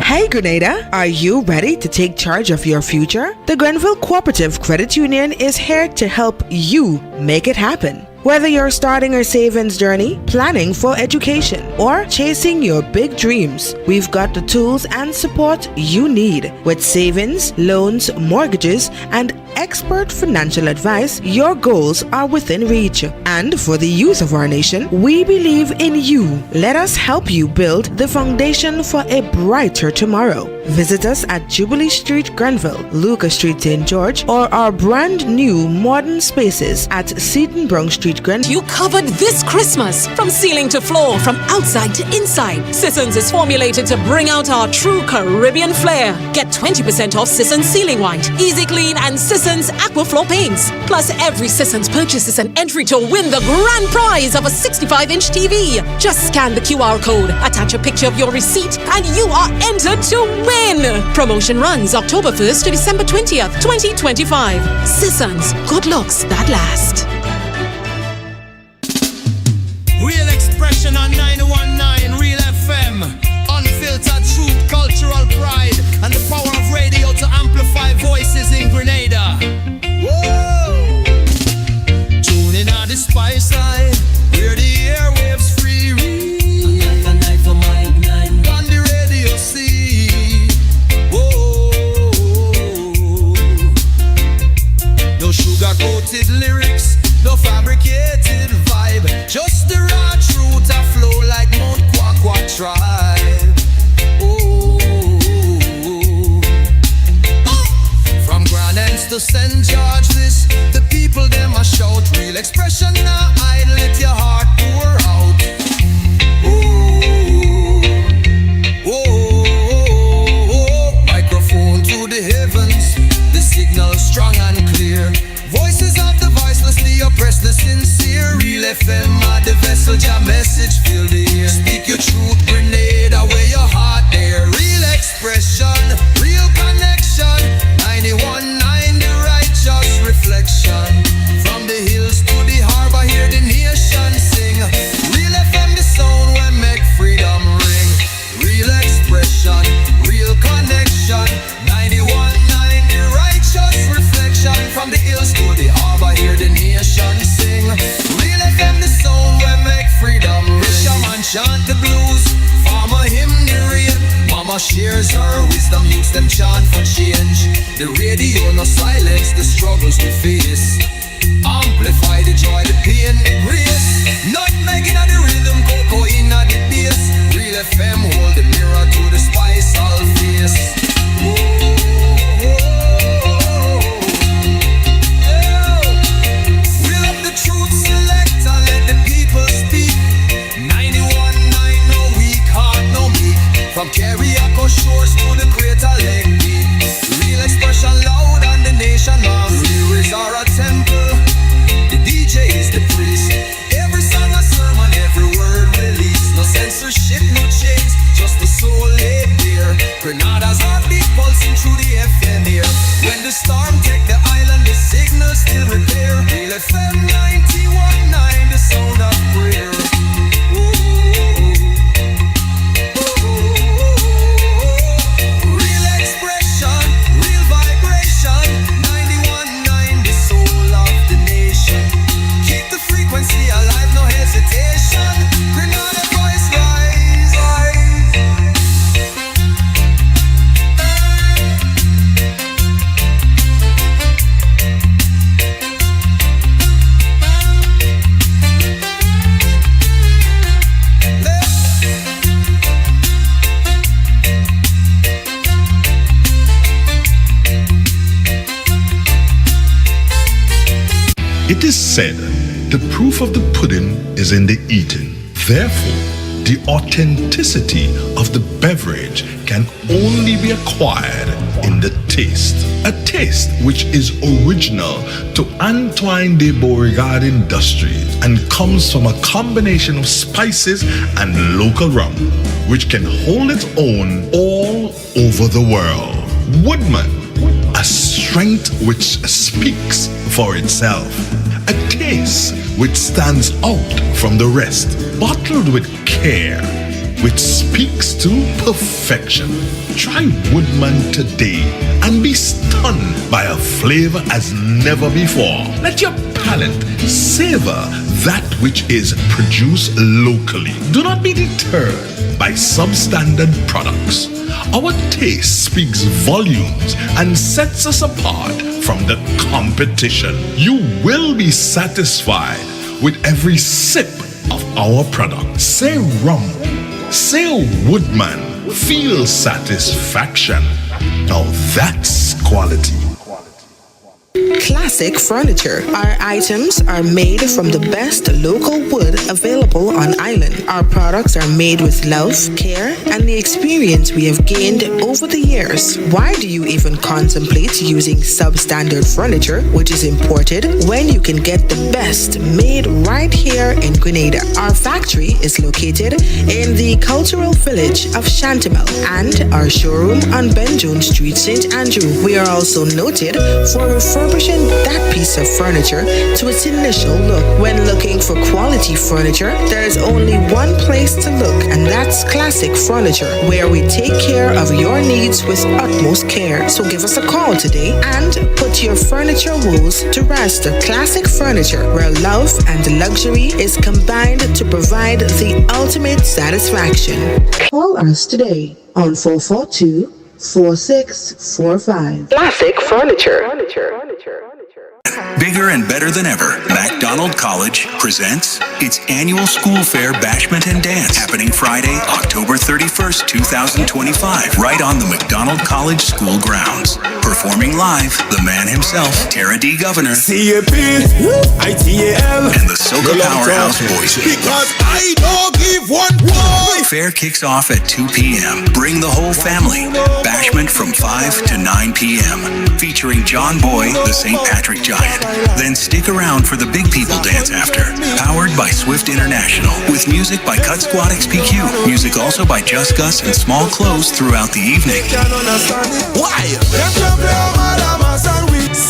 Hey Grenada, are you ready to take charge of your future? The Grenville Cooperative Credit Union is here to help you make it happen. Whether you're starting a savings journey, planning for education, or chasing your big dreams, we've got the tools and support you need. With savings, loans, mortgages, and expert financial advice, your goals are within reach. And for the youth of our nation, we believe in you. Let us help you build the foundation for a brighter tomorrow. Visit us at Jubilee Street, Grenville, Lucas Street, St. George, or our brand new modern spaces at Seaton Brown Street, Grenville. You covered this Christmas from ceiling to floor, from outside to inside. Sissons is formulated to bring out our true Caribbean flair. Get 20% off Sissons Ceiling White, Easy Clean, and Sissons Aquaflow paints. Plus, every Sissons purchase is an entry to win the grand prize of a 65-inch TV. Just scan the QR code, attach a picture of your receipt, and you are entered to win. Promotion runs October 1st to December 20th, 2025. Sissons, good looks that last. Real expression on 919 Real FM. Unfiltered truth, cultural pride, and the power of radio to amplify voices in Grenada. Whoa! Tune in on the spice side, where the airwaves free read. On the radio see. Whoa! No sugar-coated lyrics, no fabricated vibe, just the raw truth a flow like Mount Kwakwa tribe. Ooh. From Grand Anse to St. George's, the people them a shout. Real expression now hide, let your heart pour out. Ooh. Oh. Microphone to the heavens, the signal strong and clear. Voices of the voiceless, the oppressed, the sincere. Real FM are the vessel, your message fill the air. Speak your truth, Grenada, where your heart there. Real expression, real connection. 91.9 the righteous reflection. From the hills to the harbor, hear the nation sing. Real FM, the sound where make freedom ring. Real expression, real connection. 91.9 the righteous reflection. From the hills to the harbor, hear the nation sing. Real shares her wisdom, use them chant for change. The radio no silence the struggles we face. Amplify the joy, the pain, the grace. Not making the rhythm, cocoa in the bass. Real FM hold the mirror to the spice all face. We love the truth selector, let the people speak. 91.9, no weak heart, no meek. From Carriacou shores to the Crater Lake deep. Real expression loud and the nation loves. Lyrics are a temple, the DJ is the priest. Every song a sermon, every word released. No censorship, no chains, just the soul laid bare. Grenada's heartbeat pulsing through the FM here. When the storm take the island, the signal still repair. Real FM 91.9, the sound of prayer. Real expression, real vibration. 91.9, the soul of the nation. Keep the frequency alive, no hesitation. Grenada voice rise. It is said, the proof of the pudding is in the eating. Therefore, the authenticity of the beverage can only be acquired in the taste. A taste which is original to Antoine de Beauregard Industries and comes from a combination of spices and local rum, which can hold its own all over the world. Woodman, a strength which speaks for itself. A taste which stands out from the rest, bottled with care, which speaks to perfection. Try Woodman today and be stunned by a flavor as never before. Let your palate savor that which is produced locally. Do not be deterred by substandard products. Our taste speaks volumes and sets us apart from the competition. You will be satisfied with every sip of our product. Say rum, say Woodman, feel satisfaction. Now that's quality. Classic Furniture. Our items are made from the best local wood available on island. Our products are made with love, care, and the experience we have gained over the years. Why do you even contemplate using substandard furniture, which is imported, when you can get the best made right here in Grenada? Our factory is located in the cultural village of Chantemel and our showroom on Benjoon Street, St. Andrew. We are also noted for refurbishing that piece of furniture to its initial look. When looking for quality furniture, there is only one place to look, and that's Classic Furniture, where we take care of your needs with utmost care. So give us a call today and put your furniture woes to rest. Classic Furniture, where love and luxury is combined to provide the ultimate satisfaction. Call us today on 442-4645. Classic Furniture. Bigger and better than ever, MacDonald College presents its annual school fair bashment and dance happening Friday, October 31st, 2025, right on the MacDonald College school grounds. Performing live, the man himself, Tara D. Governor, C-A-P-I-T-A-L, and the Soca Powerhouse Boys. Because I don't give one boy! Fair kicks off at 2 p.m. Bring the whole family. Bashment from 5 to 9 p.m. Featuring John Boy, the St. Patrick Giant. Then stick around for the Big People Dance after. Powered by Swift International. With music by Cut Squad XPQ. Music also by Just Gus and Small Clothes throughout the evening. Why?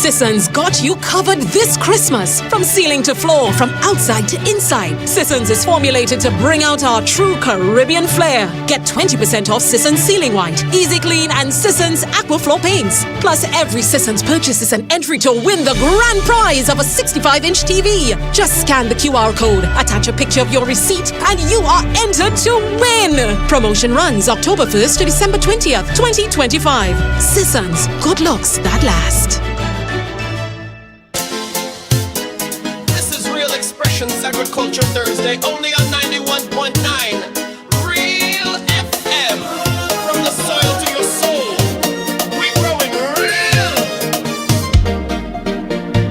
Sisson's got you covered this Christmas. From ceiling to floor, from outside to inside, Sisson's is formulated to bring out our true Caribbean flair. Get 20% off Sisson's Ceiling White, Easy Clean, and Sisson's Aquaflow paints. Plus, every Sisson's purchase is an entry to win the grand prize of a 65-inch TV. Just scan the QR code, attach a picture of your receipt, and you are entered to win. Promotion runs October 1st to December 20th, 2025. Sisson's, good looks that last. This is Real Xpressions Agriculture Thursday, only on 91.9 Real FM. From the soil to your soul, we growing real.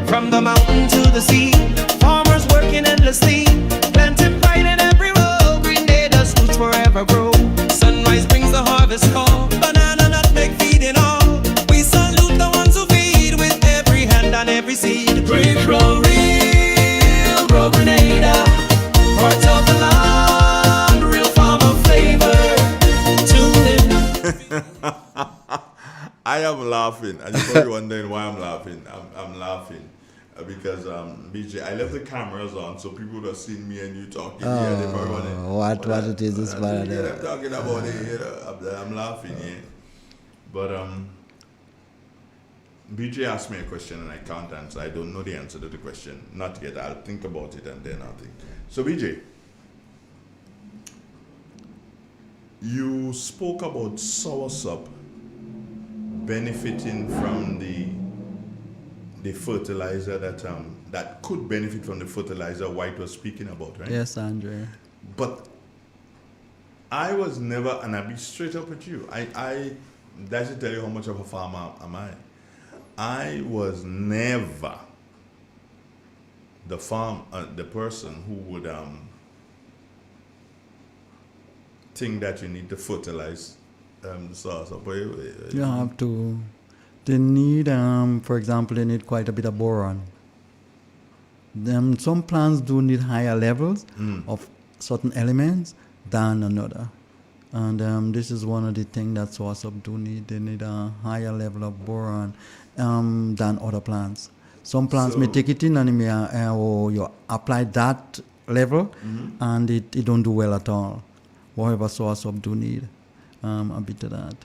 From the mountain to the sea, farmers working endlessly, planting pride in every row. Green Day does roots forever grow. Sunrise brings the harvest call. Banana, nutmeg, feeding all. We salute the ones who feed with every hand and every seed. We grow real, grow Grenada. Heart of the land, real farmer flavor. Tune in. I am laughing, and you're probably wondering why I'm laughing. I'm laughing because BJ, I left the cameras on, so people would have seen me and you talking. Here, they probably wondering, What it is this I'm talking about it. You know, I'm laughing. Yeah, but BJ asked me a question and I can't answer. I don't know the answer to the question. Not yet. I'll think about it and then I'll think. So BJ, you spoke about soursop benefiting from the fertilizer that could benefit from the fertilizer White was speaking about, right? Yes, Andre. But I was never, and I'll be straight up with you. That should tell you how much of a farmer am I. I was never the person who would think that you need to fertilize the soursop. You have to. They need, for example, they need quite a bit of boron. Some plants do need higher levels of certain elements than another. And this is one of the things that soursop do need. They need a higher level of boron than other plants. Some plants may take it in and or you apply that level and it don't do well at all. However, soursop do need a bit of that.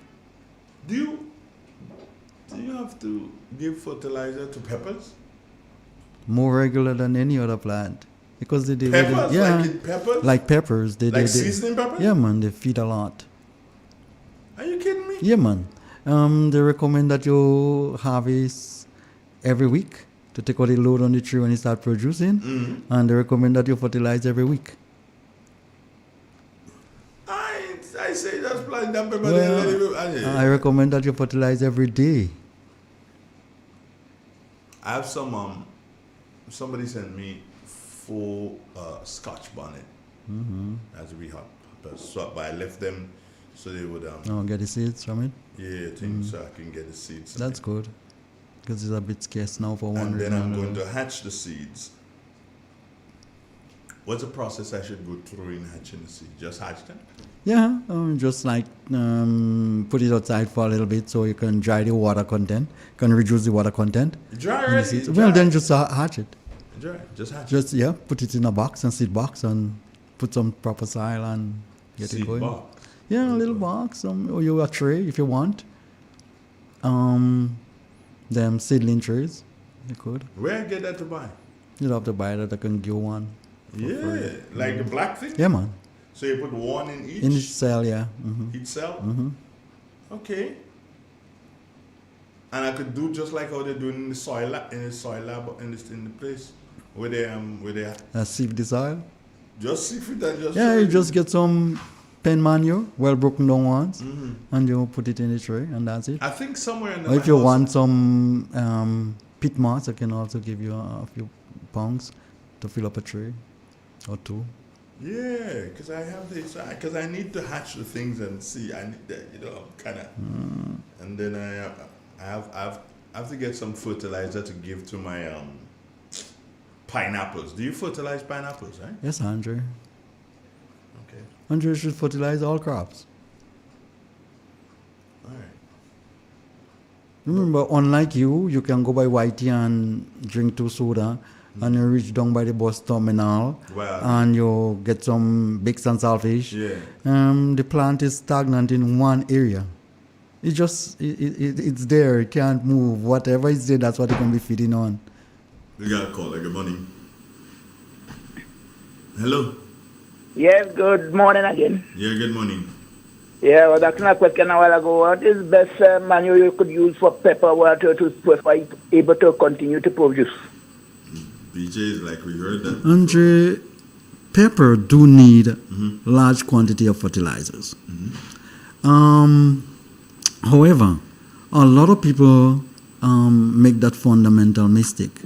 Do you have to give fertilizer to peppers? More regular than any other plant. Because they peppers? Yeah, like peppers? Like peppers. They seasoning peppers? Yeah, man, they feed a lot. Are you kidding me? Yeah, man. They recommend that you harvest every week to take out the load on the tree when it starts producing. And they recommend that you fertilize every week. I say just plant them pepper. I recommend that you fertilize every day. I have somebody sent me 4 Scotch bonnet as we had. So, but I left them so they would get the seeds from it? Yeah, I think so I can get the seeds. That's good. Because it's a bit scarce now for one reason. And then I'm going to hatch the seeds. What's the process I should go through in hatching the seeds? Just hatch them? Yeah, just like put it outside for a little bit so you can dry the water content, can reduce the water content. Dry already? Well, then just hatch it. Dry, just hatch it. Yeah, put it in a box, and seed box, and put some proper soil and get seed it going. Box. Yeah, a little box, or you a tray if you want. Them seedling trays, you could. Where I get that to buy? You have to buy that. I can give one. Yeah, free. Like the black thing? Yeah, man. So you put one in each? In each cell, yeah. Each cell? Okay. And I could do just like how they're doing in the soil lab, in the place where they sieve the soil. Just sieve it and just. Yeah, you just get some pen manure, well broken down ones, and you put it in the tray, and that's it. I think somewhere in the. Or if you want some pit moss, I can also give you a few pounds to fill up a tray or 2. Yeah, because I have this. Because I need to hatch the things and see. I need that, kind of. And then I have to get some fertilizer to give to my pineapples. Do you fertilize pineapples, right? Yes, Andre. Okay. Andre should fertilize all crops. All right. Remember, unlike you can go by Whitey and drink 2 soda, and you reach down by the bus terminal, Wow. and you get some baked and saltfish. Yeah. The plant is stagnant in one area. It's there. It can't move. Whatever is there, that's what it can be feeding on. We got a call. Good morning. Hello. Yes, good morning again. Yeah, good morning. Yeah, I was asking a question a while ago. What is best manual you could use for pepper water to for it able to continue to produce? BJ is like we heard that. Andre, pepper do need large quantity of fertilizers. However, a lot of people make that fundamental mistake.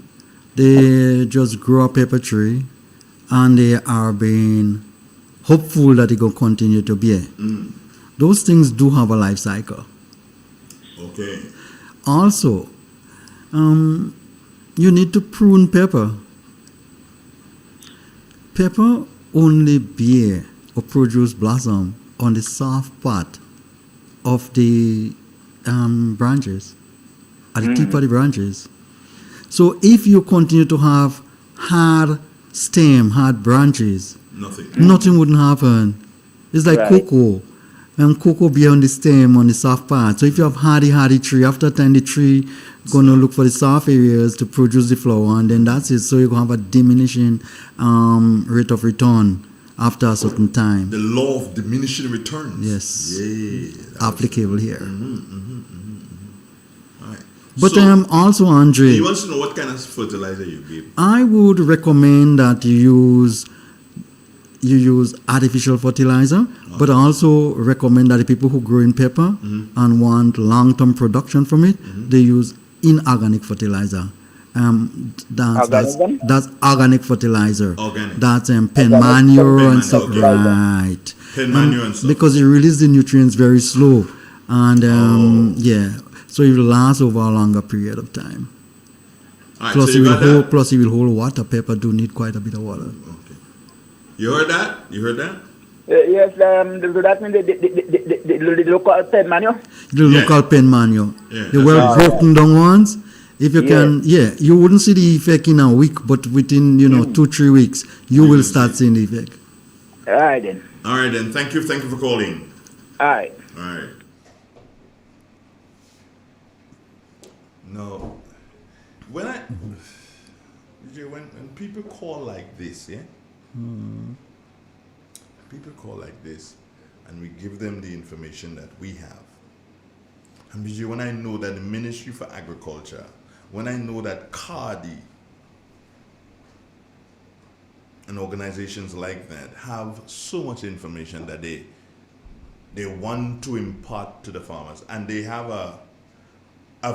They just grow a pepper tree and they are being hopeful that it will continue to bear. Those things do have a life cycle. Okay. Also, you need to prune pepper. Pepper only bear or produce blossom on the soft part of the branches, at the tip of the branches. So if you continue to have hard stem, hard branches, nothing wouldn't happen. It's like cocoa. And cocoa bear on the stem, on the soft part. So if you have hardy tree, after time the tree gonna look for the soft areas to produce the flower, and then that's it. So you're gonna have a diminishing rate of return after a certain time. The law of diminishing returns. Yes. Yeah. Applicable here. Right. But So, also, Andre, he wants to know what kind of fertilizer you give. I would recommend that you use artificial fertilizer, but also recommend that the people who grow in pepper and want long-term production from it, they use inorganic fertilizer. That's organic fertilizer. Organic. That's pen manure and stuff, right? Pen manure and stuff. Because it releases the nutrients very slow, and so it will last over a longer period of time. Right, Plus, so it will hold water. Pepper do need quite a bit of water. You heard that? You heard that? Yes, do that mean the local pen manual? The local pen manure. Yeah, The well broken down ones. If you can, you wouldn't see the effect in a week, but within 2-3 weeks, you will start seeing the effect. All right then. All right then. Thank you for calling. All right. All right. No. When people call like this, people call like this, and we give them the information that we have. And when I know that the Ministry for Agriculture, when I know that CARDI and organizations like that have so much information that they want to impart to the farmers, and they have a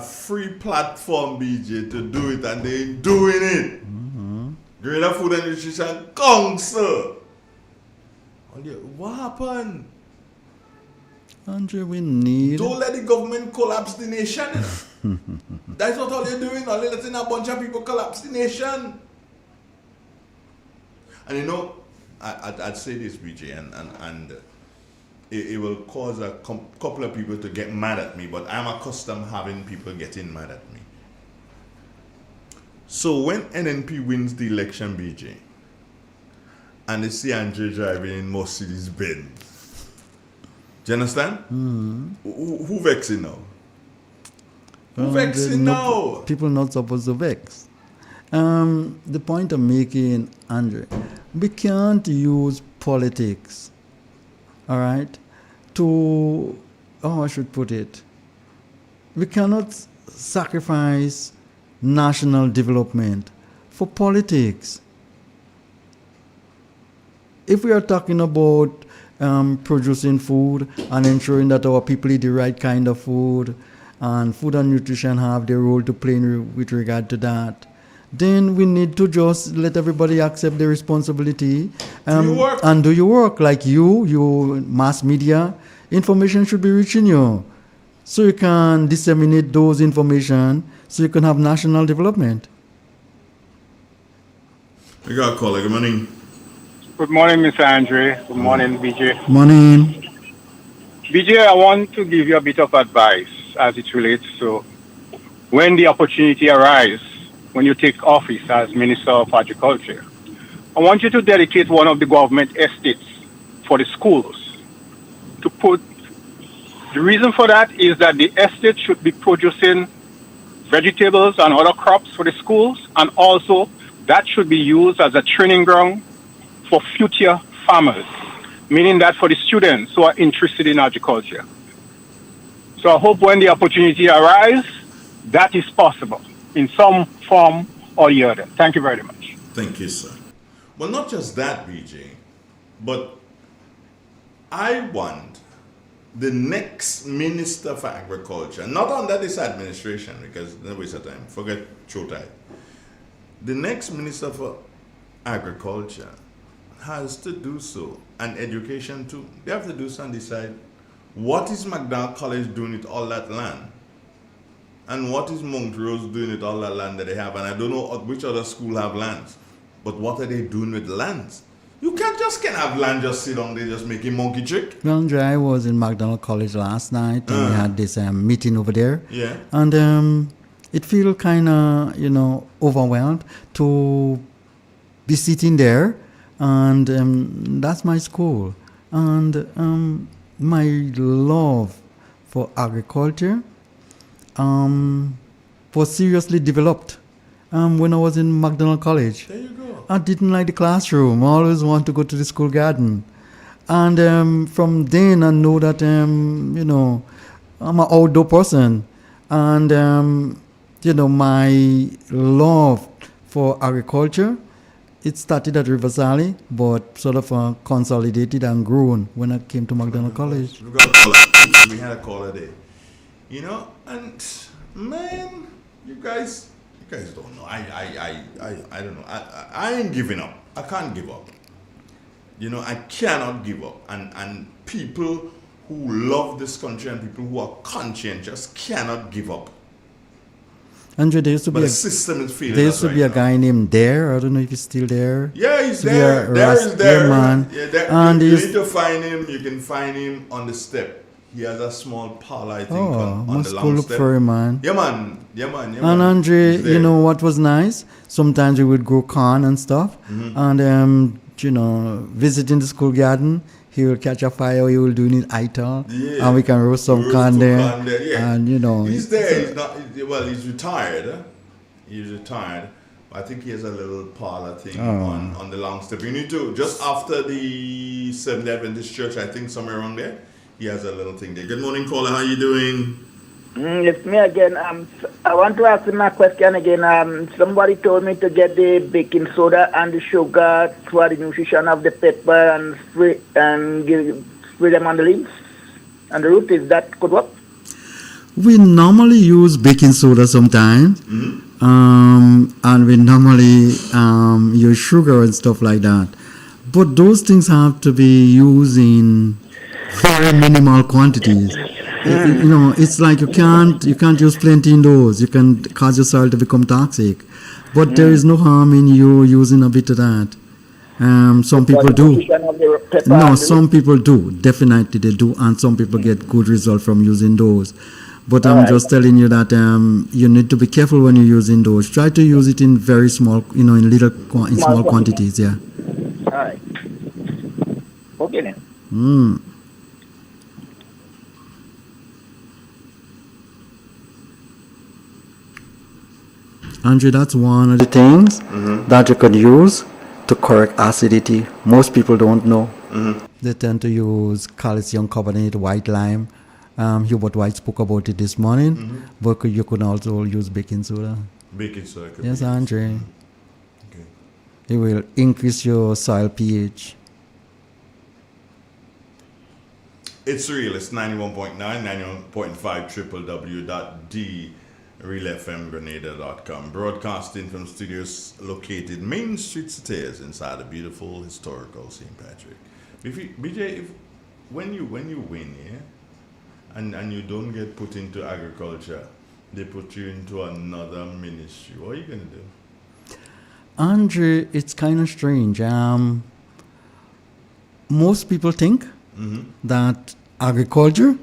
free platform, BJ, to do it, and they're doing it. Green Food and Nutrition, gong, sir. What happened? Andre, we need... Don't let the government collapse the nation. That's what all they're doing. All they're letting a bunch of people collapse the nation. And I'd say this, BJ, and it will cause a couple of people to get mad at me, but I'm accustomed having people getting mad at me. So when NNP wins the election, BJ, and they see Andre driving in Mercedes Benz, do you understand? Who vexing now? Who vexing now? People not supposed to vex. The point I'm making, Andre, we can't use politics, all right, to, how I should put it, we cannot sacrifice national development for politics. If we are talking about producing food and ensuring that our people eat the right kind of food, and food and nutrition have their role to play with regard to that, then we need to just let everybody accept their responsibility and do your work. Like you mass media, information should be reaching you, so you can disseminate those information so you can have national development. We got a caller. Good morning. Good morning, Mr. Andre. Good morning, BJ. Morning. BJ, I want to give you a bit of advice as it relates to when the opportunity arises, when you take office as Minister of Agriculture, I want you to dedicate one of the government estates for the schools to put. The reason for that is that the estate should be producing vegetables and other crops for the schools, and also that should be used as a training ground for future farmers, meaning that for the students who are interested in agriculture. So I hope when the opportunity arises, that is possible in some form or the other. Thank you very much. Thank you, sir. Well, not just that, BJ, but I want the next Minister for Agriculture, not under this administration, because no waste of time, forget Chotai. The next Minister for Agriculture has to do so, and education too. They have to do so and decide what is McDonald College doing with all that land, and what is Montrose doing with all that land that they have. And I don't know which other school have lands, but what are they doing with lands? You can't have land just sit down there just making monkey trick. Well, Andre, I was in McDonald College last night and we had this meeting over there. Yeah. And it feels kind of, overwhelmed to be sitting there. And that's my school. And my love for agriculture was seriously developed when I was in McDonald College. There you go. I didn't like the classroom. I always want to go to the school garden. And from then I know that, I'm an outdoor person. And, my love for agriculture, it started at River Valley, but sort of consolidated and grown when I came to McDonald College. We had a caller there. And man, you guys don't know. I don't know. I ain't giving up. I can't give up. I cannot give up. And people who love this country and people who are conscientious cannot give up. Andre, there used to be the system is failing. There used to be a guy named Dare. I don't know if he's still there. Yeah, he's there. Dare is there. Man. Yeah, you need to find him. You can find him on the step. He has a small parlor, I think, on the long look step. For him, man. Yeah, man. And Andre, what was nice? Sometimes we would grow corn and stuff. Mm-hmm. And, visiting the school garden, he will catch a fire, he will do it ital. Yeah. And we can roast some corn there. Yeah. And, he's there. He's retired. He's retired. I think he has a little parlor thing on the long step. You need to, just after the Seventh-day Adventist Church, I think somewhere around there, he has a little thing there. Good morning, caller. How you doing? It's me again. I want to ask my question again. Somebody told me to get the baking soda and the sugar for the nutrition of the pepper and spray them on the leaves and the root. Is that could work? We normally use baking soda sometimes. Mm-hmm. And we normally use sugar and stuff like that. But those things have to be used in very minimal quantities. It's like you can't use plenty in those. You can cause your soil to become toxic. But there is no harm in you using a bit of that. Some people do. No, some people do. Definitely they do. And some people get good results from using those. But I'm just telling you that you need to be careful when you're using those. Try to use it in very small, in small quantities. Yeah. All right. Okay then. Andre, that's one of the things that you can use to correct acidity. Most people don't know. Mm-hmm. They tend to use calcium carbonate, white lime. Hubert White spoke about it this morning, but you could also use baking soda. Baking soda. Yes, Andre. Okay. It will increase your soil pH. It's real. It's 91.9, 91.5 www.realfmgrenada.com. Broadcasting from studios located Main Street Stairs inside a beautiful historical St. Patrick. When you win, yeah, and you don't get put into agriculture, they put you into another ministry. What are you gonna do? Andre, it's kind of strange. Most people think that agriculture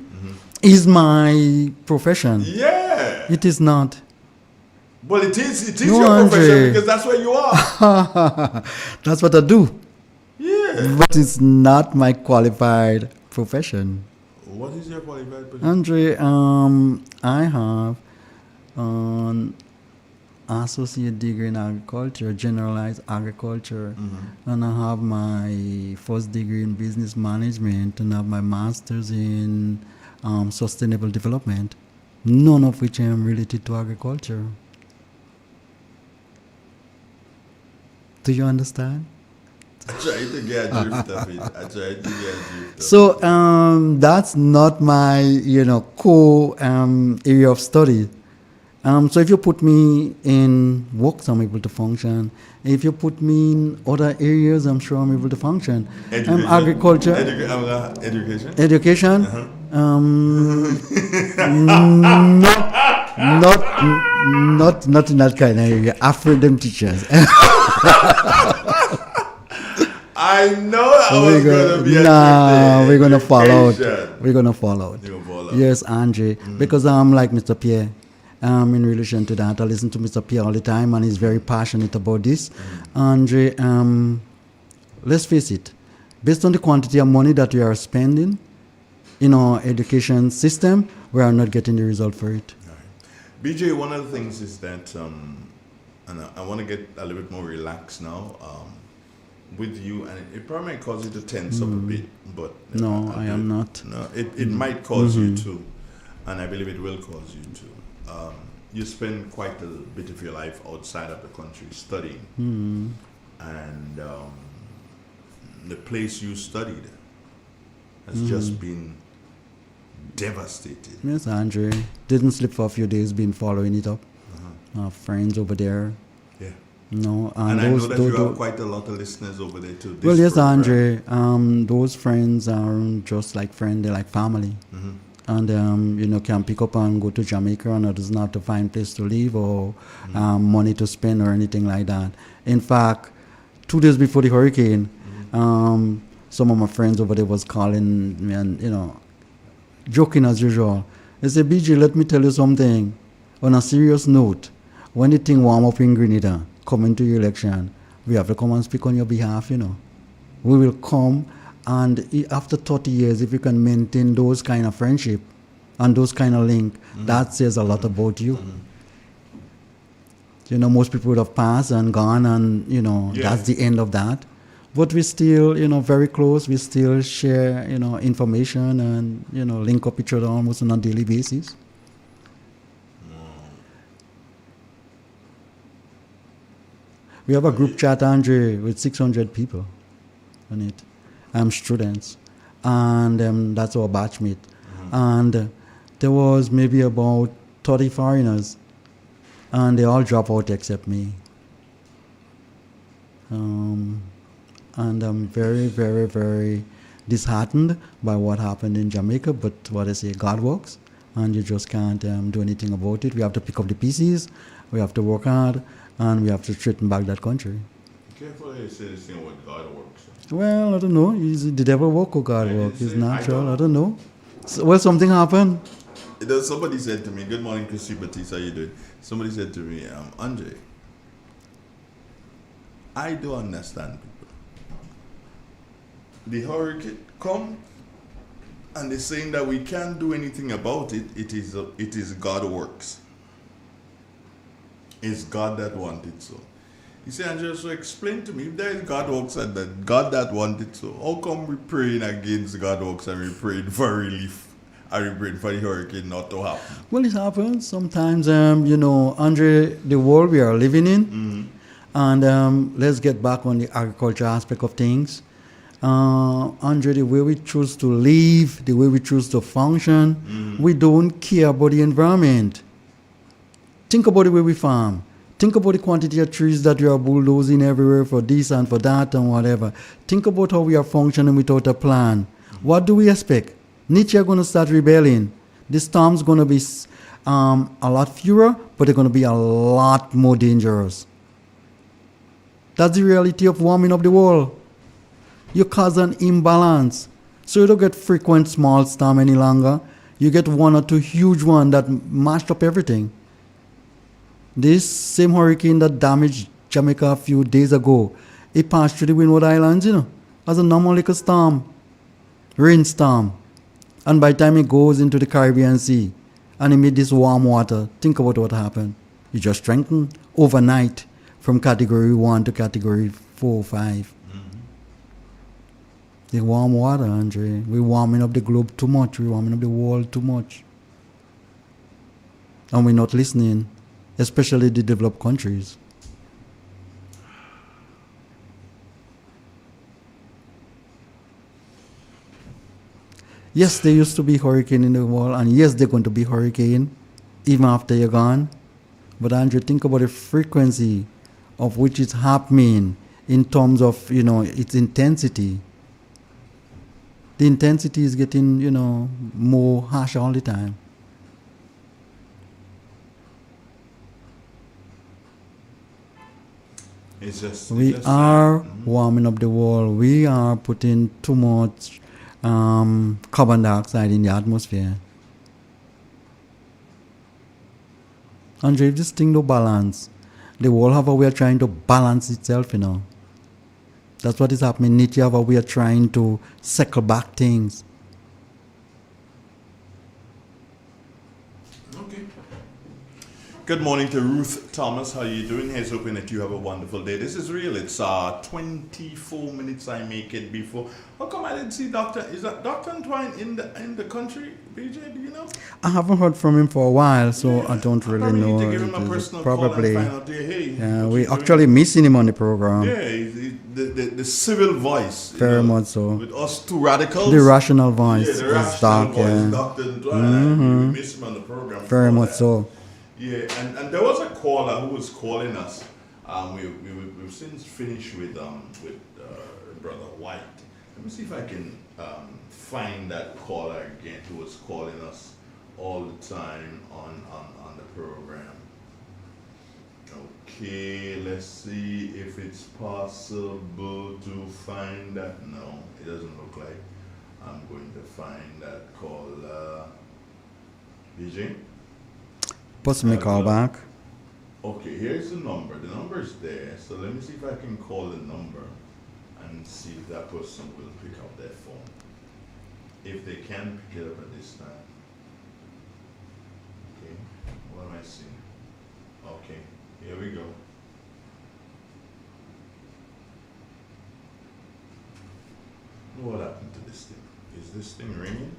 is my profession. Yeah. It is not. Well, it is No, your Andre. profession because that's where you are. That's what I do. Yeah. But it's not my qualified profession. What is your qualified position? Andre, I have an associate degree in agriculture, generalized agriculture, and I have my first degree in business management, and I have my master's in sustainable development, none of which I am related to agriculture. Do you understand? I tried to get a drift of it. I tried to get a drift of it. So that's not my core area of study. So if you put me in works, I'm able to function. If you put me in other areas, I'm sure I'm able to function. Agriculture, education, education. Not in that kind of area. After them teachers. I know I was going to be we're going to follow out. We're going to follow out. You'll follow. Yes, Andre. Because I'm like Mr. Pierre. In relation to that, I listen to Mr. Pierre all the time, and he's very passionate about this. Andre, let's face it, based on the quantity of money that we are spending in our education system, we are not getting the result for it. BJ, one of the things is that, and I want to get a little bit more relaxed now with you, and it probably might cause you to tense up a bit, but no, I am not. No, it might cause you to, and I believe it will cause you to. You spend quite a bit of your life outside of the country studying, and the place you studied has just been devastated. Yes, Andre. Didn't sleep for a few days, been following it up. Friends over there. Yeah. No, and I know that you have quite a lot of listeners over there too. Well, yes, Andre. Those friends aren't just like friends; they're like family. And can pick up and go to Jamaica, and it doesn't have to find place to live or money to spend or anything like that. In fact, 2 days before the hurricane, some of my friends over there was calling me and joking as usual. They said, "BJ, let me tell you something. On a serious note, when the thing warm up in Grenada, coming to your election, we have to come and speak on your behalf. We will come." And after 30 years, if you can maintain those kind of friendship and those kind of link, that says a lot about you. Most people would have passed and gone, and that's the end of that. But we still, very close. We still share, information and link up each other almost on a daily basis. We have a group chat, Andre, with 600 people on it. Students, and that's our batchmate. And there was maybe about 30 foreigners, and they all drop out except me. And I'm very, very, very disheartened by what happened in Jamaica, but what I say, God works, and you just can't do anything about it. We have to pick up the pieces, we have to work hard, and we have to straighten back that country. Careful how you say this thing what God works. Well, I don't know. Is the devil work or God work? It's natural. I don't know. Well, something happened. Somebody said to me, "Good morning, Christy Batista. How you doing?" Somebody said to me, "Andre, I do understand people. The hurricane come, and they're saying that we can't do anything about it. It is God works. It's God that wanted so." He said, "Andrew, so explain to me, if there is God works and that God that wanted so, how come we praying against God works and we praying for relief and we praying for the hurricane not to happen?" Well, it happens sometimes. Andre, the world we are living in, and let's get back on the agriculture aspect of things. Andre, the way we choose to live, the way we choose to function, we don't care about the environment. Think about the way we farm. Think about the quantity of trees that we are bulldozing everywhere for this and for that and whatever. Think about how we are functioning without a plan. What do we expect? Nature going to start rebelling. The storm's going to be a lot fewer, but they're going to be a lot more dangerous. That's the reality of warming up the world. You cause an imbalance. So you don't get frequent small storm any longer. You get one or two huge ones that mashed up everything. This same hurricane that damaged Jamaica a few days ago, it passed through the Windward Islands, as a normal little storm, rainstorm. And by the time it goes into the Caribbean Sea and it made this warm water, think about what happened. It just strengthened overnight from category 1 to category 4, 5. The warm water, Andre. We're warming up the globe too much. We're warming up the world too much. And we're not listening, especially the developed countries. Yes, there used to be hurricane in the world, and yes, they're going to be hurricane even after you're gone. But Andrew, think about the frequency of which it's happening in terms of, its intensity. The intensity is getting, more harsh all the time. We are warming up the world. We are putting too much carbon dioxide in the atmosphere. Andre, if this thing don't balance, the world have a way of trying to balance itself, That's what is happening. Nature have a way of trying to circle back things. Okay. Good morning to Ruth Thomas. How you doing? Here's hoping that you have a wonderful day. This is real. It's 24 minutes I make it before. How come I didn't see Dr. Is that Dr. Antoine in the country? BJ, do you know? I haven't heard from him for a while, so I don't really know. Need to give him a personal probably. Call and find out, hey, we actually missing him on the program. Yeah, the civil voice. Very much so. With us two radicals. The rational voice. Yeah, the rational voice. Dr. Antoine. We miss him on the program. Very much so. Yeah, and there was a caller who was calling us. We've since finished with Brother White. Let me see if I can find that caller again who was calling us all the time on the program. Okay, let's see if it's possible to find that. No, it doesn't look like I'm going to find that caller. DJ? Put me call back. Okay, here's the number. The number is there. So let me see if I can call the number and see if that person will pick up their phone. If they can pick it up at this time. Okay, what am I seeing? Okay, here we go. What happened to this thing? Is this thing ringing?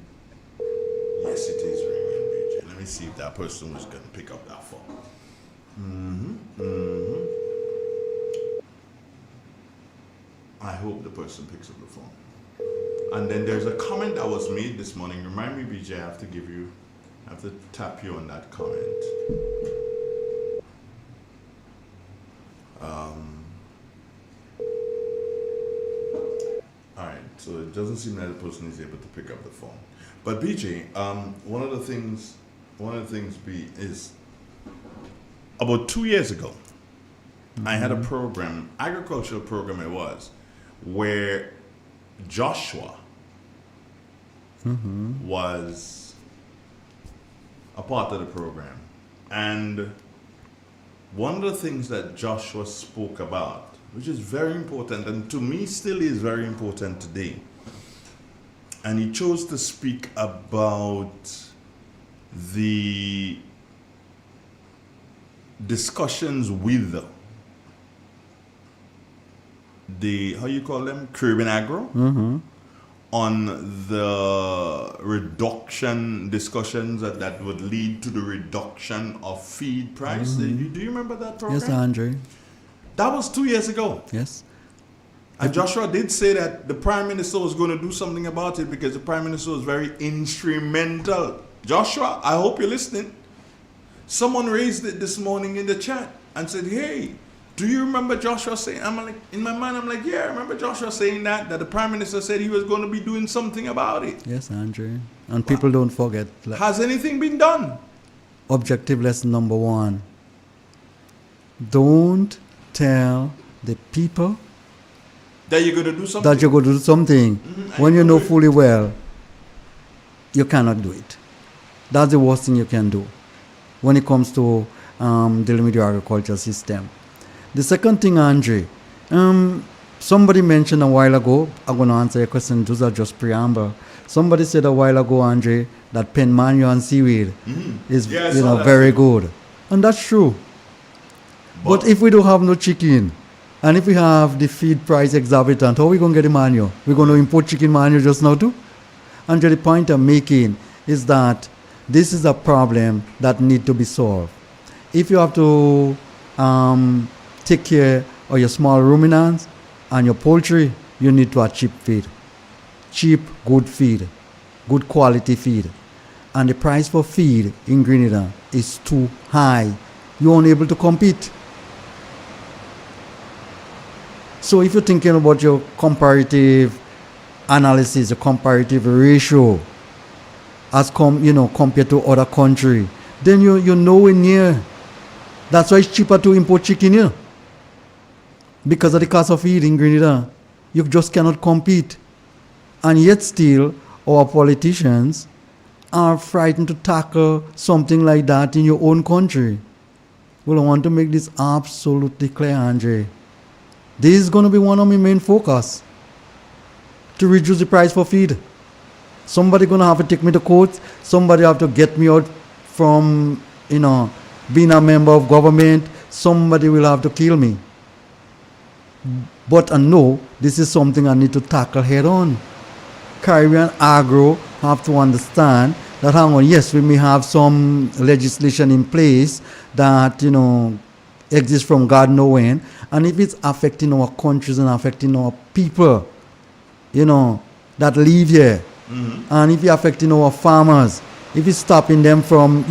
Yes, it is ringing, BJ. Let me see if that person was going to pick up that phone. I hope the person picks up the phone. And then there's a comment that was made this morning. Remind me, BJ, I have to tap you on that comment. Alright, so it doesn't seem that the person is able to pick up the phone. But BJ, one of the things is about 2 years ago, I had a program, agricultural program it was, where Joshua was a part of the program. And one of the things that Joshua spoke about, which is very important, and to me still is very important today, and he chose to speak about the discussions with the, how you call them, Caribbean Agro, on the reduction discussions that would lead to the reduction of feed price. Do you remember that program? Yes, Andre. That was 2 years ago. Yes. And Joshua did say that the Prime Minister was going to do something about it because the Prime Minister was very instrumental. Joshua, I hope you're listening. Someone raised it this morning in the chat and said, hey, do you remember Joshua saying, I'm like, in my mind, I'm like, yeah, I remember Joshua saying that the Prime Minister said he was going to be doing something about it. Yes, Andre. And people don't forget. Has anything been done? Objective lesson number 1. Don't tell the people that you're going to do something. That you're going to do something when you know fully well you cannot do it. That's the worst thing you can do when it comes to dealing with your agriculture system. The second thing, Andre, somebody mentioned a while ago, I'm going to answer your question, those are just preamble. Somebody said a while ago, Andre, that pen manure and seaweed is very good. And that's true. But if we don't have no chicken, and if we have the feed price exorbitant, how are we going to get the manure? We're going to import chicken manure just now too? Andre, the point I'm making is that this is a problem that needs to be solved. If you have to take care of your small ruminants and your poultry, you need to have cheap feed. Cheap, good feed. Good quality feed. And the price for feed in Grenada is too high. You're unable to compete. So if you're thinking about your comparative analysis, a comparative ratio, as compared to other country, then you're nowhere near. That's why it's cheaper to import chicken here. Because of the cost of feed in Grenada, you just cannot compete. And yet still, our politicians are frightened to tackle something like that in your own country. Well, I want to make this absolutely clear, Andre. This is going to be one of my main focus, to reduce the price for feed. Somebody going to have to take me to court. Somebody have to get me out from, being a member of government. Somebody will have to kill me. But I know this is something I need to tackle head on. Caribbean Agro have to understand that, yes, we may have some legislation in place that, exists from God knows when, and if it's affecting our countries and affecting our people, that live here, and if it's affecting our farmers, if it's stopping them from,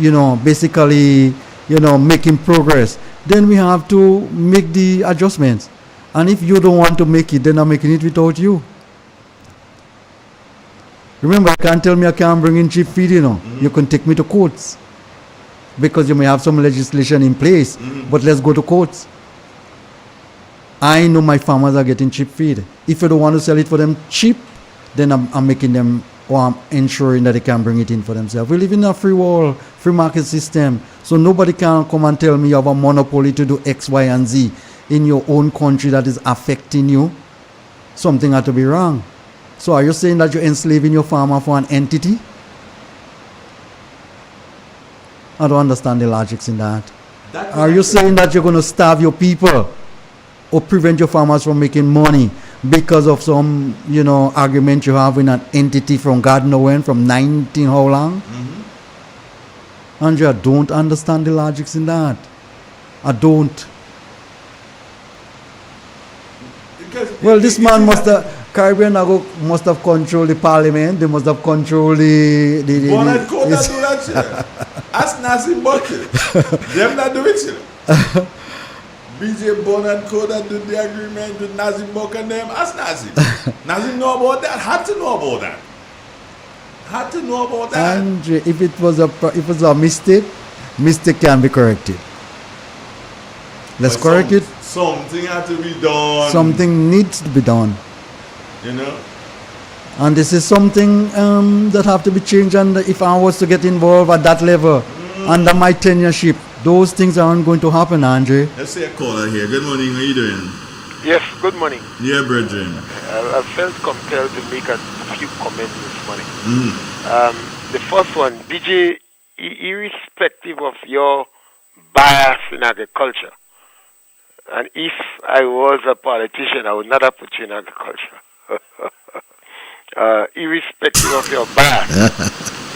basically, making progress, then we have to make the adjustments. And if you don't want to make it, then I'm making it without you. Remember, you can't tell me I can't bring in cheap feed, You can take me to courts. Because you may have some legislation in place, but let's go to courts. I know my farmers are getting cheap feed. If you don't want to sell it for them cheap, then I'm making them, or I'm ensuring that they can bring it in for themselves. We live in a free world, free market system. So nobody can come and tell me you have a monopoly to do X, Y, and Z in your own country that is affecting you. Something had to be wrong. So are you saying that you're enslaving your farmer for an entity? I don't understand the logics in that. Are you saying that you're going to starve your people or prevent your farmers from making money because of some, argument you have with an entity from God knows when, from 19 how long? Andrea, I don't understand the logics in that. I don't. Well, this man Caribbean must have controlled the parliament. They must have controlled the Bonnet Code that do that shit. Ask Nazi Bucket. Them not do it shit. BJ Bonnet Code that do the agreement with Nazi Bucket and them. Ask Nazi. Nazi know about that. Had to know about that. Had to know about that. And if it was a mistake can be corrected. Let's correct it. Something had to be done. Something needs to be done. And this is something that have to be changed. And if I was to get involved at that level, under my tenureship, those things aren't going to happen, Andre. Let's say a caller here. Good morning. How you doing? Yes, good morning. Yeah, brethren. I felt compelled to make a few comments this morning. The first one, BJ, irrespective of your bias in agriculture, and if I was a politician, I would not have put you in agriculture. Irrespective of your bias,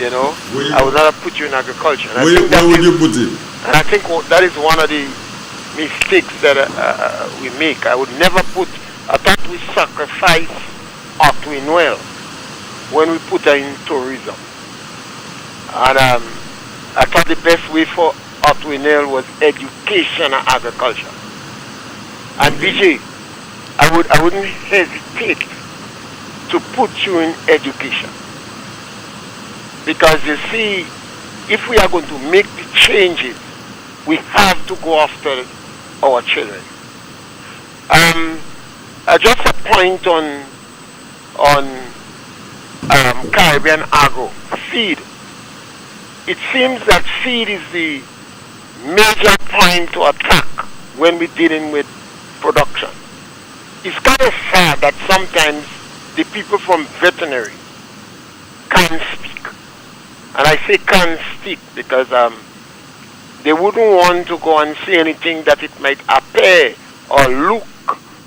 I would not have put you in agriculture. Where would you put it? And I think that is one of the mistakes that we make. I would never I thought we sacrifice Otwin well when we put her in tourism. And I thought the best way for Otwinel was education and agriculture. And BJ, I wouldn't hesitate to put you in education. Because you see, if we are going to make the changes, we have to go after our children. Just a point on Caribbean Agro, feed. It seems that feed is the major point to attack when we're dealing with production. It's kind of sad that sometimes the people from veterinary can't speak. And I say can't speak because they wouldn't want to go and say anything that it might appear or look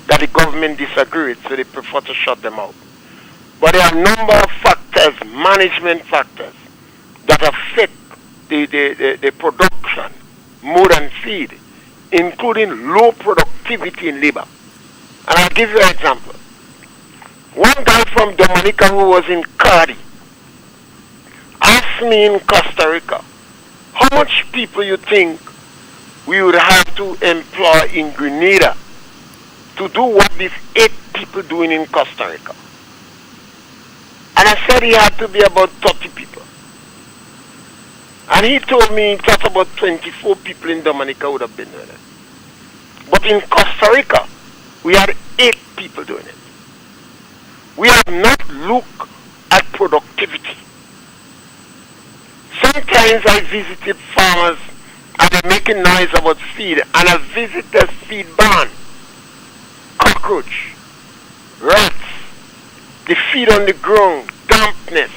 that the government disagrees with, so they prefer to shut them out. But there are a number of factors, management factors, that affect the production more than feed, including low productivity in labor. And I'll give you an example. One guy from Dominica who was in Cardi asked me in Costa Rica, how much people you think we would have to employ in Grenada to do what these 8 people doing in Costa Rica? And I said he had to be about 30 people. And he told me just about 24 people in Dominica would have been doing it. But in Costa Rica, we had 8 people doing it. We have not looked at productivity. Sometimes I visited farmers and they're making noise about feed, and I visit their feed barn. Cockroach, rats, the feed on the ground, dampness.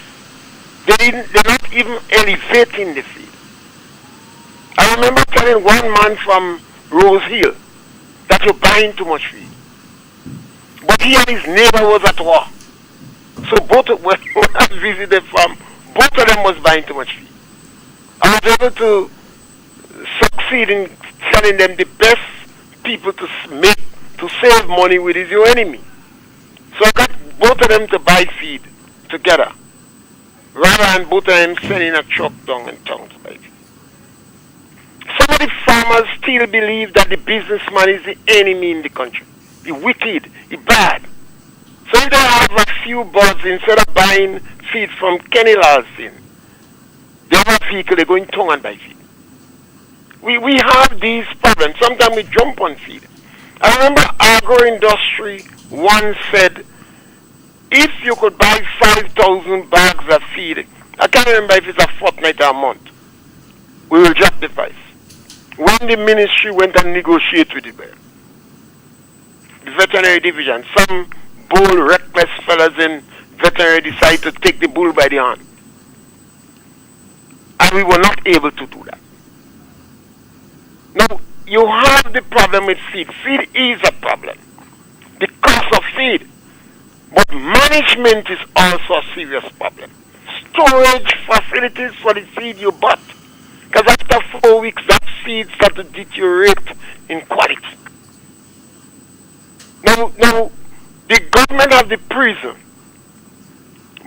They're not even elevating the feed. I remember telling one man from Rose Hill that you're buying too much feed. But he and his neighbor was at war. So when I visited the farm, both of them was buying too much feed. I was able to succeed in telling them the best people to save money with is your enemy. So I got both of them to buy feed together, rather than both of them sending a truck down and town to buy feed. Some of the farmers still believe that the businessman is the enemy in the country. He's wicked, he's bad. So if they have a few birds, instead of buying feed from Kenny Larson, they have a vehicle, they go in town and buy feed. We have these problems. Sometimes we jump on feed. I remember agro-industry once said, if you could buy 5,000 bags of feed, I can't remember if it's a fortnight or a month, we will drop the price. When the ministry went and negotiated with the veterinary division, some bold, reckless fellas in veterinary decided to take the bull by the horn. And we were not able to do that. Now, you have the problem with feed. Feed is a problem. The cost of feed. But management is also a serious problem. Storage facilities for the feed you bought. Because after 4 weeks, that feed starts to deteriorate in quality. Now, the government has the prison.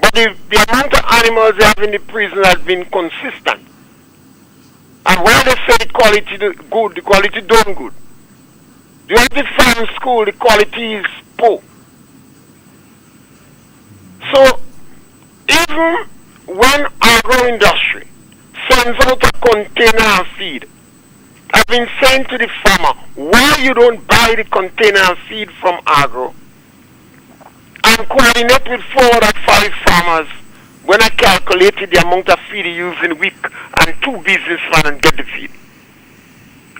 But the amount of animals they have in the prison has been consistent. And while they say the quality good, the quality done good. You have the farm school, the quality is poor. So, even when agro-industry sends out a container of feed, I've been saying to the farmer, why you don't buy the container of feed from agro and coordinate with 4 or 5 farmers when I calculated the amount of feed you use in a week and 2 businessmen and get the feed.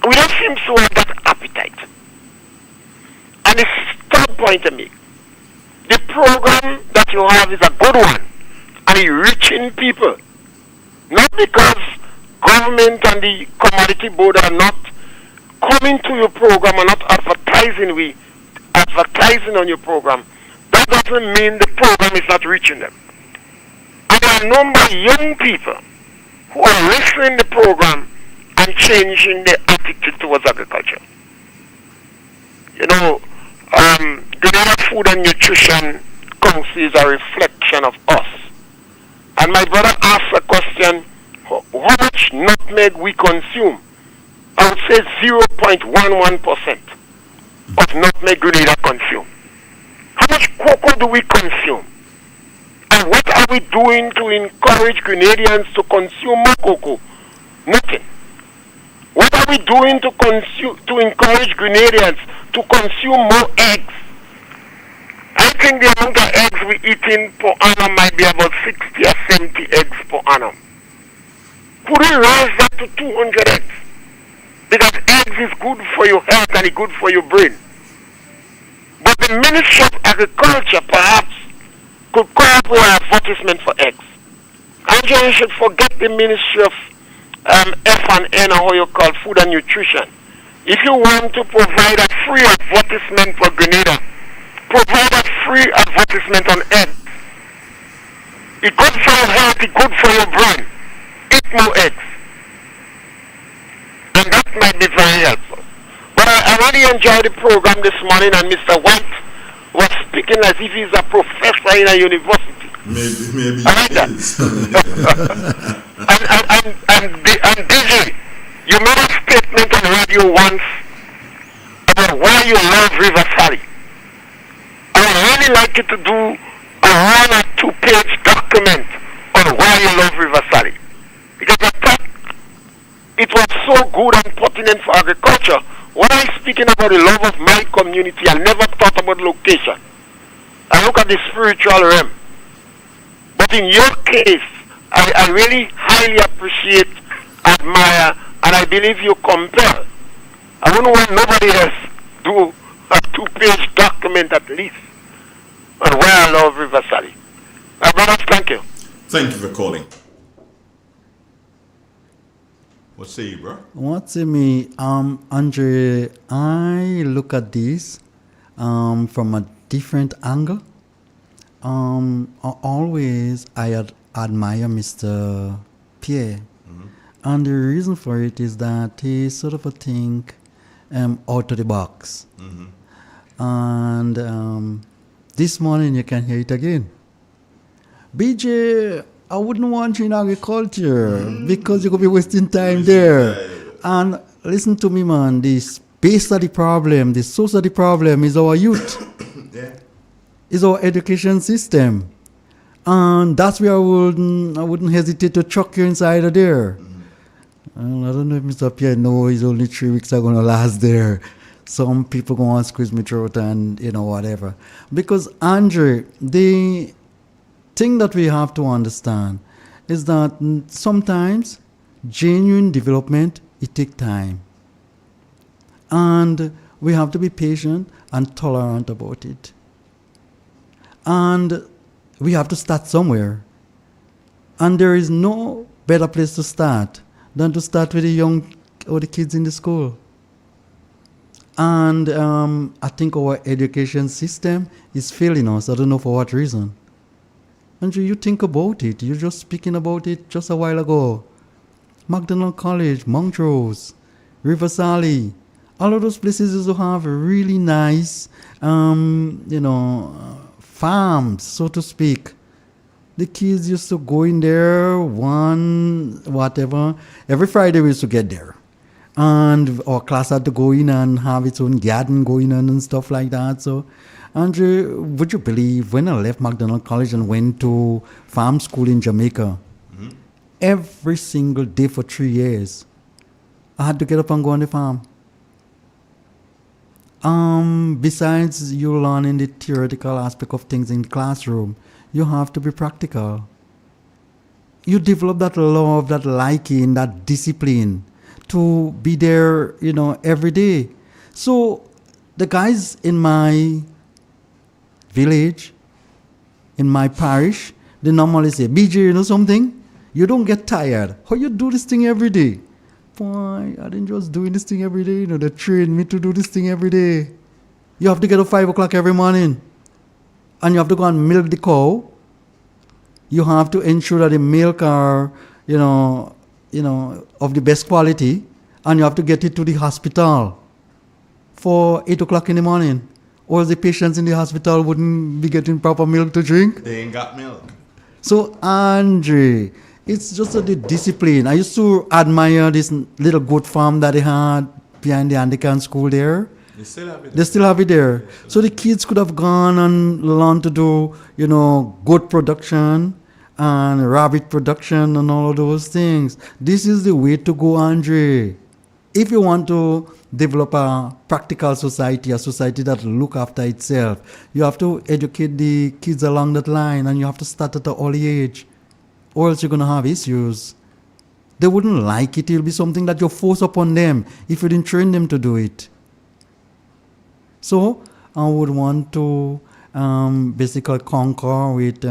We don't seem to have that appetite. And the third point to make, the program that you have is a good one and it's reaching people. Not because government and the commodity board are not coming to your program and not advertising on your program. That doesn't mean the program is not reaching them. And there are a number of young people who are listening to the program and changing their attitude towards agriculture. You know, Grenada Food and Nutrition Council is a reflection of us. And my brother asked a question, how much nutmeg we consume? I would say 0.11% of nutmeg Grenada consume. How much cocoa do we consume? And what are we doing to encourage Grenadians to consume more cocoa? Nothing. What are we doing to encourage Grenadians to consume more eggs? I think the amount of eggs we eating per annum might be about 60 or 70 eggs per annum. Could we raise that to 200 eggs? Because eggs is good for your health and it's good for your brain. But the Ministry of Agriculture perhaps could come up with an advertisement for eggs. And you should forget the Ministry of F&N, or how you call Food and Nutrition. If you want to provide a free advertisement for Grenada, provide a free advertisement on eggs. It's good for your health, it's good for your brain. Eat more eggs. And that might be very helpful. But I really enjoyed the program this morning, and Mr. White was speaking as if he's a professor in a university. Maybe I like that. and DJ, you made a statement on radio once about why you love River Valley. I would really like you to do a 1 or 2 page document on why you love River Valley. Because I thought it was so good and pertinent for agriculture. When I'm speaking about the love of my community, I never thought about location. I look at the spiritual realm. But in your case, I really highly appreciate, admire, and I believe you compel. I wouldn't want nobody else do a 2-page document at least on why I love River Valley. My brothers, thank you. Thank you for calling. What say you, bro? What say me, Andre? I look at this from a different angle. Always I admire Mr. Pierre, and the reason for it is that he sort of think out of the box. And this morning you can hear it again. BJ, I wouldn't want you in agriculture because you could be wasting time there. And listen to me, man. The base of the problem, the source of the problem is our youth. Is our education system. And that's where I wouldn't hesitate to chuck you inside of there. I don't know if Mr. Pierre knows only 3 weeks are going to last there. Some people going to squeeze me throat and, whatever. Because, Andre, the thing that we have to understand is that sometimes genuine development, it takes time. And we have to be patient and tolerant about it. And we have to start somewhere. And there is no better place to start than to start with the young or the kids in the school. And I think our education system is failing us. I don't know for what reason. Andrew, you think about it. You're just speaking about it just a while ago. McDonald College, Montrose, River Valley, all of those places used to have really nice, farms, so to speak. The kids used to go in there every Friday we used to get there. And our class had to go in and have its own garden going on and stuff like that. So, Andrew, would you believe when I left McDonald College and went to farm school in Jamaica, every single day for 3 years, I had to get up and go on the farm. Besides you learning the theoretical aspect of things in the classroom, you have to be practical. You develop that love, that liking, that discipline to be there, every day. So the guys in my village, in my parish, they normally say, BJ, you know something? You don't get tired. How you do this thing every day? Boy, I didn't just doing this thing every day. They train me to do this thing every day. You have to get up 5 o'clock every morning. And you have to go and milk the cow. You have to ensure that the milk are, of the best quality. And you have to get it to the hospital for 8 o'clock in the morning. Or the patients in the hospital wouldn't be getting proper milk to drink. They ain't got milk. So, Andre, it's just the discipline. I used to admire this little goat farm that they had behind the Anglican school there. They still have it. They still have it there. So the kids could have gone and learned to do, goat production and rabbit production and all of those things. This is the way to go, Andre. If you want to develop a practical society, a society that look after itself, you have to educate the kids along that line, and you have to start at an early age, or else you're going to have issues. They wouldn't like it. It'll be something that you force upon them if you didn't train them to do it. So I would want to basically concur with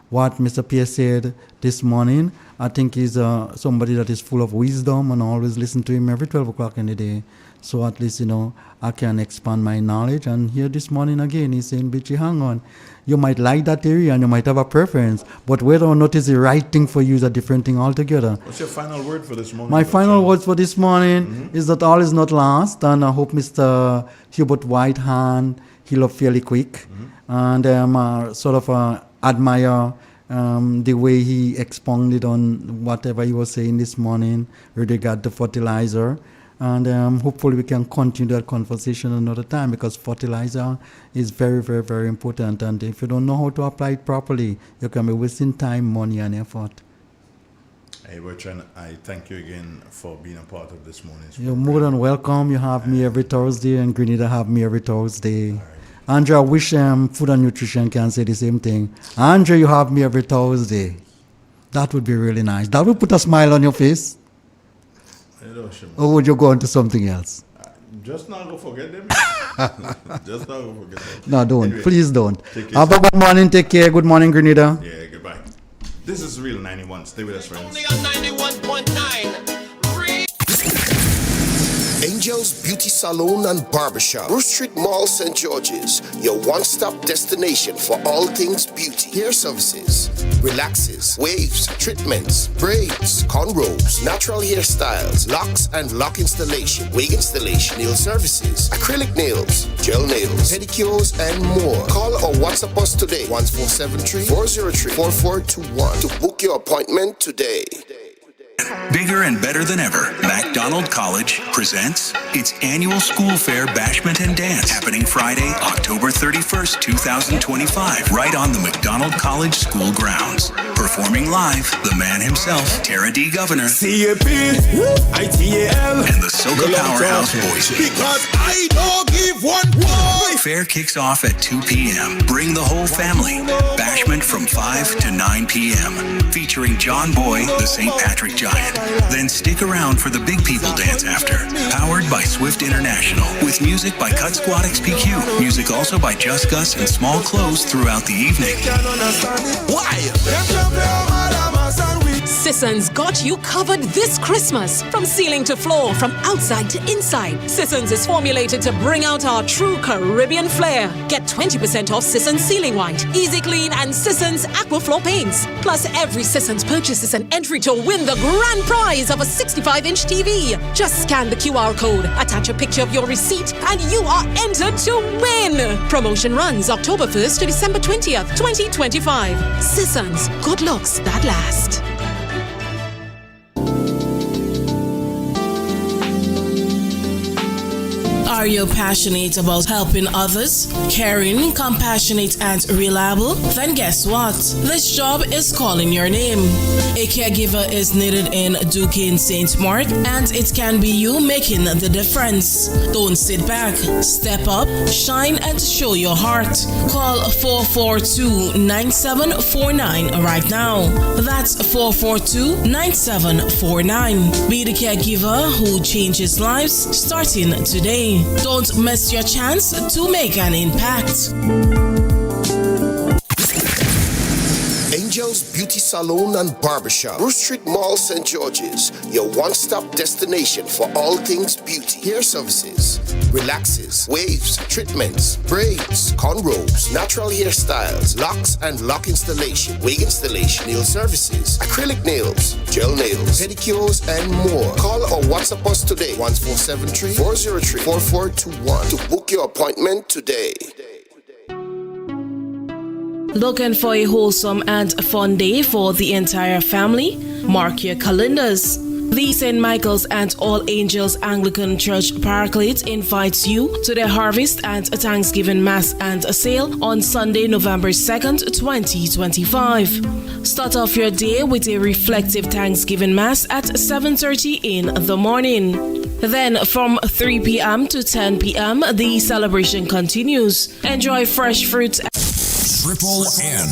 what Mr. Pierce said this morning. I think he's somebody that is full of wisdom, and I always listen to him every 12 o'clock in the day. So at least, I can expand my knowledge. And here this morning again, he's saying, Bitchy, hang on. You might like that area and you might have a preference, but whether or not it's the right thing for you is a different thing altogether. What's your final word for this morning? My final words for this morning is that all is not lost, and I hope Mr. Hubert Whitehand heal up fairly quick. And sort of admire the way he expounded on whatever he was saying this morning with regard to fertilizer. And hopefully we can continue that conversation another time, because fertilizer is very, very, very important. And if you don't know how to apply it properly, you can be wasting time, money, and effort. Hey, Bertrand, I thank you again for being a part of this morning's You're more than welcome. You have me every Thursday, and Grenada have me every Thursday. Andrea, I wish Food and Nutrition can say the same thing. Andrea, you have me every Thursday. That would be really nice. That would put a smile on your face. Or would you go on to something else? Just now go forget them. Just now go forget them. No, don't. Anyway, Please don't. take care. Have a good morning. Take care. Good morning, Grenada. Yeah, goodbye. This is Real 91. Stay with us, friends. Only on 91.9. Angel's Beauty Salon and Barbershop, Bruce Street Mall, St. George's, your one-stop destination for all things beauty. Hair services, relaxes, waves, treatments, braids, cornrows, natural hairstyles, locks and lock installation, wig installation, nail services, acrylic nails, gel nails, pedicures, and more. Call or WhatsApp us today, 1473-403-4421 to book your appointment today. Bigger and better than ever, MacDonald College presents its annual school fair bashment and dance, happening Friday, October 31st, 2025, right on the MacDonald College school grounds. Performing live, the man himself, Tara D. Governor, C-A-P-I-T-A-L, and the Soca Powerhouse Boys. Because I don't give one boy. Fair kicks off at 2 p.m. Bring the whole family. Bashment from 5 to 9 p.m. Featuring John Boy, the St. Patrick Giant. Then stick around for the Big People Dance after. Powered by Swift International. With music by Cut Squad XPQ. Music also by Just Gus and Small Clothes throughout the evening. Why? Sisson's got you covered this Christmas. From ceiling to floor, from outside to inside, Sisson's is formulated to bring out our true Caribbean flair. Get 20% off Sisson's Ceiling White, Easy Clean, and Sisson's Aquaflow paints. Plus, every Sisson's purchase is an entry to win the grand prize of a 65-inch TV. Just scan the QR code, attach a picture of your receipt, and you are entered to win. Promotion runs October 1st to December 20th, 2025. Sisson's, good looks that last. Are you passionate about helping others? Caring, compassionate, and reliable? Then guess what? This job is calling your name. A caregiver is needed in Duquesne St. Mark, and it can be you making the difference. Don't sit back. Step up, shine, and show your heart. Call 442-9749 right now. That's 442-9749. Be the caregiver who changes lives starting today. Don't miss your chance to make an impact. Angel's Beauty Salon and Barbershop, Bruce Street Mall, St. George's, your one-stop destination for all things beauty. Hair services, relaxes, waves, treatments, braids, cornrows, natural hairstyles, locks and lock installation, wig installation, nail services, acrylic nails, gel nails, pedicures, and more. Call or WhatsApp us today, 1473-403-4421 to book your appointment today. Looking for a wholesome and fun day for the entire family? Mark your calendars. The St. Michael's and All Angels Anglican Church Paraclete invites you to the Harvest and Thanksgiving Mass and Sale on Sunday, November 2nd, 2025. Start off your day with a reflective Thanksgiving Mass at 7:30 in the morning. Then from 3 p.m. to 10 p.m., the celebration continues. Enjoy fresh fruit. Triple N.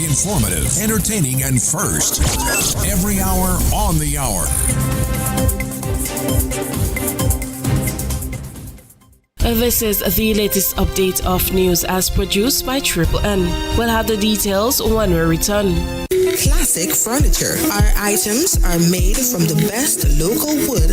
In Informative, entertaining, and first. Every hour on the hour. This is the latest update of news as produced by Triple N. We'll have the details when we return. Classic Furniture. Our items are made from the best local wood